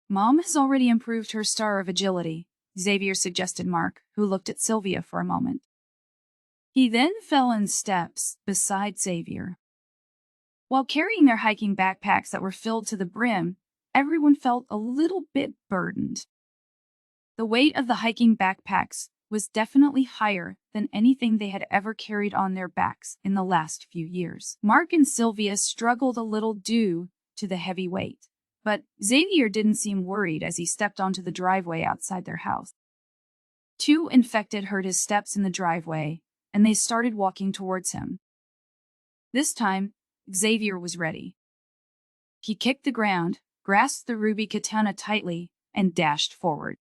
"Mom has already improved her star of agility," Xavier suggested Mark, who looked at Sylvia for a moment. He then fell in steps beside Xavier. While carrying their hiking backpacks that were filled to the brim, everyone felt a little bit burdened. The weight of the hiking backpacks was definitely higher than anything they had ever carried on their backs in the last few years. Mark and Sylvia struggled a little due to the heavy weight, but Xavier didn't seem worried as he stepped onto the driveway outside their house. Two infected heard his steps in the driveway, and they started walking towards him. This time, Xavier was ready. He kicked the ground, grasped the ruby katana tightly, and dashed forward.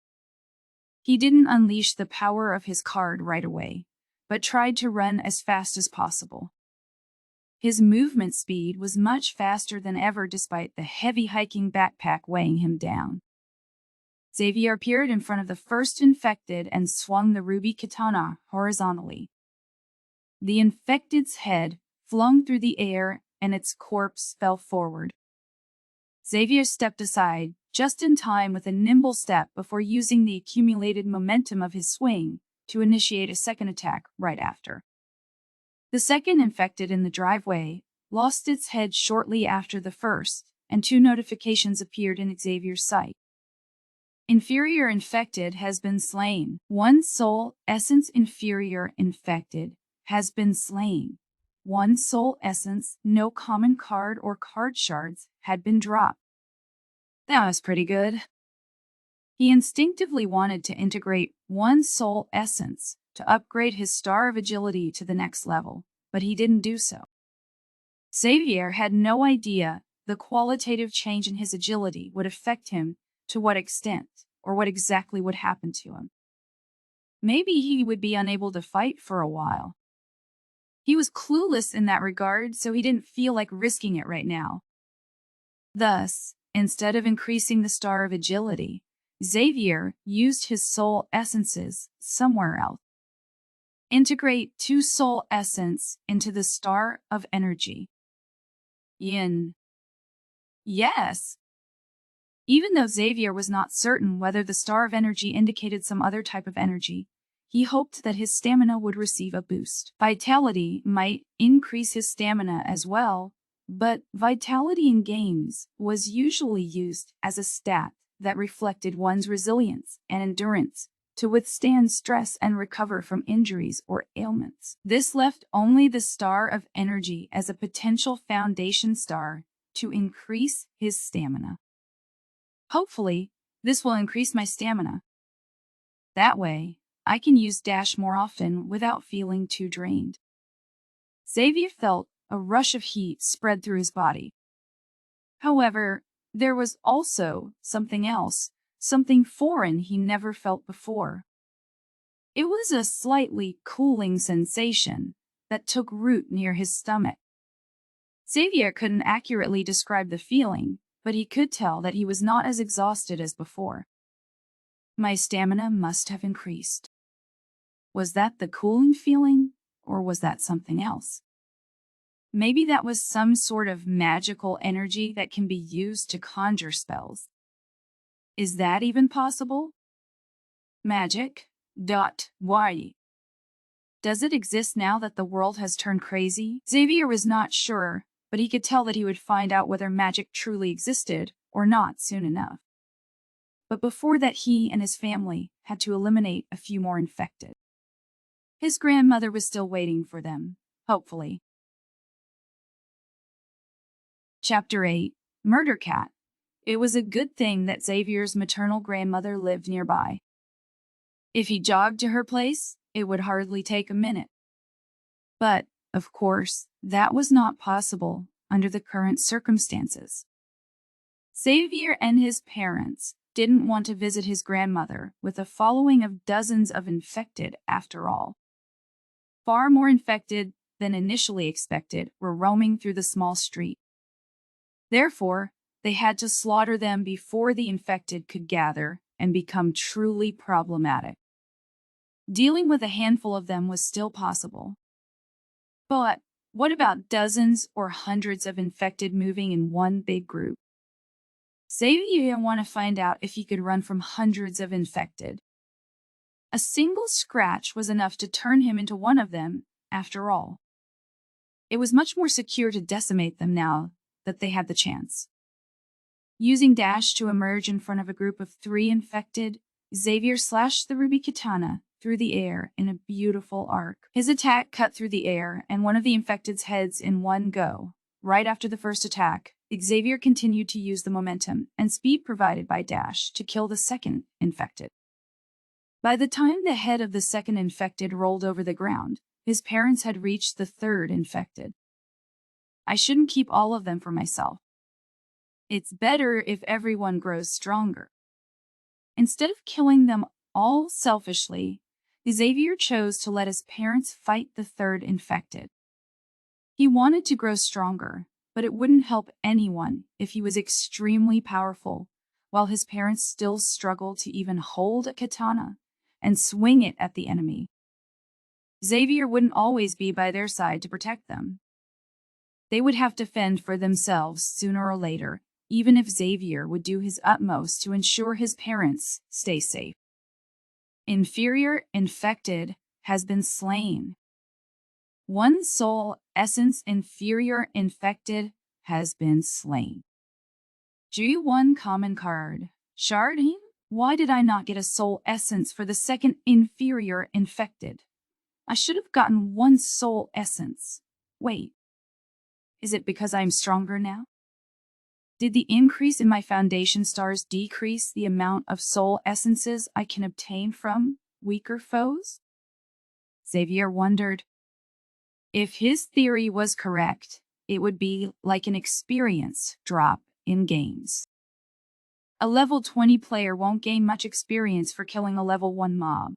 He didn't unleash the power of his card right away, but tried to run as fast as possible. His movement speed was much faster than ever despite the heavy hiking backpack weighing him down. Xavier appeared in front of the first infected and swung the ruby katana horizontally. The infected's head flung through the air and its corpse fell forward. Xavier stepped aside just in time with a nimble step before using the accumulated momentum of his swing to initiate a second attack right after. The second infected in the driveway lost its head shortly after the first, and two notifications appeared in Xavier's sight. Inferior infected has been slain. One soul essence inferior infected has been slain. One soul essence, no common card or card shards, had been dropped. That was pretty good. He instinctively wanted to integrate one soul essence to upgrade his star of agility to the next level, but he didn't do so. Xavier had no idea the qualitative change in his agility would affect him to what extent, or what exactly would happen to him. Maybe he would be unable to fight for a while. He was clueless in that regard, so he didn't feel like risking it right now. Thus, instead of increasing the star of agility, Xavier used his soul essences somewhere else. Integrate two soul essence into the star of energy. Yin. Yes. Even though Xavier was not certain whether the star of energy indicated some other type of energy, he hoped that his stamina would receive a boost. Vitality might increase his stamina as well, but vitality in games was usually used as a stat that reflected one's resilience and endurance to withstand stress and recover from injuries or ailments. This left only the star of energy as a potential foundation star to increase his stamina. Hopefully, this will increase my stamina. That way, I can use dash more often without feeling too drained. Xavier felt a rush of heat spread through his body. However, there was also something else, something foreign he never felt before. It was a slightly cooling sensation that took root near his stomach. Xavier couldn't accurately describe the feeling, but he could tell that he was not as exhausted as before. My stamina must have increased. Was that the cooling feeling, or was that something else? Maybe that was some sort of magical energy that can be used to conjure spells. Is that even possible? Magic. Why? Does it exist now that the world has turned crazy? Xavier was not sure, but he could tell that he would find out whether magic truly existed or not soon enough. But before that, he and his family had to eliminate a few more infected. His grandmother was still waiting for them, hopefully. Chapter 8. Murder Cat. It was a good thing that Xavier's maternal grandmother lived nearby. If he jogged to her place, it would hardly take a minute. But, of course, that was not possible under the current circumstances. Xavier and his parents didn't want to visit his grandmother with a following of dozens of infected after all. Far more infected than initially expected were roaming through the small street. Therefore, they had to slaughter them before the infected could gather and become truly problematic. Dealing with a handful of them was still possible. But what about dozens or hundreds of infected moving in one big group? Xavier wanted to find out if he could run from hundreds of infected. A single scratch was enough to turn him into one of them, after all. It was much more secure to decimate them now that they had the chance. Using dash to emerge in front of a group of 3 infected, Xavier slashed the ruby katana through the air in a beautiful arc. His attack cut through the air and one of the infected's heads in one go. Right after the first attack, Xavier continued to use the momentum and speed provided by dash to kill the second infected. By the time the head of the second infected rolled over the ground, his parents had reached the third infected. I shouldn't keep all of them for myself. It's better if everyone grows stronger. Instead of killing them all selfishly, Xavier chose to let his parents fight the third infected. He wanted to grow stronger, but it wouldn't help anyone if he was extremely powerful, while his parents still struggled to even hold a katana and swing it at the enemy. Xavier wouldn't always be by their side to protect them. They would have to fend for themselves sooner or later, even if Xavier would do his utmost to ensure his parents stay safe. Inferior infected has been slain. One soul essence inferior infected has been slain. G1 common card. Sharding? Why did I not get a soul essence for the second inferior infected? I should have gotten 1 soul essence. Wait. Is it because I'm stronger now? Did the increase in my foundation stars decrease the amount of soul essences I can obtain from weaker foes? Xavier wondered. If his theory was correct, it would be like an experience drop in games. A level 20 player won't gain much experience for killing a level 1 mob.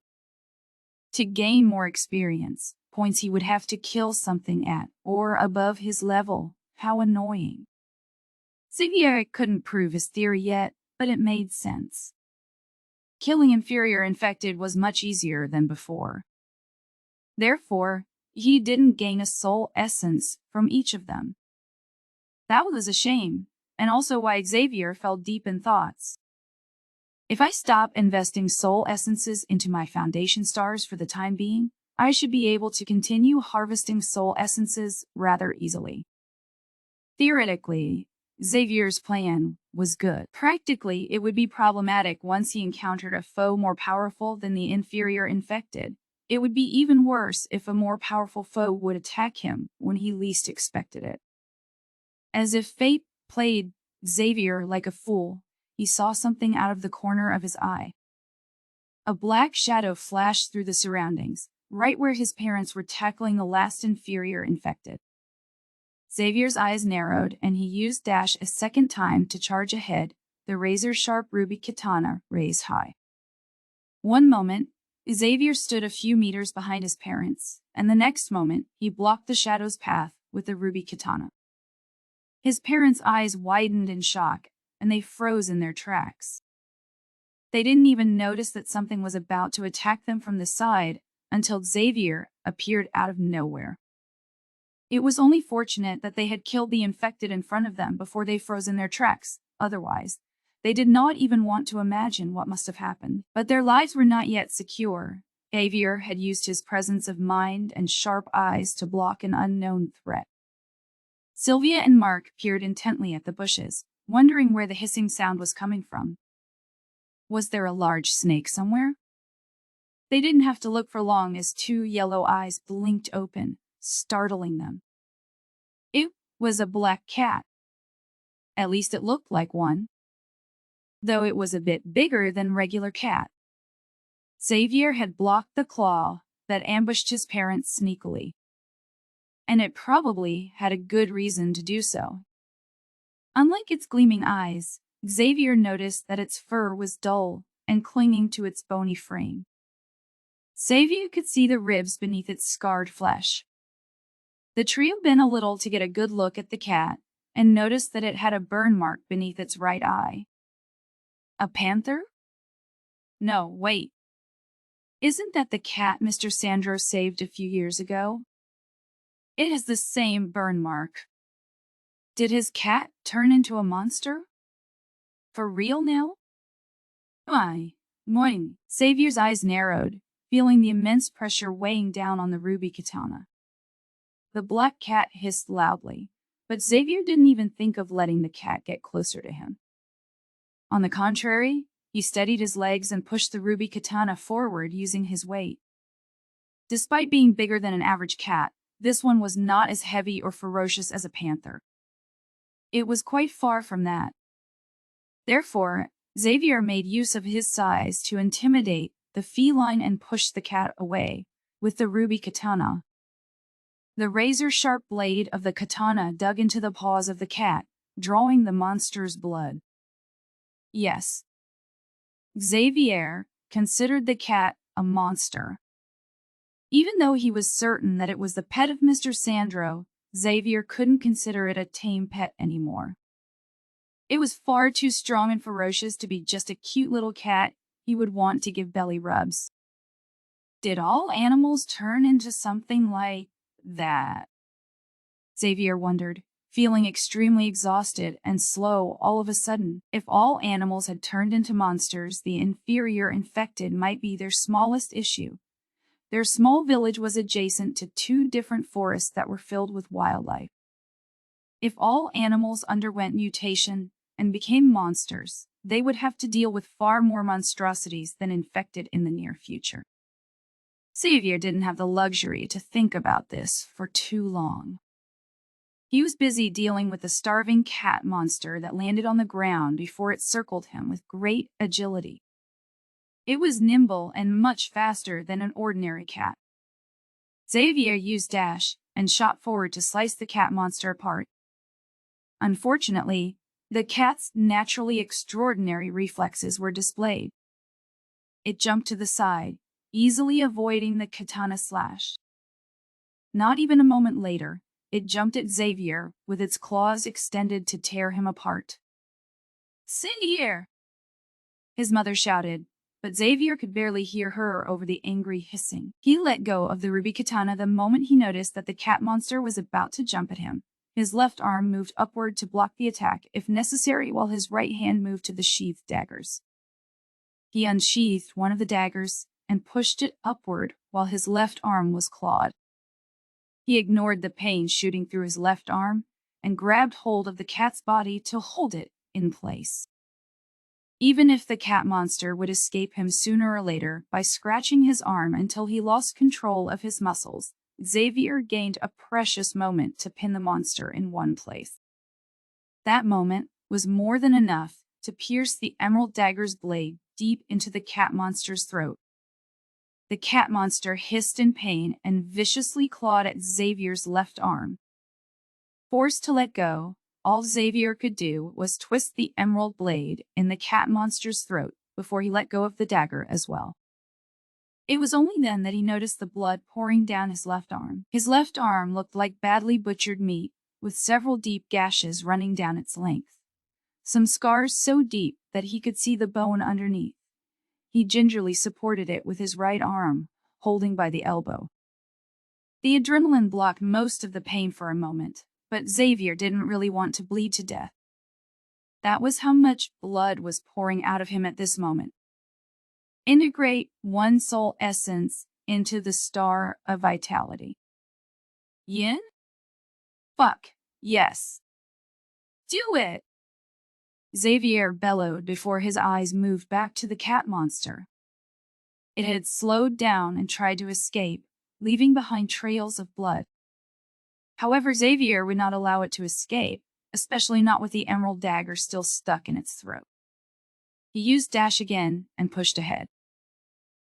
To gain more experience, points he would have to kill something at or above his level. How annoying. Xavier couldn't prove his theory yet, but it made sense. Killing inferior infected was much easier than before. Therefore, he didn't gain a soul essence from each of them. That was a shame, and also why Xavier fell deep in thoughts. If I stop investing soul essences into my foundation stars for the time being, I should be able to continue harvesting soul essences rather easily. Theoretically, Xavier's plan was good. Practically, it would be problematic once he encountered a foe more powerful than the inferior infected. It would be even worse if a more powerful foe would attack him when he least expected it. As if fate played Xavier like a fool, he saw something out of the corner of his eye. A black shadow flashed through the surroundings, right where his parents were tackling the last inferior infected. Xavier's eyes narrowed, and he used dash a second time to charge ahead, the razor-sharp ruby katana raised high. One moment, Xavier stood a few meters behind his parents, and the next moment, he blocked the shadow's path with the ruby katana. His parents' eyes widened in shock, and they froze in their tracks. They didn't even notice that something was about to attack them from the side until Xavier appeared out of nowhere. It was only fortunate that they had killed the infected in front of them before they froze in their tracks. Otherwise, they did not even want to imagine what must have happened. But their lives were not yet secure. Xavier had used his presence of mind and sharp eyes to block an unknown threat. Sylvia and Mark peered intently at the bushes, wondering where the hissing sound was coming from. Was there a large snake somewhere? They didn't have to look for long as 2 yellow eyes blinked open, startling them. It was a black cat. At least it looked like one, though it was a bit bigger than regular cat. Xavier had blocked the claw that ambushed his parents sneakily, and it probably had a good reason to do so. Unlike its gleaming eyes, Xavier noticed that its fur was dull and clinging to its bony frame. Xavier could see the ribs beneath its scarred flesh. The trio bent a little to get a good look at the cat and noticed that it had a burn mark beneath its right eye. A panther? No, wait. Isn't that the cat Mr. Sandro saved a few years ago? It has the same burn mark. Did his cat turn into a monster? For real now? Why, morning. Xavier's eyes narrowed, feeling the immense pressure weighing down on the ruby katana. The black cat hissed loudly, but Xavier didn't even think of letting the cat get closer to him. On the contrary, he steadied his legs and pushed the ruby katana forward using his weight. Despite being bigger than an average cat, this one was not as heavy or ferocious as a panther. It was quite far from that. Therefore, Xavier made use of his size to intimidate the feline and push the cat away with the ruby katana. The razor-sharp blade of the katana dug into the paws of the cat, drawing the monster's blood. Yes. Xavier considered the cat a monster. Even though he was certain that it was the pet of Mr. Sandro, Xavier couldn't consider it a tame pet anymore. It was far too strong and ferocious to be just a cute little cat he would want to give belly rubs. Did all animals turn into something like that? Xavier wondered, feeling extremely exhausted and slow all of a sudden. If all animals had turned into monsters, the inferior infected might be their smallest issue. Their small village was adjacent to 2 different forests that were filled with wildlife. If all animals underwent mutation and became monsters, they would have to deal with far more monstrosities than infected in the near future. Xavier didn't have the luxury to think about this for too long. He was busy dealing with the starving cat monster that landed on the ground before it circled him with great agility. It was nimble and much faster than an ordinary cat. Xavier used dash and shot forward to slice the cat monster apart. Unfortunately, the cat's naturally extraordinary reflexes were displayed. It jumped to the side, easily avoiding the katana slash. Not even a moment later, it jumped at Xavier with its claws extended to tear him apart. "Xavier!" his mother shouted, but Xavier could barely hear her over the angry hissing. He let go of the ruby katana the moment he noticed that the cat monster was about to jump at him. His left arm moved upward to block the attack if necessary, while his right hand moved to the sheathed daggers. He unsheathed one of the daggers and pushed it upward while his left arm was clawed. He ignored the pain shooting through his left arm and grabbed hold of the cat's body to hold it in place. Even if the cat monster would escape him sooner or later by scratching his arm until he lost control of his muscles, Xavier gained a precious moment to pin the monster in one place. That moment was more than enough to pierce the emerald dagger's blade deep into the cat monster's throat. The cat monster hissed in pain and viciously clawed at Xavier's left arm. Forced to let go, all Xavier could do was twist the emerald blade in the cat monster's throat before he let go of the dagger as well. It was only then that he noticed the blood pouring down his left arm. His left arm looked like badly butchered meat, with several deep gashes running down its length. Some scars so deep that he could see the bone underneath. He gingerly supported it with his right arm, holding by the elbow. The adrenaline blocked most of the pain for a moment, but Xavier didn't really want to bleed to death. That was how much blood was pouring out of him at this moment. Integrate one soul essence into the star of vitality. Yin? Fuck, yes. Do it! Xavier bellowed before his eyes moved back to the cat monster. It had slowed down and tried to escape, leaving behind trails of blood. However, Xavier would not allow it to escape, especially not with the emerald dagger still stuck in its throat. He used dash again and pushed ahead.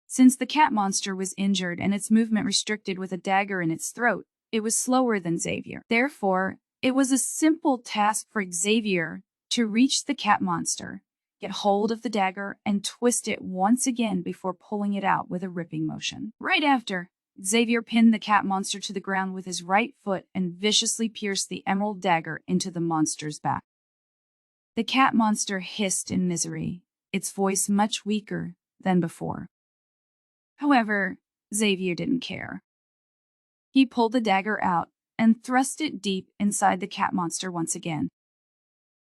Since the cat monster was injured and its movement restricted with a dagger in its throat, it was slower than Xavier. Therefore, it was a simple task for Xavier to reach the cat monster, get hold of the dagger, and twist it once again before pulling it out with a ripping motion. Right after, Xavier pinned the cat monster to the ground with his right foot and viciously pierced the emerald dagger into the monster's back. The cat monster hissed in misery, its voice much weaker than before. However, Xavier didn't care. He pulled the dagger out and thrust it deep inside the cat monster once again.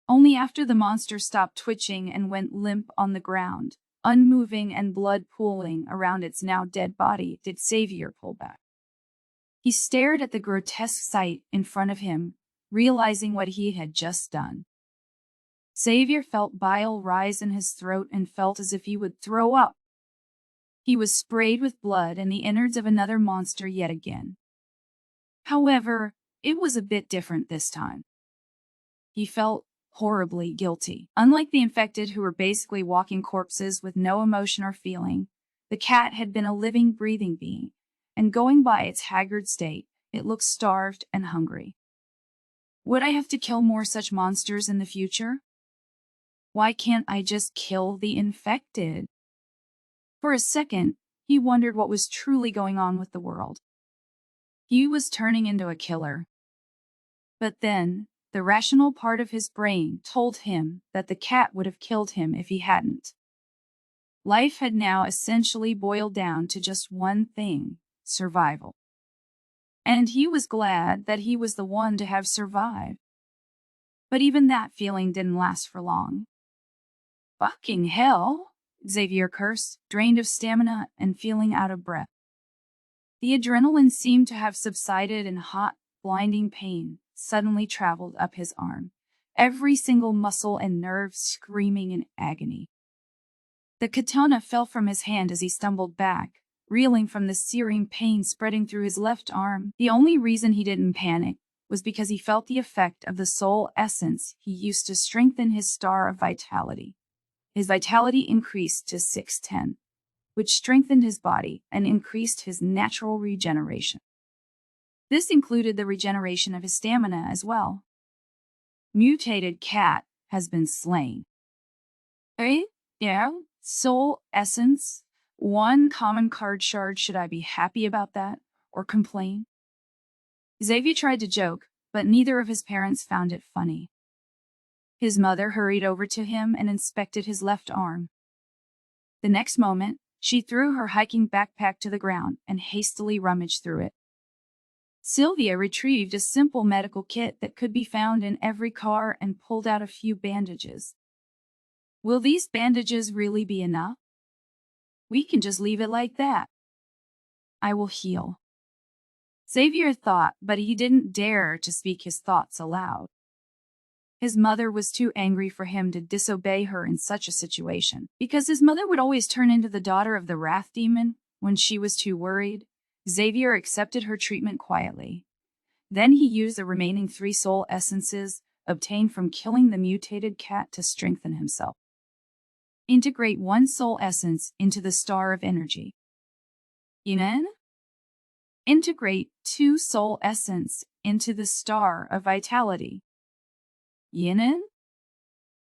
Only after the monster stopped twitching and went limp on the ground, unmoving and blood pooling around its now dead body, did Xavier pull back. He stared at the grotesque sight in front of him, realizing what he had just done. Xavier felt bile rise in his throat and felt as if he would throw up. He was sprayed with blood and the innards of another monster yet again. However, it was a bit different this time. He felt horribly guilty. Unlike the infected who were basically walking corpses with no emotion or feeling, the cat had been a living, breathing being, and going by its haggard state, it looked starved and hungry. Would I have to kill more such monsters in the future? Why can't I just kill the infected? For a second, he wondered what was truly going on with the world. He was turning into a killer. But then, the rational part of his brain told him that the cat would have killed him if he hadn't. Life had now essentially boiled down to just one thing: survival. And he was glad that he was the one to have survived. But even that feeling didn't last for long. Fucking hell, Xavier cursed, drained of stamina and feeling out of breath. The adrenaline seemed to have subsided and hot, blinding pain suddenly traveled up his arm, every single muscle and nerve screaming in agony. The katana fell from his hand as he stumbled back, reeling from the searing pain spreading through his left arm. The only reason he didn't panic was because he felt the effect of the soul essence he used to strengthen his star of vitality. His vitality increased to 610, which strengthened his body and increased his natural regeneration. This included the regeneration of his stamina as well. Mutated cat has been slain. Yeah, soul essence. One common card shard. Should I be happy about that or complain? Xavier tried to joke, but neither of his parents found it funny. His mother hurried over to him and inspected his left arm. The next moment, she threw her hiking backpack to the ground and hastily rummaged through it. Sylvia retrieved a simple medical kit that could be found in every car and pulled out a few bandages. Will these bandages really be enough? We can just leave it like that. I will heal. Xavier thought, but he didn't dare to speak his thoughts aloud. His mother was too angry for him to disobey her in such a situation, because his mother would always turn into the daughter of the wrath demon when she was too worried. Xavier accepted her treatment quietly. Then he used the remaining 3 soul essences obtained from killing the mutated cat to strengthen himself. Integrate 1 soul essence into the star of energy. Inhuman? Integrate 2 soul essence into the star of vitality. Inhuman?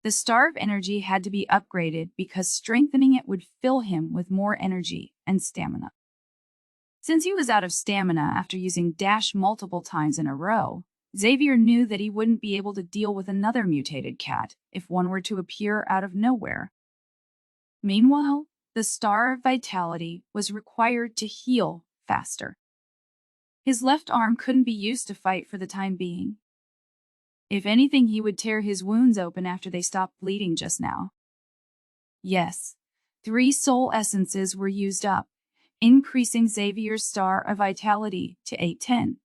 The star of energy had to be upgraded because strengthening it would fill him with more energy and stamina. Since he was out of stamina after using dash multiple times in a row, Xavier knew that he wouldn't be able to deal with another mutated cat if one were to appear out of nowhere. Meanwhile, the star of vitality was required to heal faster. His left arm couldn't be used to fight for the time being. If anything, he would tear his wounds open after they stopped bleeding just now. Yes, 3 soul essences were used up, increasing Xavier's star of vitality to 810,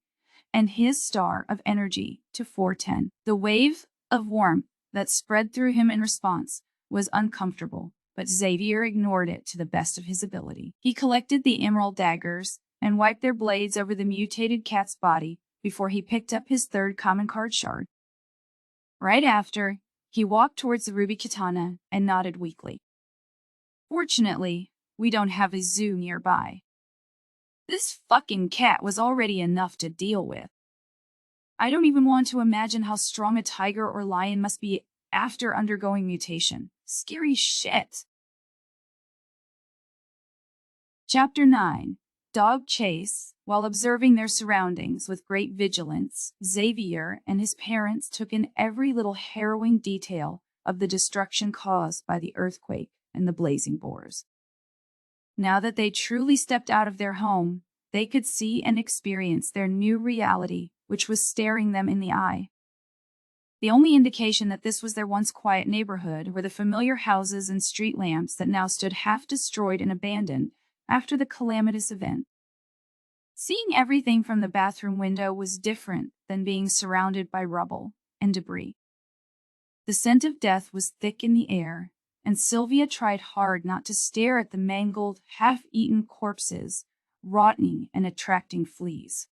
and his star of energy to 410. The wave of warmth that spread through him in response was uncomfortable, but Xavier ignored it to the best of his ability. He collected the emerald daggers and wiped their blades over the mutated cat's body before he picked up his 3rd common card shard. Right after, he walked towards the ruby katana and nodded weakly. Fortunately, we don't have a zoo nearby. This fucking cat was already enough to deal with. I don't even want to imagine how strong a tiger or lion must be after undergoing mutation. Scary shit. Chapter 9. Dog Chase. While observing their surroundings with great vigilance, Xavier and his parents took in every little harrowing detail of the destruction caused by the earthquake and the blazing boars. Now that they truly stepped out of their home, they could see and experience their new reality, which was staring them in the eye. The only indication that this was their once quiet neighborhood were the familiar houses and street lamps that now stood half destroyed and abandoned after the calamitous event. Seeing everything from the bathroom window was different than being surrounded by rubble and debris. The scent of death was thick in the air, and Sylvia tried hard not to stare at the mangled, half-eaten corpses, rotting and attracting fleas.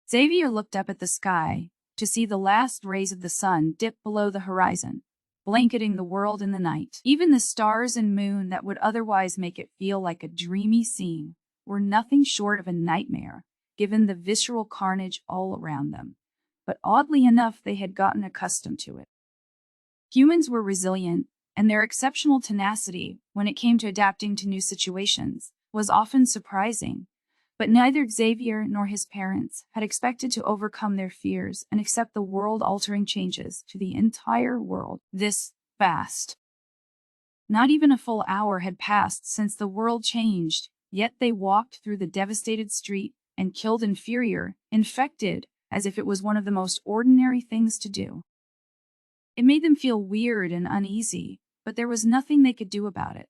Xavier looked up at the sky to see the last rays of the sun dip below the horizon, blanketing the world in the night. Even the stars and moon that would otherwise make it feel like a dreamy scene were nothing short of a nightmare, given the visceral carnage all around them. But oddly enough, they had gotten accustomed to it. Humans were resilient, and their exceptional tenacity when it came to adapting to new situations was often surprising. But neither Xavier nor his parents had expected to overcome their fears and accept the world-altering changes to the entire world this fast. Not even a full hour had passed since the world changed, yet they walked through the devastated street and killed infected, as if it was one of the most ordinary things to do. It made them feel weird and uneasy, but there was nothing they could do about it.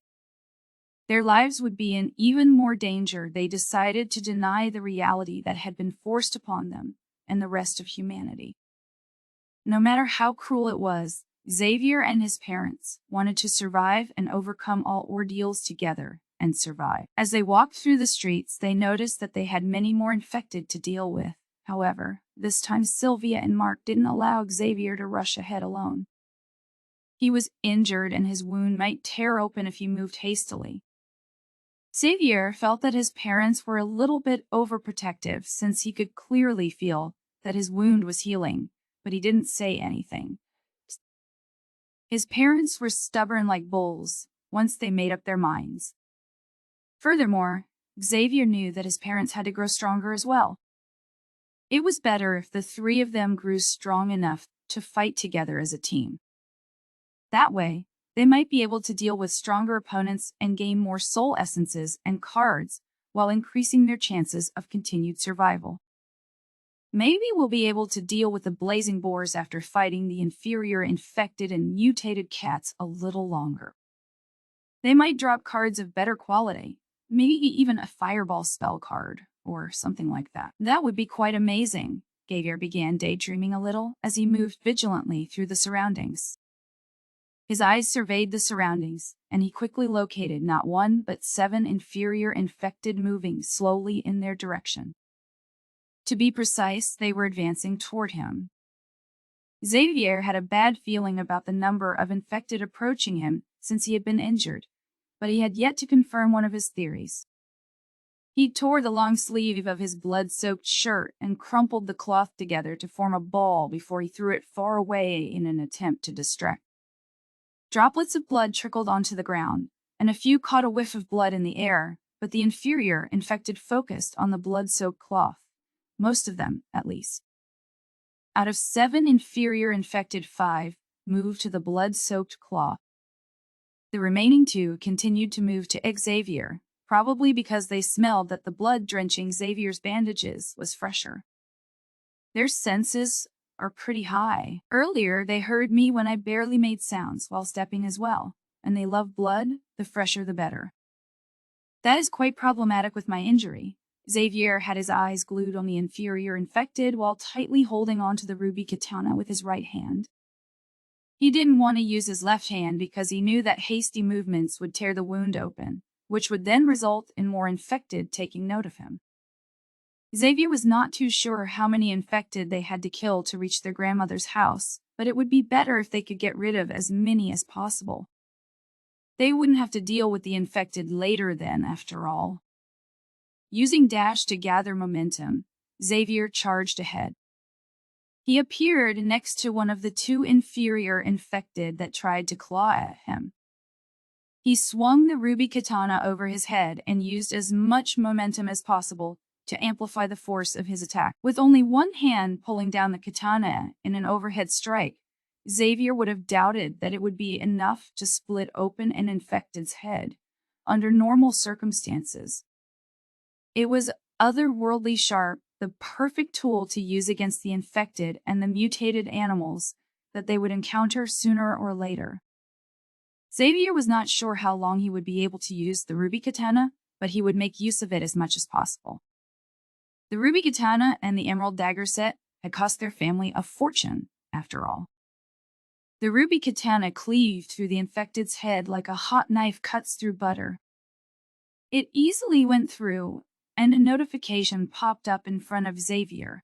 Their lives would be in even more danger. They decided to deny the reality that had been forced upon them and the rest of humanity. No matter how cruel it was, Xavier and his parents wanted to survive and overcome all ordeals together and survive. As they walked through the streets, they noticed that they had many more infected to deal with. However, this time Sylvia and Mark didn't allow Xavier to rush ahead alone. He was injured and his wound might tear open if he moved hastily. Xavier felt that his parents were a little bit overprotective since he could clearly feel that his wound was healing, but he didn't say anything. His parents were stubborn like bulls once they made up their minds. Furthermore, Xavier knew that his parents had to grow stronger as well. It was better if the three of them grew strong enough to fight together as a team. That way, they might be able to deal with stronger opponents and gain more soul essences and cards while increasing their chances of continued survival. Maybe we'll be able to deal with the blazing boars after fighting the inferior infected and mutated cats a little longer. They might drop cards of better quality, maybe even a fireball spell card, or something like that. That would be quite amazing, Xavier began daydreaming a little as he moved vigilantly through the surroundings. His eyes surveyed the surroundings, and he quickly located not one but 7 inferior infected moving slowly in their direction. To be precise, they were advancing toward him. Xavier had a bad feeling about the number of infected approaching him since he had been injured, but he had yet to confirm one of his theories. He tore the long sleeve of his blood-soaked shirt and crumpled the cloth together to form a ball before he threw it far away in an attempt to distract. Droplets of blood trickled onto the ground, and a few caught a whiff of blood in the air, but the inferior infected focused on the blood-soaked cloth, most of them, at least. Out of 7 inferior infected, 5 moved to the blood-soaked cloth. The remaining 2 continued to move to Xavier, probably because they smelled that the blood drenching Xavier's bandages was fresher. Their senses are pretty high. Earlier, they heard me when I barely made sounds while stepping as well, and they love blood, the fresher the better. That is quite problematic with my injury. Xavier had his eyes glued on the inferior infected while tightly holding onto the ruby katana with his right hand. He didn't want to use his left hand because he knew that hasty movements would tear the wound open, which would then result in more infected taking note of him. Xavier was not too sure how many infected they had to kill to reach their grandmother's house, but it would be better if they could get rid of as many as possible. They wouldn't have to deal with the infected later then, after all. Using dash to gather momentum, Xavier charged ahead. He appeared next to one of the two inferior infected that tried to claw at him. He swung the ruby katana over his head and used as much momentum as possible to amplify the force of his attack. With only one hand pulling down the katana in an overhead strike, Xavier would have doubted that it would be enough to split open an infected's head under normal circumstances. It was otherworldly sharp, the perfect tool to use against the infected and the mutated animals that they would encounter sooner or later. Xavier was not sure how long he would be able to use the ruby katana, but he would make use of it as much as possible. The ruby katana and the emerald dagger set had cost their family a fortune, after all. The ruby katana cleaved through the infected's head like a hot knife cuts through butter. It easily went through, and a notification popped up in front of Xavier.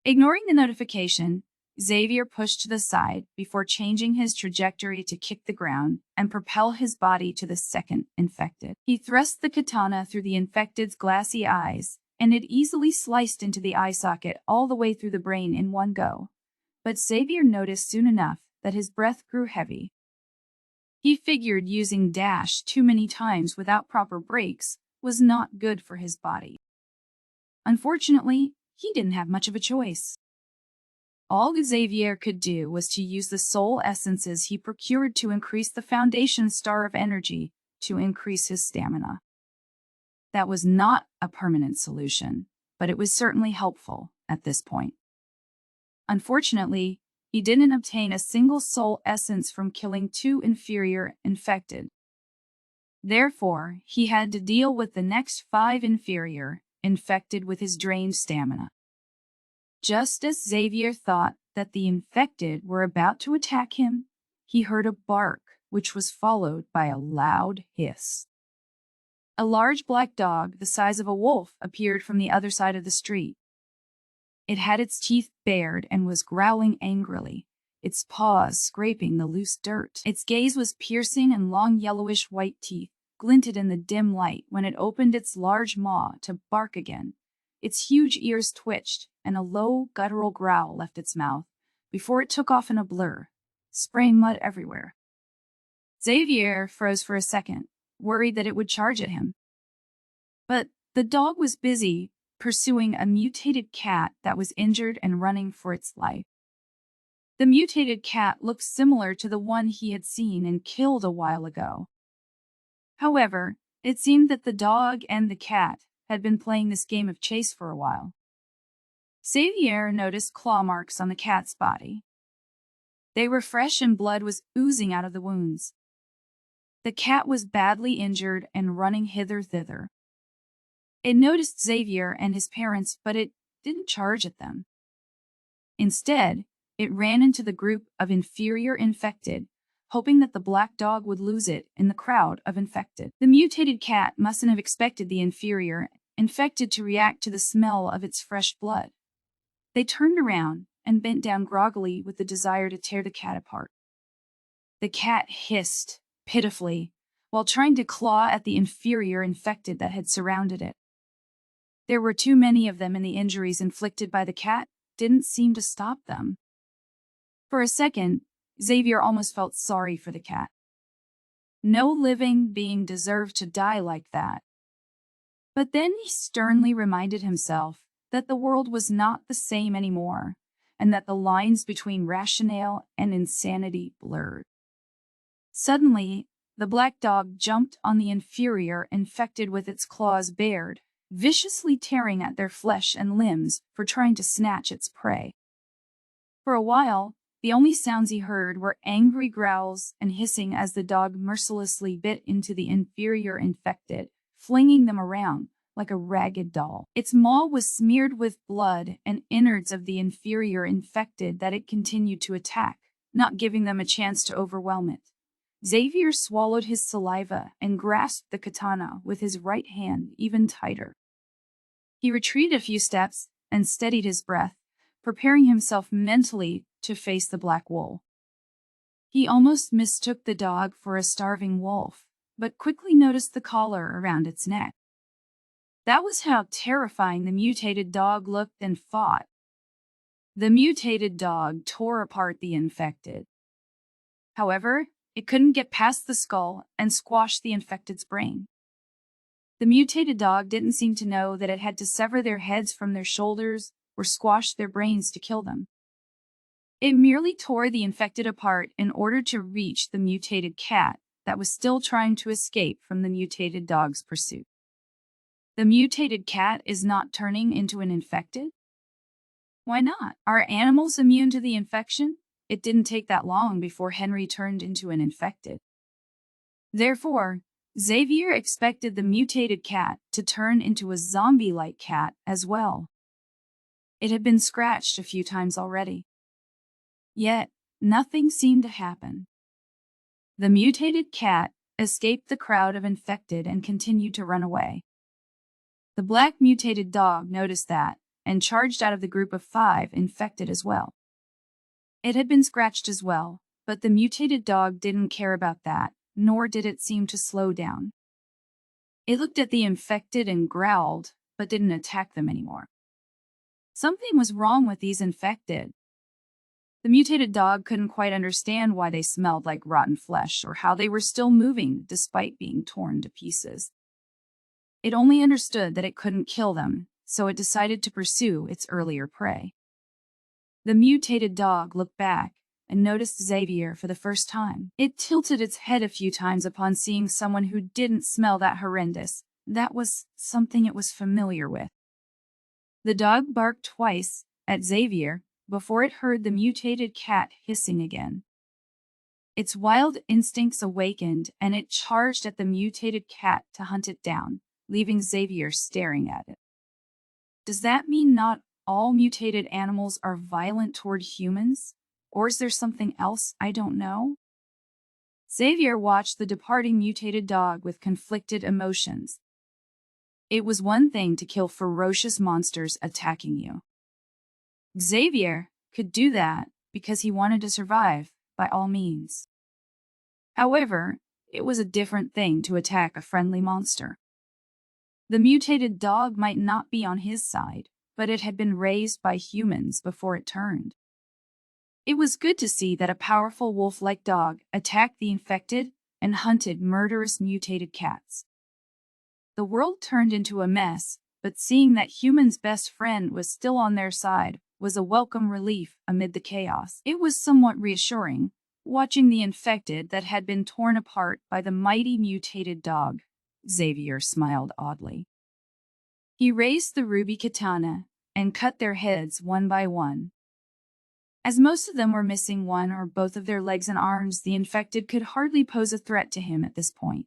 Ignoring the notification, Xavier pushed to the side before changing his trajectory to kick the ground and propel his body to the second infected. He thrust the katana through the infected's glassy eyes, and it easily sliced into the eye socket all the way through the brain in one go. But Xavier noticed soon enough that his breath grew heavy. He figured using dash too many times without proper breaks was not good for his body. Unfortunately, he didn't have much of a choice. All Xavier could do was to use the soul essences he procured to increase the foundation star of energy to increase his stamina. That was not a permanent solution, but it was certainly helpful at this point. Unfortunately, he didn't obtain a single soul essence from killing two inferior infected. Therefore, he had to deal with the next 5 inferior infected with his drained stamina. Just as Xavier thought that the infected were about to attack him, he heard a bark, which was followed by a loud hiss. A large black dog, the size of a wolf, appeared from the other side of the street. It had its teeth bared and was growling angrily, its paws scraping the loose dirt. Its gaze was piercing, and long yellowish-white teeth glinted in the dim light when it opened its large maw to bark again. Its huge ears twitched, and a low, guttural growl left its mouth before it took off in a blur, spraying mud everywhere. Xavier froze for a second, worried that it would charge at him. But the dog was busy pursuing a mutated cat that was injured and running for its life. The mutated cat looked similar to the one he had seen and killed a while ago. However, it seemed that the dog and the cat had been playing this game of chase for a while. Xavier noticed claw marks on the cat's body. They were fresh and blood was oozing out of the wounds. The cat was badly injured and running hither-thither. It noticed Xavier and his parents, but it didn't charge at them. Instead, it ran into the group of inferior infected, hoping that the black dog would lose it in the crowd of infected. The mutated cat mustn't have expected the inferior infected to react to the smell of its fresh blood. They turned around and bent down groggily with the desire to tear the cat apart. The cat hissed pitifully while trying to claw at the inferior infected that had surrounded it. There were too many of them, and the injuries inflicted by the cat didn't seem to stop them. For a second, Xavier almost felt sorry for the cat. No living being deserved to die like that. But then he sternly reminded himself that the world was not the same anymore, and that the lines between rationale and insanity blurred. Suddenly, the black dog jumped on the inferior infected with its claws bared, viciously tearing at their flesh and limbs for trying to snatch its prey. For a while, the only sounds he heard were angry growls and hissing as the dog mercilessly bit into the inferior infected, flinging them around like a ragged doll. Its maw was smeared with blood and innards of the inferior infected that it continued to attack, not giving them a chance to overwhelm it. Xavier swallowed his saliva and grasped the katana with his right hand even tighter. He retreated a few steps and steadied his breath, preparing himself mentally to face the black wolf. He almost mistook the dog for a starving wolf, but quickly noticed the collar around its neck. That was how terrifying the mutated dog looked and fought. The mutated dog tore apart the infected. However, it couldn't get past the skull and squash the infected's brain. The mutated dog didn't seem to know that it had to sever their heads from their shoulders or squash their brains to kill them. It merely tore the infected apart in order to reach the mutated cat that was still trying to escape from the mutated dog's pursuit. The mutated cat is not turning into an infected? Why not? Are animals immune to the infection? It didn't take that long before Henry turned into an infected. Therefore, Xavier expected the mutated cat to turn into a zombie-like cat as well. It had been scratched a few times already. Yet, nothing seemed to happen. The mutated cat escaped the crowd of infected and continued to run away. The black mutated dog noticed that and charged out of the group of 5 infected as well. It had been scratched as well, but the mutated dog didn't care about that, nor did it seem to slow down. It looked at the infected and growled, but didn't attack them anymore. Something was wrong with these infected. The mutated dog couldn't quite understand why they smelled like rotten flesh or how they were still moving despite being torn to pieces. It only understood that it couldn't kill them, so it decided to pursue its earlier prey. The mutated dog looked back and noticed Xavier for the first time. It tilted its head a few times upon seeing someone who didn't smell that horrendous. That was something it was familiar with. The dog barked twice at Xavier before it heard the mutated cat hissing again. Its wild instincts awakened, and it charged at the mutated cat to hunt it down, leaving Xavier staring at it. Does that mean not all mutated animals are violent toward humans? Or is there something else I don't know? Xavier watched the departing mutated dog with conflicted emotions. It was one thing to kill ferocious monsters attacking you. Xavier could do that because he wanted to survive by all means. However, it was a different thing to attack a friendly monster. The mutated dog might not be on his side, but it had been raised by humans before it turned. It was good to see that a powerful wolf-like dog attacked the infected and hunted murderous mutated cats. The world turned into a mess, but seeing that humans' best friend was still on their side was a welcome relief amid the chaos. It was somewhat reassuring, watching the infected that had been torn apart by the mighty mutated dog. Xavier smiled oddly. He raised the ruby katana and cut their heads one by one. As most of them were missing one or both of their legs and arms, the infected could hardly pose a threat to him at this point.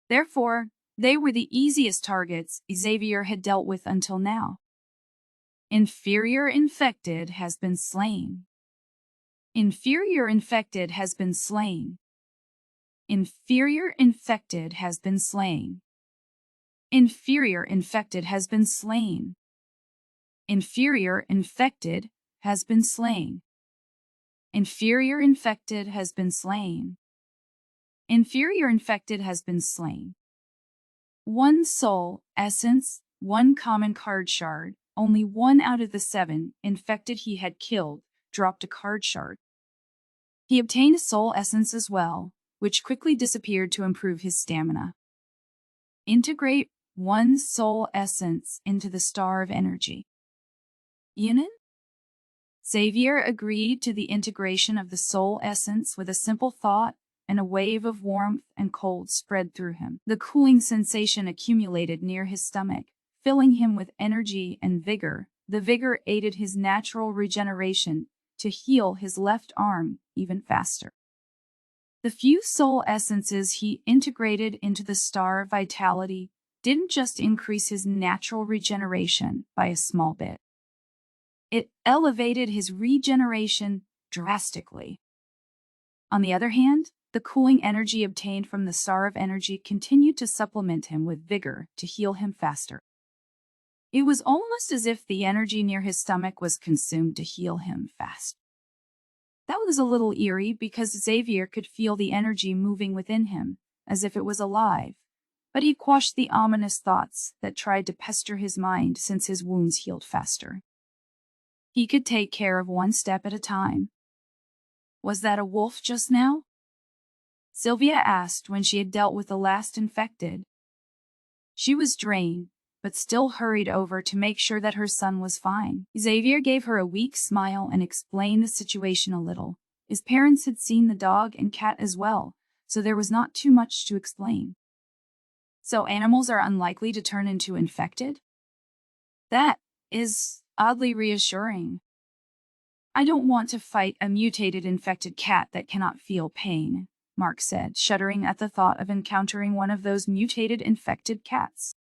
Therefore, they were the easiest targets Xavier had dealt with until now. Inferior infected has been slain. Inferior infected has been slain. Inferior infected has been slain. Inferior infected has been slain. Inferior infected has been slain. Inferior infected has been slain. Inferior infected has been slain. One soul, essence, one common card shard, only 1 out of the 7 infected he had killed dropped a card shard. He obtained a soul essence as well, which quickly disappeared to improve his stamina. Integrate 1 soul essence into the star of energy. Unit? Xavier agreed to the integration of the soul essence with a simple thought, and a wave of warmth and cold spread through him. The cooling sensation accumulated near his stomach, filling him with energy and vigor. The vigor aided his natural regeneration to heal his left arm even faster. The few soul essences he integrated into the star of vitality didn't just increase his natural regeneration by a small bit. It elevated his regeneration drastically. On the other hand, the cooling energy obtained from the star of energy continued to supplement him with vigor to heal him faster. It was almost as if the energy near his stomach was consumed to heal him fast. That was a little eerie because Xavier could feel the energy moving within him, as if it was alive, but he quashed the ominous thoughts that tried to pester his mind since his wounds healed faster. He could take care of one step at a time. Was that a wolf just now? Sylvia asked when she had dealt with the last infected. She was drained, but still hurried over to make sure that her son was fine. Xavier gave her a weak smile and explained the situation a little. His parents had seen the dog and cat as well, so there was not too much to explain. So animals are unlikely to turn into infected? That is oddly reassuring. I don't want to fight a mutated infected cat that cannot feel pain, Mark said, shuddering at the thought of encountering one of those mutated infected cats.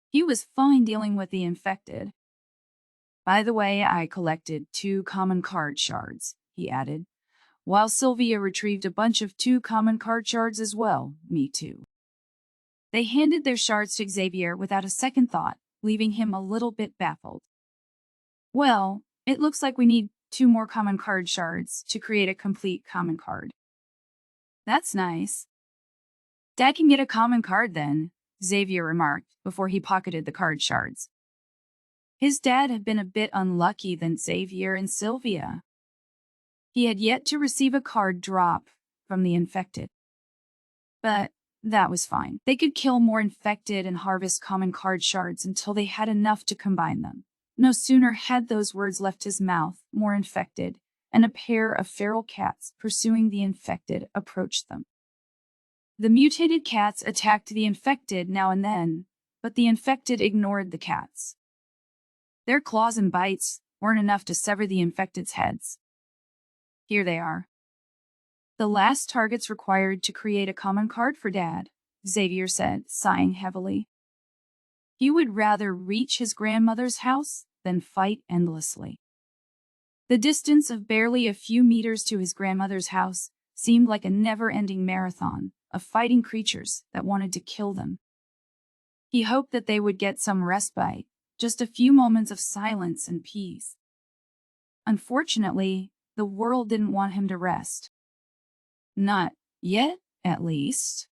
He was fine dealing with the infected. By the way, I collected 2 common card shards, he added, while Sylvia retrieved a bunch of 2 common card shards as well. Me too. They handed their shards to Xavier without a second thought, leaving him a little bit baffled. Well, it looks like we need 2 more common card shards to create a complete common card. That's nice. Dad can get a common card then, Xavier remarked before he pocketed the card shards. His dad had been a bit unlucky than Xavier and Sylvia. He had yet to receive a card drop from the infected. But that was fine. They could kill more infected and harvest common card shards until they had enough to combine them. No sooner had those words left his mouth, more infected, and a pair of feral cats pursuing the infected approached them. The mutated cats attacked the infected now and then, but the infected ignored the cats. Their claws and bites weren't enough to sever the infected's heads. Here they are. The last targets required to create a common card for Dad, Xavier said, sighing heavily. He would rather reach his grandmother's house than fight endlessly. The distance of barely a few meters to his grandmother's house seemed like a never-ending marathon of fighting creatures that wanted to kill them. He hoped that they would get some respite, just a few moments of silence and peace. Unfortunately, the world didn't want him to rest. Not yet, at least.